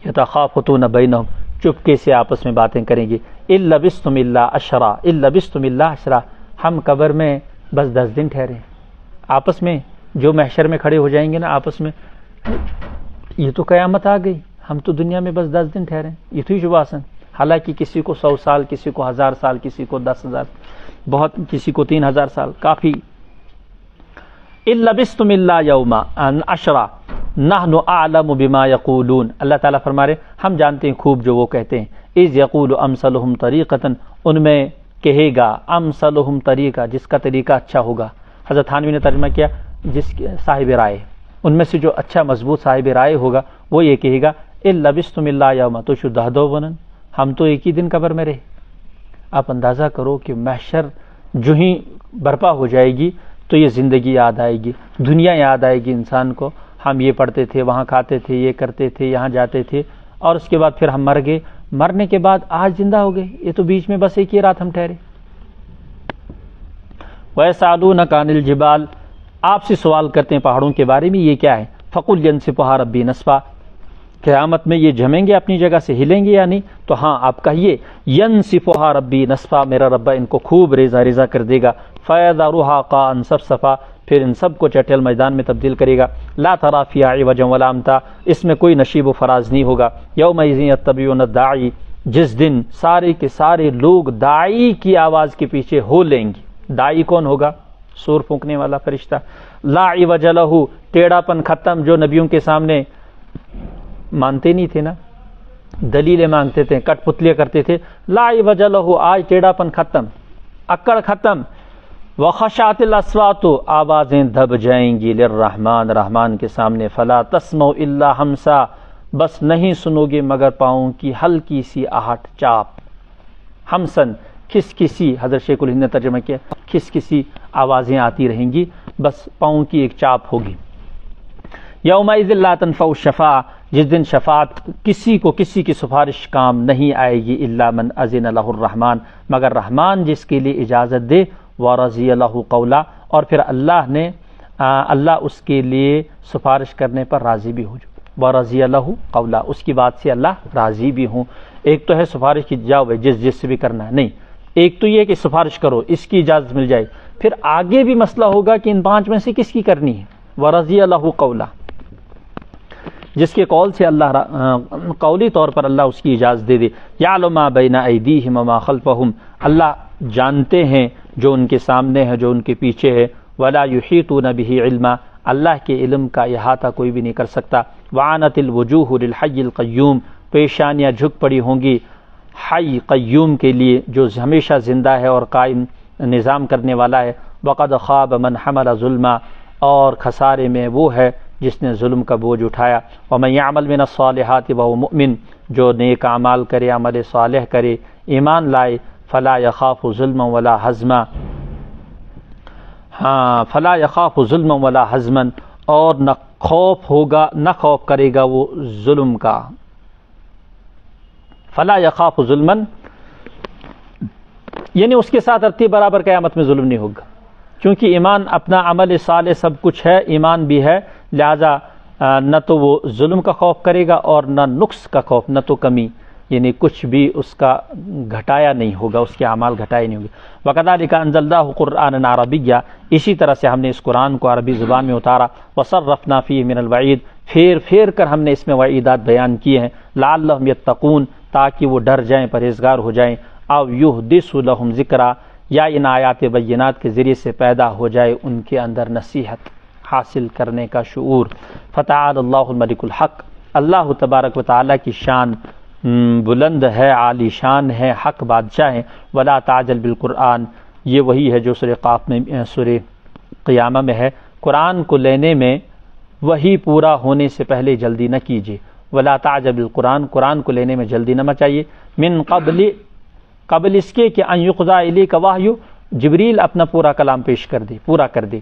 يَتَخَافَتُونَ بَيْنَهُمْ، چپکے سے آپس میں باتیں کریں گے، إِن لَبِثْتُمْ إِلَّا عَشْرًا، إِن لَبِثْتُمْ إِلَّا عَشْرًا، ہم قبر میں بس 10 دن ٹھہرے۔ آپس میں جو محشر میں کھڑے ہو جائیں گے نا آپس میں، یہ تو قیامت آ گئی، ہم تو دنیا میں بس 10 دن ٹھہرے، یہ تو شباسن، حالانکہ کسی کو 100 سال، کسی کو 1000 سال، کسی کو 10,000، بہت کسی کو 3000 سال کافی۔ إِن لَبِثْتُمْ إِلَّا يَوْمًا عَشْرًا نَحْنُ أَعْلَمُ بِمَا يَقُولُونَ، اللہ تعالیٰ فرما رہے ہم جانتے ہیں خوب جو وہ کہتے ہیں۔ إِذْ يَقُولُ أَمْثَلُهُمْ طَرِيقَةً، ان میں کہے گا امثلہم طریقہ، جس کا طریقہ اچھا ہوگا۔ حضرت تھانوی نے ترجمہ کیا جس صاحب رائے، ان میں سے جو اچھا مضبوط صاحب رائے ہوگا وہ یہ کہے گا إِن لَبِثْتُمْ إِلَّا يَوْمًا تُشْدَهْدُونَ، ہم تو ایک ہی دن قبر میں رہے۔ آپ اندازہ کرو کہ محشر جو ہی برپا ہو جائے گی تو یہ زندگی یاد آئے گی، دنیا یاد آئے گی انسان کو، ہم یہ پڑھتے تھے، وہاں کھاتے تھے، یہ کرتے تھے، یہاں جاتے تھے، اور اس کے بعد پھر ہم مر گئے، مرنے کے بعد آج زندہ ہو گئے، یہ تو بیچ میں بس ایک ہی رات ہم ٹھہرے۔ وَيَسْأَلُونَكَ عَنِ الْجِبَالِ، آپ سے سوال کرتے ہیں پہاڑوں کے بارے میں، یہ کیا ہے؟ فَقُلْ يَنْسِفُهَا رَبِّي نَسْفًا، قیامت میں یہ جمیں گے اپنی جگہ سے، ہلیں گے یا نہیں؟ تو ہاں آپ کہیے يَنْسِفُهَا رَبِّي نَسْفًا، میرا رب ان کو خوب ریزہ ریزہ کر دے گا، فَيَذَرُهَا قَاعًا صَفْصَفًا، پھر ان سب کو چٹیل میدان میں تبدیل کرے گا، لا ترى فيها عوجا ولا امتا، اس میں کوئی نشیب و فراز نہیں ہوگا۔ یومئذ یتبعون الداعی، جس دن سارے کے سارے لوگ داعی کی آواز کے پیچھے ہو لیں گے۔ داعی کون ہوگا؟ سور پھونکنے والا فرشتہ۔ لا عوج لہ، ٹیڑھا پن ختم، جو نبیوں کے سامنے مانتے نہیں تھے نا، دلیلیں مانگتے تھے، کٹ پتلیاں کرتے تھے. لا وجہ لہو، آج ٹیڑھا پن ختم، اکڑ ختم. وخشعت الاصوات، آوازیں دب جائیں گی، للرحمن، رحمان کے سامنے. فلا تسمعوا الا ہمسا، بس نہیں سنو گے مگر پاؤں کی ہلکی سی آہٹ، چاپ. ہمسن کھس کسی، حضرت شیخ الہند نے ترجمہ کیا، کھس کسی آوازیں آتی رہیں گی، بس پاؤں کی ایک چاپ ہوگی. یومئذ لا تنفع الشفاعہ، جس دن شفاعت کسی کو کسی کی سفارش کام نہیں آئے گی، الا من اذن لہ الرحمن، مگر رحمان جس کے لیے اجازت دے. ورضی لہ قولا، اور پھر اللہ اس کے لیے سفارش کرنے پر راضی بھی ہو. ورضی لہ قولا، اس کی بات سے اللہ راضی بھی ہوں. ایک تو ہے سفارش کی جاؤ جس سے بھی کرنا ہے، نہیں، ایک تو یہ کہ سفارش کرو، اس کی اجازت مل جائے. پھر آگے بھی مسئلہ ہوگا کہ ان 5 میں سے کس کی کرنی ہے. ورضی لہ قولا، جس کے قول سے اللہ قولی طور پر اللہ اس کی اجازت دے دے. یعلم ما بین ایدیہم وما خلفہم، اللہ جانتے ہیں جو ان کے سامنے ہے، جو ان کے پیچھے ہے. ولا یحیطون بہ علما، اللہ کے علم کا احاطہ کوئی بھی نہیں کر سکتا. وعنت الوجوہ للحی القیوم، پیشانیاں جھک پڑی ہوں گی حی قیوم کے لیے، جو ہمیشہ زندہ ہے اور قائم نظام کرنے والا ہے. وقد خاب من حمل ظلما، اور خسارے میں وہ ہے جس نے ظلم کا بوجھ اٹھایا. ومن یعمل من الصالحات وهو مؤمن، جو نیک اعمال کرے، عمل صالح کرے، ایمان لائے. فلا یخاف ظلما ولا حزما، فلا یخاف ظلما ولا حزما، اور نہ خوف کرے گا وہ ظلم کا. فلا یخاف ظلما، یعنی اس کے ساتھ رتی برابر قیامت میں ظلم نہیں ہوگا، کیونکہ ایمان اپنا عمل صالح سب کچھ ہے، ایمان بھی ہے، لہذا نہ تو وہ ظلم کا خوف کرے گا اور نہ نقص کا خوف، نہ تو کمی، یعنی کچھ بھی اس کا گھٹایا نہیں ہوگا، اس کے اعمال گھٹائے نہیں ہوں گے. وَكَذَلِكَ أَنزَلْنَاهُ قُرْآنًا عَرَبِيًّا، اسی طرح سے ہم نے اس قرآن کو عربی زبان میں اتارا. وَصَرَّفْنَا فِيهِ مِنَ الْوَعِيدِ، پھیر کر ہم نے اس میں وعیدات بیان کیے ہیں. لَعَلَّهُمْ يَتَّقُونَ، تاکہ وہ ڈر جائیں، پرہیزگار ہو جائیں. أَوْ يُحْدِثُ لَهُمْ ذِكْرًا، یا ان آیات بینات کے ذریعے سے پیدا ہو جائے ان کے اندر نصیحت حاصل کرنے کا شعور. فتعال اللہ الملک الحق، اللہ تبارک و تعالیٰ کی شان بلند ہے، عالی شان ہے، حق بادشاہ ہیں. ولا تعجل بالقرآن، یہ وہی ہے جو سورہ قاف میں، سورہ قیامہ میں ہے. قرآن کو لینے میں وہی پورا ہونے سے پہلے جلدی نہ کیجیے. ولا تعجل بالقرآن، قرآن کو لینے میں جلدی نہ مچائیے. من قبل اس کے کہ ان یقضی الیک وحی، جبریل اپنا پورا کلام پیش کر دے، پورا کر دے.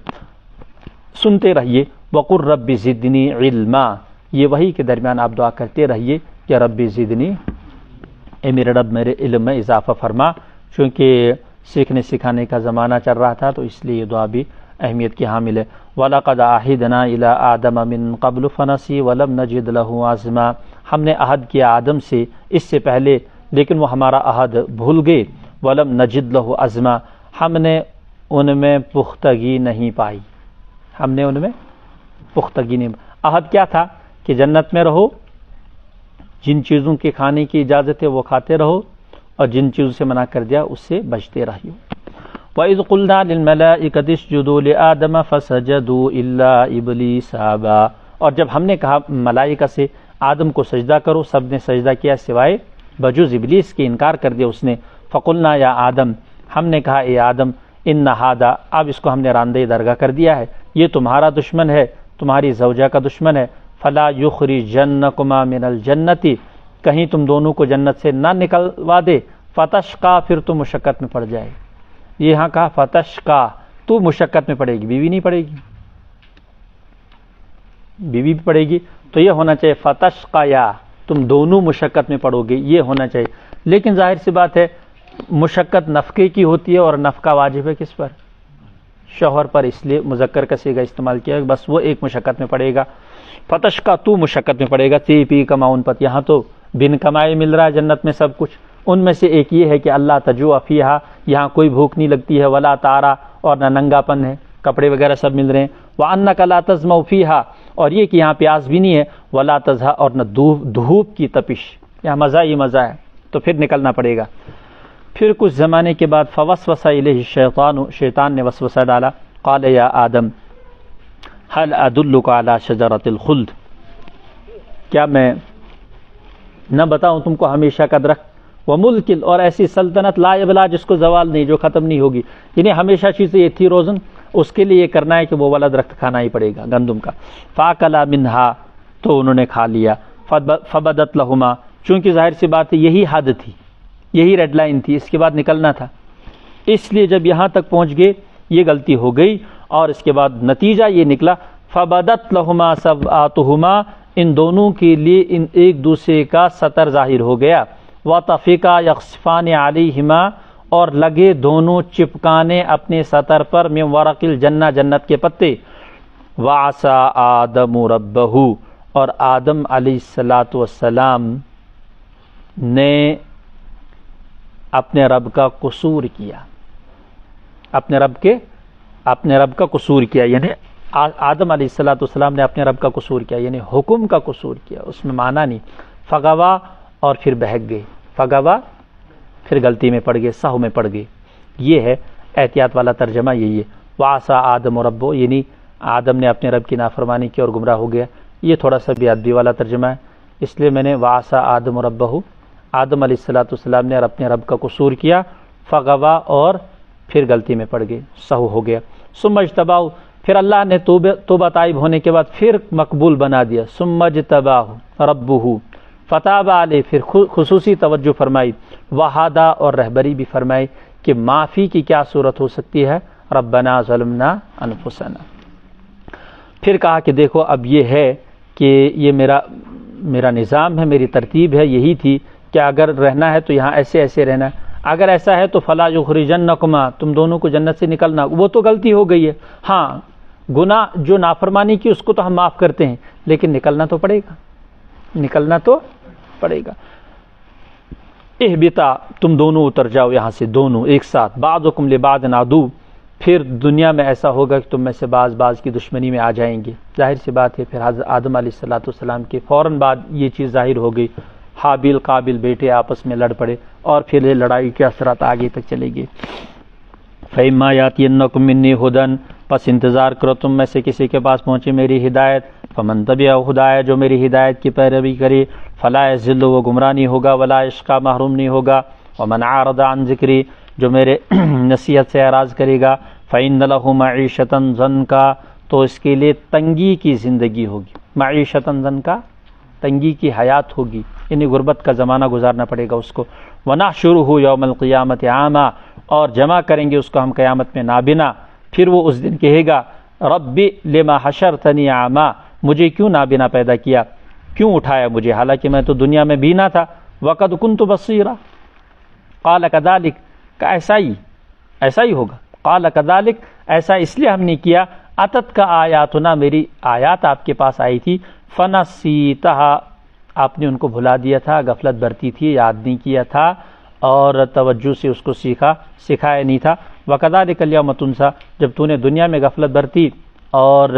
سنتے رہیے. وقل رب زدنی علما، یہ وحی کے درمیان آپ دعا کرتے رہیے کہ رب زدنی، اے میرے رب میرے علم میں اضافہ فرما، چونکہ سیکھنے سکھانے کا زمانہ چل رہا تھا تو اس لیے یہ دعا بھی اہمیت کی حامل ہے. وَلَقَدْ عَهِدْنَا إِلَىٰ آدَمَ مِن قَبْلُ فَنَسِيَ وَلَمْ نَجِدْ لَهُ عَزْمًا، ہم نے عہد کیا آدم سے اس سے پہلے لیکن وہ ہمارا عہد بھول گئے. وَلَمْ نَجِدْ لَهُ عَزْمًا، ہم نے ان میں پختگی نہیں پائی، ہم نے ان میں پختگی نہیں. عہد کیا تھا کہ جنت میں رہو، جن چیزوں کے کھانے کی اجازت ہے وہ کھاتے رہو، اور جن چیزوں سے منع کر دیا اس سے بچتے رہیے. وَإِذْ قُلْنَا لِلْمَلَائِكَةِ اسْجُدُوا لِآدَمَ فَسَجَدُوا إِلَّا إِبْلِيسَ أَبَىٰ، اور جب ہم نے کہا ملائکہ سے آدم کو سجدہ کرو، سب نے سجدہ کیا سوائے بجز ابلیس کے، انکار کر دیا اس نے. فَقُلْنَا يَا آدم، ہم نے کہا اے آدم، إِنَّ هَٰذَا، اب اس کو ہم نے راندہ درگاہ کر دیا ہے، یہ تمہارا دشمن ہے، تمہاری زوجہ کا دشمن ہے. فَلَا يُخْرِجَنَّكُمَا مِنَ الْجَنَّةِ، کہیں تم دونوں کو جنت سے نہ نکلوا دے. فَتَشْقَىٰ، پھر تم مشقت میں پڑ جائے. یہاں کہا فتشقا، تو مشقت میں پڑے گی، بیوی نہیں پڑے گی، بیوی بھی پڑے گی. تو یہ ہونا چاہیے فتشقا، یا تم دونوں مشقت میں پڑو گے، یہ ہونا چاہیے. لیکن ظاہر سی بات ہے مشقت نفقے کی ہوتی ہے، اور نفقہ واجب ہے کس پر؟ شوہر پر، اس لیے مذکر کا صیغہ استعمال کیا ہے، بس وہ ایک مشقت میں پڑے گا. فتشقا، تو مشقت میں پڑے گا. تی پی کماؤن پت، یہاں تو بن کمائے مل رہا ہے جنت میں سب کچھ. ان میں سے ایک یہ ہے کہ اللہ تجوع فیہا، یہاں کوئی بھوک نہیں لگتی ہے. ولا تارا، اور نہ ننگا پن ہے، کپڑے وغیرہ سب مل رہے ہیں. وانک لا تظمأ فیہا، اور یہ کہ یہاں پیاس بھی نہیں ہے. ولا تضحا، اور نہ دھوپ کی تپش، یہاں مزہ ہی مزہ ہے، تو پھر نکلنا پڑے گا. پھر کچھ زمانے کے بعد فوسوس الیہ الشیطان، شیطان نے وسوسہ ڈالا. قال یا آدم هل ادلک علی شجرۃ الخلد، کیا میں نہ بتاؤں تم کو ہمیشہ کا درخت، وملکل، اور ایسی سلطنت لا یبلا، جس کو زوال نہیں، جو ختم نہیں ہوگی، یعنی ہمیشہ چیزیں یہ تھی روزن، اس کے لیے یہ کرنا ہے کہ وہ والا درخت کھانا ہی پڑے گا گندم کا۔ فاکلا منہا، تو انہوں نے کھا لیا، فبدت لہما، چونکہ ظاہر سی بات ہے یہی حد تھی، یہی ریڈ لائن تھی، اس کے بعد نکلنا تھا، اس لیے جب یہاں تک پہنچ گئے یہ غلطی ہو گئی، اور اس کے بعد نتیجہ یہ نکلا فبدت لہما سوآتہما، ان دونوں کے لیے ان ایک دوسرے کا ستر ظاہر ہو گیا، وطفقا یخصفان علیہما، اور لگے دونوں چپکانے اپنے ستر پر، من ورق الجنہ، جنت کے پتے، وعصا آدم ربہ، اور آدم علیہ السلام نے اپنے رب کا قصور کیا، اپنے رب کا قصور کیا، یعنی آدم علیہ السلام نے اپنے رب کا قصور کیا، یعنی حکم کا قصور کیا، اس میں معنی نہیں فغوا، اور پھر بہک گئے، فغوا پھر غلطی میں پڑ گئے، سہو میں پڑ گئے، یہ ہے احتیاط والا ترجمہ، یہی ہے وعصا آدم ربہ، یعنی آدم نے اپنے رب کی نافرمانی کی اور گمراہ ہو گیا۔ یہ تھوڑا سا بے ادبی والا ترجمہ ہے، اس لیے میں نے وعصا آدم ربہ، آدم علیہ السلام نے اپنے رب کا قصور کیا، فغوا، اور پھر غلطی میں پڑ گئے، سہو ہو گیا، ثم اجتباہ، پھر اللہ نے توبہ طائب ہونے کے بعد پھر مقبول بنا دیا، ثم اجتباہ ربہ فتاب علیہ، پھر خصوصی توجہ فرمائی، وہدا، اور رہبری بھی فرمائی کہ معافی کی کیا صورت ہو سکتی ہے، ربنا ظلمنا انفسنا، پھر کہا کہ دیکھو اب یہ ہے کہ یہ میرا نظام ہے، میری ترتیب ہے، یہی تھی کہ اگر رہنا ہے تو یہاں ایسے ایسے رہنا ہے، اگر ایسا ہے تو فلا یخرجنکما، تم دونوں کو جنت سے نکلنا، وہ تو غلطی ہو گئی ہے، ہاں گناہ جو نافرمانی کی اس کو تو ہم معاف کرتے ہیں، لیکن نکلنا تو پڑے گا، نکلنا تو پڑے گا۔ اہبطا، تم دونوں اتر جاؤ یہاں سے، دونوں ایک ساتھ، بعضکم لبعض عدو، پھر دنیا میں ایسا ہوگا کہ تم میں سے بعض کی دشمنی میں آ جائیں گے، ظاہر سی بات ہے، پھر حضرت آدم علیہ السلام کے فوراً بعد یہ چیز ظاہر ہو گئی، حابیل قابل بیٹے آپس میں لڑ پڑے، اور پھر یہ لڑائی کے اثرات آگے تک چلے گئے۔ فَإِمَّا يَأْتِيَنَّكُم مِّنِّي هُدًى، پس انتظار کرو تم میں سے کسی کے پاس پہنچے میری ہدایت، فمن تبع ہدایہ، جو میری ہدایت کی پیروی کرے، فلا یضل، وہ گمراہ نہیں ہوگا، ولا یشقی، محروم نہیں ہوگا، ومن اعرض عن ذکری، جو میرے نصیحت سے اعراض کرے گا، فإن له معیشة ضنکا، تو اس کے لیے تنگی کی زندگی ہوگی، معیشة ضنکا، تنگی کی حیات ہوگی، یعنی غربت کا زمانہ گزارنا پڑے گا اس کو، ونحشرہ یوم القیامۃ اعما، اور جمع کریں گے اس کو ہم قیامت میں نابینا، پھر وہ اس دن کہے گا رب لما حشرتنی اعما، مجھے کیوں نابینا پیدا کیا، کیوں اٹھایا مجھے، حالانکہ میں تو دنیا میں بینا تھا، وقد کنت بصیرا، قال کذالک، کہ ایسا ہی ہوگا، قال کذالک، ایسا اس لیے ہم نے کیا، اتت کا آیاتنا، میری آیات آپ کے پاس آئی تھی، فنسیتہا، آپ نے ان کو بھلا دیا تھا، غفلت برتی تھی، یاد نہیں کیا تھا، اور توجہ سے اس کو سکھایا نہیں تھا، وکذالک الیوم تنسیٰ، جب تو نے دنیا میں غفلت برتی اور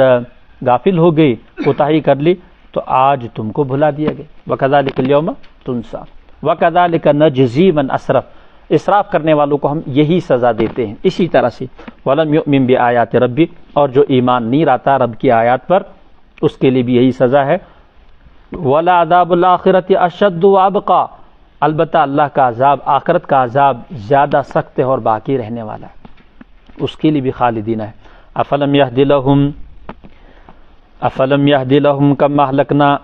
غافل ہو گئی، کوتاہی کر لی، تو آج تم کو بھلا دیا گیا، وکذالک الیوم تنسیٰ، وکذالک نجزی من اسرف، اسراف کرنے والوں کو ہم یہی سزا دیتے ہیں، اسی طرح سے، ولم یؤمن بآیات ربی، اور جو ایمان نہیں لاتا رب کی آیات پر، اس کے لیے بھی یہی سزا ہے، وَلَعَذَابُ الْآخِرَةِ أَشَدُّ وَأَبْقَىٰ، البتہ اللہ کا عذاب، آخرت کا عذاب زیادہ سخت ہے اور باقی رہنے والا ہے، اس کے لیے بھی خالدین ہے۔ افلم یہد لہم کم اہلکنا،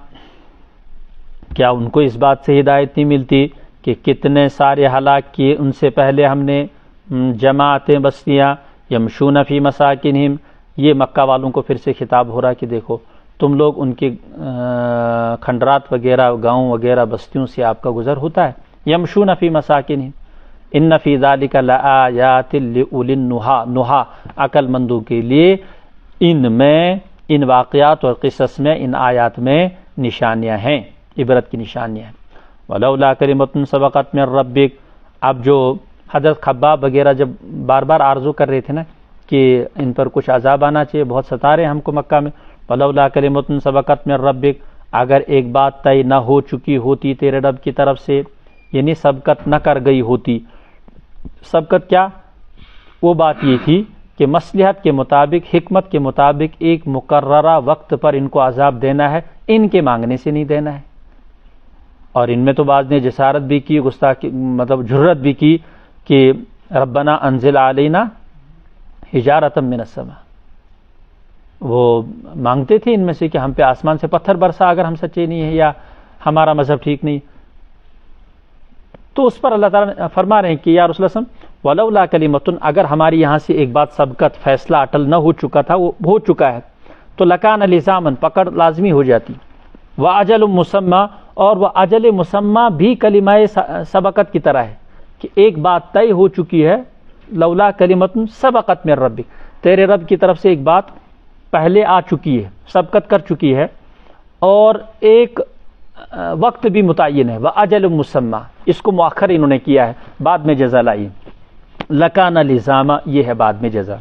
کیا ان کو اس بات سے ہدایت نہیں ملتی کہ کتنے سارے ہلاک کیے ان سے پہلے ہم نے جماعتیں، بستیاں، یمشون فی مساکنہم، یہ مکہ والوں کو پھر سے خطاب ہو رہا کہ دیکھو تم لوگ ان کے کھنڈرات وغیرہ، گاؤں وغیرہ، بستیوں سے آپ کا گزر ہوتا ہے، یمشون فی مساکنہم، ان فی ذالک لآیات لأولی النہیٰ، نہیٰ عقل مندوں کے لیے ان واقعات اور قصص میں، ان آیات میں نشانیاں ہیں، عبرت کی نشانیاں ہیں۔ ولولا کلمۃ سبقت من ربک، اب جو حضرت خباب وغیرہ جب بار بار آرزو کر رہے تھے نا کہ ان پر کچھ عذاب آنا چاہیے، بہت ستا رہے ہیں ہم کو مکہ میں، ولولا کلمۃ سبقت من ربک، اگر ایک بات طے نہ ہو چکی ہوتی تیرے رب کی طرف سے، یعنی سبقت نہ کر گئی ہوتی، سبقت کیا، وہ بات یہ تھی کہ مصلحت کے مطابق، حکمت کے مطابق ایک مقررہ وقت پر ان کو عذاب دینا ہے، ان کے مانگنے سے نہیں دینا ہے، اور ان میں تو بعض نے جسارت بھی کی، گستاخی مطلب جرت بھی کی کہ ربنا انزل علینا حجارۃ من السماء، وہ مانگتے تھے ان میں سے کہ ہم پہ آسمان سے پتھر برسا اگر ہم سچے نہیں ہیں یا ہمارا مذہب ٹھیک نہیں. تو اس پر اللہ تعالیٰ فرما رہے ہیں کہ یا رسول اللہ صلی اللہ علیہ وسلم ولولا کلمۃ، اگر ہماری یہاں سے ایک بات سبقت فیصلہ اٹل نہ ہو چکا تھا، وہ ہو چکا ہے، تو لکان لزامن پکڑ لازمی ہو جاتی. واجل مسمى، اور وہ اجل مسمى بھی کلمہ سبقت کی طرح ہے کہ ایک بات طے ہو چکی ہے. لولا کلمۃ سبقت من ربک، تیرے رب کی طرف سے ایک بات پہلے آ چکی ہے، سبقت کر چکی ہے، اور ایک وقت بھی متعین ہے. واجل مسمى، اس کو مؤخر انہوں نے کیا ہے، بعد میں جزا لائی. لکان لزاما، یہ ہے بعد میں جزا،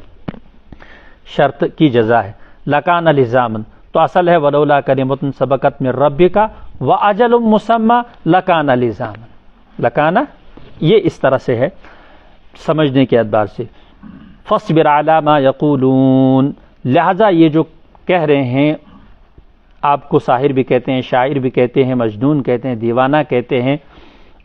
شرط کی جزا ہے. لکان لزامن تو اصل ہے ولولا کلمۃ سبقت من ربک واجل مسمى لکان لزامن. لکانا یہ اس طرح سے ہے سمجھنے کے اعتبار سے. فاصبر علی ما یقولون، لہذا یہ جو کہہ رہے ہیں، آپ کو ساحر بھی کہتے ہیں، شاعر بھی کہتے ہیں، مجنون کہتے ہیں، دیوانہ کہتے ہیں،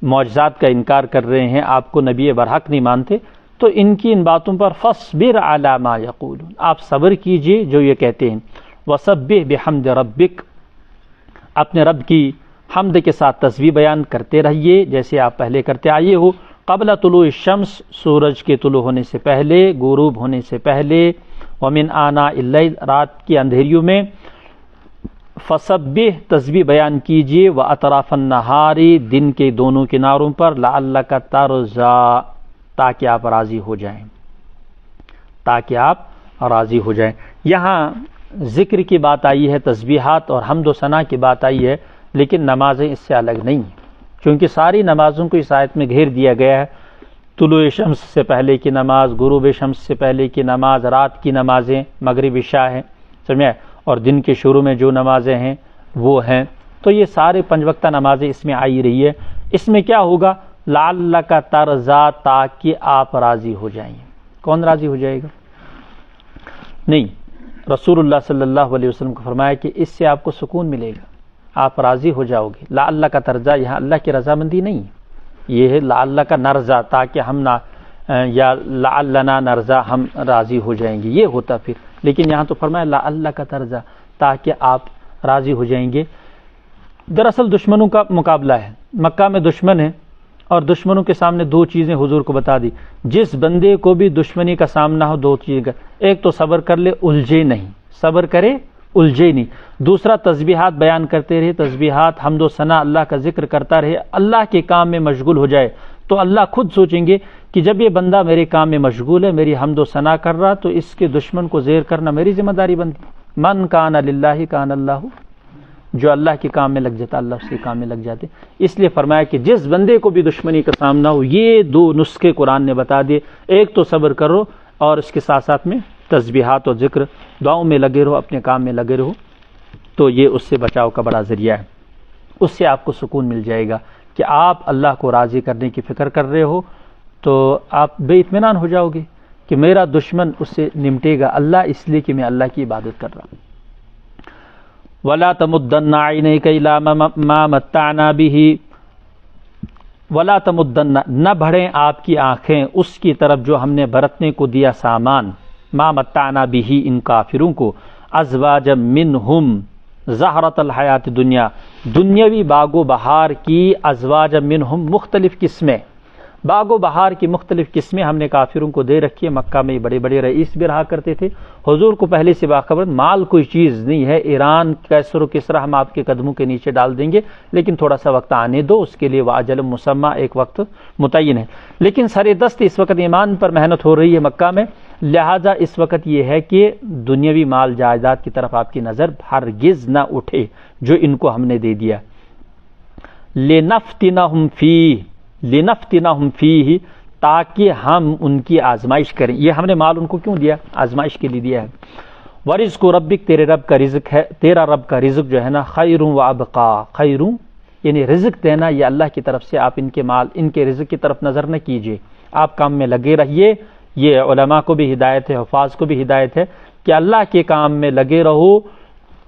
معجزات کا انکار کر رہے ہیں، آپ کو نبی برحق نہیں مانتے، تو ان کی ان باتوں پر فاصبر علی ما یقولون، آپ صبر کیجئے جو یہ کہتے ہیں. وسبح بحمد ربک، اپنے رب کی حمد کے ساتھ تسبیح بیان کرتے رہیے جیسے آپ پہلے کرتے آئے ہو. قبل طلوع الشمس، سورج کے طلوع ہونے سے پہلے، غروب ہونے سے پہلے. ومن آناء اللیل، رات کی اندھیریوں میں. فسبح، تسبیح بیان کیجیے. واطراف النہار، دن کے دونوں کناروں پر. لعلک ترضی، تاکہ آپ راضی ہو جائیں، تاکہ آپ راضی ہو جائیں. یہاں ذکر کی بات آئی ہے، تسبیحات اور حمد و ثنا کی بات آئی ہے، لیکن نمازیں اس سے الگ نہیں ہیں، کیونکہ ساری نمازوں کو اس آیت میں گھیر دیا گیا ہے. طلوع شمس سے پہلے کی نماز، غروب شمس سے پہلے کی نماز، رات کی نمازیں، مغرب عشاء ہیں، سمجھے، اور دن کے شروع میں جو نمازیں ہیں وہ ہیں. تو یہ سارے 5 وقتہ نمازیں اس میں آئی رہی ہے. اس میں کیا ہوگا؟ لعلک ترضی، تاکہ آپ راضی ہو جائیں. کون راضی ہو جائے گا؟ نہیں، رسول اللہ صلی اللہ علیہ وسلم کو فرمایا کہ اس سے آپ کو سکون ملے گا، آپ راضی ہو جاؤ گے. لعلک ترضی، یہاں اللہ کی رضامندی نہیں ہے، یہ ہے لعلک نرضی، تاکہ ہم نہ، یا لعلنا نرضی، ہم راضی ہو جائیں گے، یہ ہوتا پھر. لیکن یہاں تو فرمایا لعلک ترضی، تاکہ آپ راضی ہو جائیں گے. دراصل دشمنوں کا مقابلہ ہے، مکہ میں دشمن ہے، اور دشمنوں کے سامنے 2 چیزیں حضور کو بتا دی. جس بندے کو بھی دشمنی کا سامنا ہو 2 چیزیں، ایک تو صبر کر لے، الجھے نہیں، صبر کرے الجھے نہیں. دوسرا تسبیحات بیان کرتے رہے، تسبیحات حمد و ثنا، اللہ کا ذکر کرتا رہے، اللہ کے کام میں مشغول ہو جائے، تو اللہ خود سوچیں گے کہ جب یہ بندہ میرے کام میں مشغول ہے، میری حمد و ثنا کر رہا، تو اس کے دشمن کو زیر کرنا میری ذمہ داری بنتی. من کان للہ کان اللہ، جو اللہ کے کام میں لگ جاتا اللہ اس کے کام میں لگ جاتے. اس لیے فرمایا کہ جس بندے کو بھی دشمنی کا سامنا ہو، یہ 2 نسخے قرآن نے بتا دیے. ایک تو صبر کرو، اور اس کے ساتھ ساتھ میں تسبیحات اور ذکر، دعاؤں میں لگے رہو، اپنے کام میں لگے رہو، تو یہ اس سے بچاؤ کا بڑا ذریعہ ہے. اس سے آپ کو سکون مل جائے گا کہ آپ اللہ کو راضی کرنے کی فکر کر رہے ہو، تو آپ بے اطمینان ہو جاؤ گے کہ میرا دشمن اس سے نمٹے گا اللہ، اس لیے کہ میں اللہ کی عبادت کر رہا ہوں. وَلَا تَمُدَّنَّ عَيْنَيْكَ إِلَىٰ مَا مَتَّعْنَا بِهِ، وَلَا تَمُدَّنَّ، نہ بڑھیں آپ کی آنکھیں اس کی طرف جو ہم نے برتنے کو دیا سامان، مَا مَتَّعْنَا بِهِ، ان کافروں کو، أَزْوَاجًا مِّنْهُمْ زَهْرَةَ الْحَيَاةِ الدُّنْيَا، دنیاوی باغ و بہار کی، أَزْوَاجًا مِّنْهُمْ مختلف قسمیں، باغ و بہار کی مختلف قسمیں ہم نے کافروں کو دے رکھی ہے. مکہ میں بڑے بڑے رئیس بھی رہا کرتے تھے، حضور کو پہلے سے باخبر، مال کوئی چیز نہیں ہے، ایران کیسر و کسرا ہم آپ کے قدموں کے نیچے ڈال دیں گے، لیکن تھوڑا سا وقت آنے دو، اس کے لیے واجل مسمى، ایک وقت متعین ہے. لیکن سر دست اس وقت ایمان پر محنت ہو رہی ہے مکہ میں، لہٰذا اس وقت یہ ہے کہ دنیاوی مال جائیداد کی طرف آپ کی نظر ہرگز نہ اٹھے جو ان کو ہم نے دے دیا. لِنَفْتِنَهُمْ فِيهِ، لِنَفْتِنَهُمْ فِيهِ، تاکہ ہم ان کی آزمائش کریں. یہ ہم نے مال ان کو کیوں دیا؟ آزمائش کے لیے دیا ہے. وَرِزْقُ رَبِّكَ، تیرے رب کا رزق ہے، تیرا رب کا رزق جو ہے نا، خیر و ابقا، خیر یعنی رزق دینا یہ اللہ کی طرف سے. آپ ان کے مال، ان کے رزق کی طرف نظر نہ کیجیے، آپ کام میں لگے رہیے. یہ علماء کو بھی ہدایت ہے، حفاظ کو بھی ہدایت ہے کہ اللہ کے کام میں لگے رہو،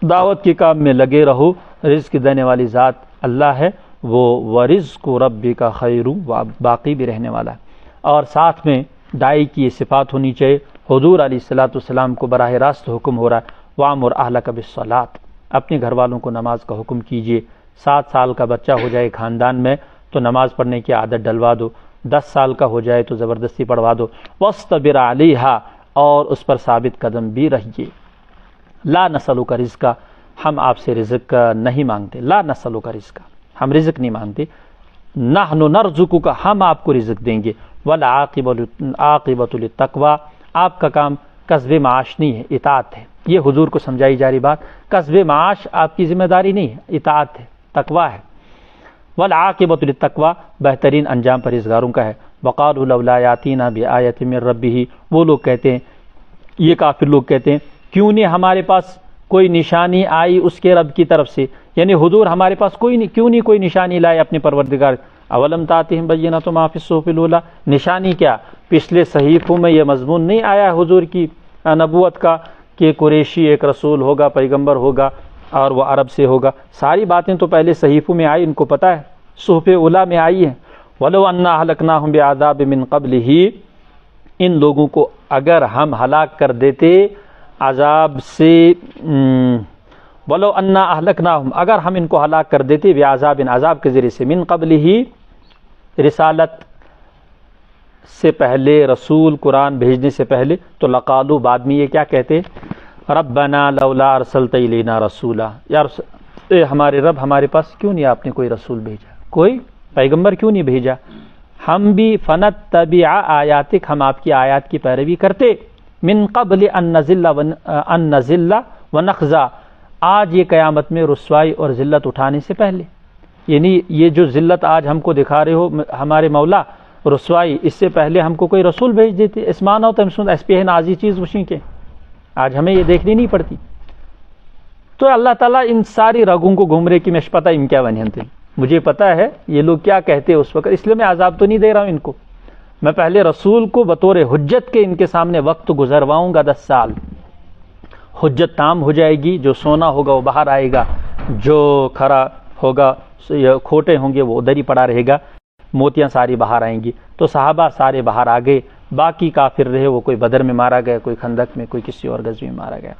دعوت کے کام میں لگے رہو. رزق دینے والی ذات اللہ ہے. وہ ورزق ربک خیر، وہ باقی بھی رہنے والا ہے۔ اور ساتھ میں داعی کی یہ صفات ہونی چاہیے۔ حضور علیہ الصلوۃ والسلام کو براہ راست حکم ہو رہا ہے وَأْمُرْ أَهْلَكَ بِالصَّلَاةِ، اپنے گھر والوں کو نماز کا حکم کیجیے۔ 7 سال کا بچہ ہو جائے خاندان میں تو نماز پڑھنے کی عادت ڈلوا دو، 10 سال کا ہو جائے تو زبردستی پڑھوا دو۔ وَاصْطَبِرْ عَلَيْهَا، اور اس پر ثابت قدم بھی رہیے۔ لا نسألک رزقا، ہم آپ سے رزق نہیں مانگتے۔ لا نسألک رزقا، ہم رزق نہیں مانگتے۔ نحن نرزقک، ہم آپ کو رزق دیں گے۔ والعاقبۃ للتقوی، آپ کا کام کسب معاش نہیں ہے، اطاعت ہے۔ یہ حضور کو سمجھائی جا رہی بات، کسب معاش آپ کی ذمہ داری نہیں ہے، اطاعت ہے، تقوی ہے۔ والعاقبۃ للتقوی، بہترین انجام پرہیزگاروں کا ہے۔ وقالوا لولا یاتینا بآیۃ من ربہ، وہ لوگ کہتے ہیں، یہ کافر لوگ کہتے ہیں کیوں نہیں ہمارے پاس کوئی نشانی آئی اس کے رب کی طرف سے، یعنی حضور ہمارے پاس کیوں نہیں کوئی نشانی لائے اپنے پروردگار۔ اولم تاتہم بینۃ ما فی الصحف الاولی، نشانی کیا، پچھلے صحیفوں میں یہ مضمون نہیں آیا حضور کی نبوت کا کہ قریشی ایک رسول ہوگا، پیغمبر ہوگا اور وہ عرب سے ہوگا؟ ساری باتیں تو پہلے صحیفوں میں آئی، ان کو پتہ ہے، صحف اولی میں آئی ہیں۔ وَلَوْ أَنَّا أَهْلَكْنَاهُمْ بِعَذَابٍ مِّن قَبْلِهِ، ان لوگوں کو اگر ہم ہلاک کر دیتے عذاب سے، وَلَوْ أَنَّا أَهْلَكْنَاهُمْ، اگر ہم ان کو ہلاک کر دیتے بعذاب، عذاب کے ذریعے سے، من قبلہ رسالت سے پہلے، رسول قرآن بھیجنے سے پہلے، تو لقالو، بعد میں یہ کیا کہتے، ربنا لولا ارسلت الینا رسولا، یا اے ہمارے رب، ہمارے پاس کیوں نہیں آپ نے کوئی رسول بھیجا، کوئی پیغمبر کیوں نہیں بھیجا، ہم بھی فنتبع آیاتک، ہم آپ کی آیات کی پیروی کرتے، من قبل ان نذل ونخزا، آج یہ قیامت میں رسوائی اور ذلت اٹھانے سے پہلے، یعنی یہ جو ذلت آج ہم کو دکھا رہے ہو ہمارے مولا، رسوائی، اس سے پہلے ہم کو کوئی رسول بھیج دیتے، اسمانہ تم سن اس پہ نازی چیز وشیں کے، آج ہمیں یہ دیکھنی نہیں پڑتی۔ تو اللہ تعالیٰ ان ساری رگوں کو گھوم رہے کہ میں پتہ ان کیا ونہنتے، مجھے پتہ ہے یہ لوگ کیا کہتے اس وقت، اس لیے میں عذاب تو نہیں دے رہا ہوں ان کو، میں پہلے رسول کو بطور حجت کے ان کے سامنے وقت گزرواؤں گا 10 سال، حجت تام ہو جائے گی، جو سونا ہوگا وہ باہر آئے گا، جو کھرا ہوگا یا کھوٹے ہوں گے وہ ادھر ہی پڑا رہے گا، موتیاں ساری باہر آئیں گی۔ تو صحابہ سارے باہر آ گئے، باقی کافر رہے، وہ کوئی بدر میں مارا گیا، کوئی خندق میں، کوئی کسی اور غزوے میں مارا گیا۔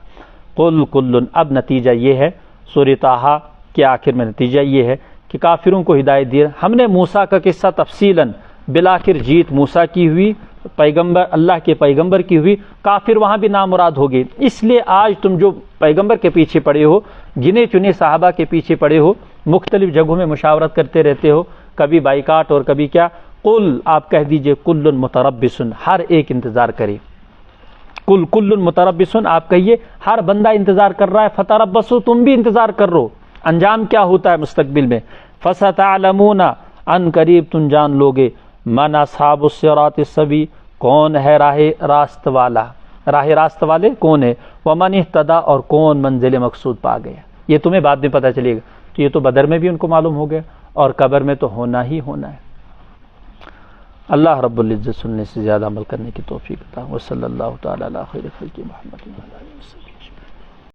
قل کل، اب نتیجہ یہ ہے سورۃ طٰہٰ کے آخر میں نتیجہ یہ ہے کہ کافروں کو ہدایت دی۔ ہم نے موسیٰ کا قصہ تفصیلاً، بالآخر جیت موسیٰ کی ہوئی، پیغمبر اللہ کے پیغمبر کی ہوئی، کافر وہاں بھی نامراد ہو گئے۔ اس لیے آج تم جو پیغمبر کے پیچھے پڑے ہو، گنے چنے صحابہ کے پیچھے پڑے ہو، مختلف جگہوں میں مشاورت کرتے رہتے ہو، کبھی بائیکاٹ اور کبھی کیا، قل، آپ کہہ دیجئے کل متربص، ہر ایک انتظار کرے، کل متربص، آپ کہیے ہر بندہ انتظار کر رہا ہے، فتربصوا، تم بھی انتظار کر رہو، انجام کیا ہوتا ہے مستقبل میں، فستعلمون، ان قریب تم جان لوگے، من اصحاب الصراط السوی، کون ہے راہ راست والا، راہ راست والے کون ہے، ومن اہتدی، اور کون منزل مقصود پا گیا، یہ تمہیں بعد میں پتہ چلے گا۔ تو یہ تو بدر میں بھی ان کو معلوم ہو گیا، اور قبر میں تو ہونا ہی ہونا ہے۔ اللہ رب العزت سننے سے زیادہ عمل کرنے کی توفیق عطا، وصلی اللہ تعالی علی خیر خلق محمد وعلی آلہ وسلم۔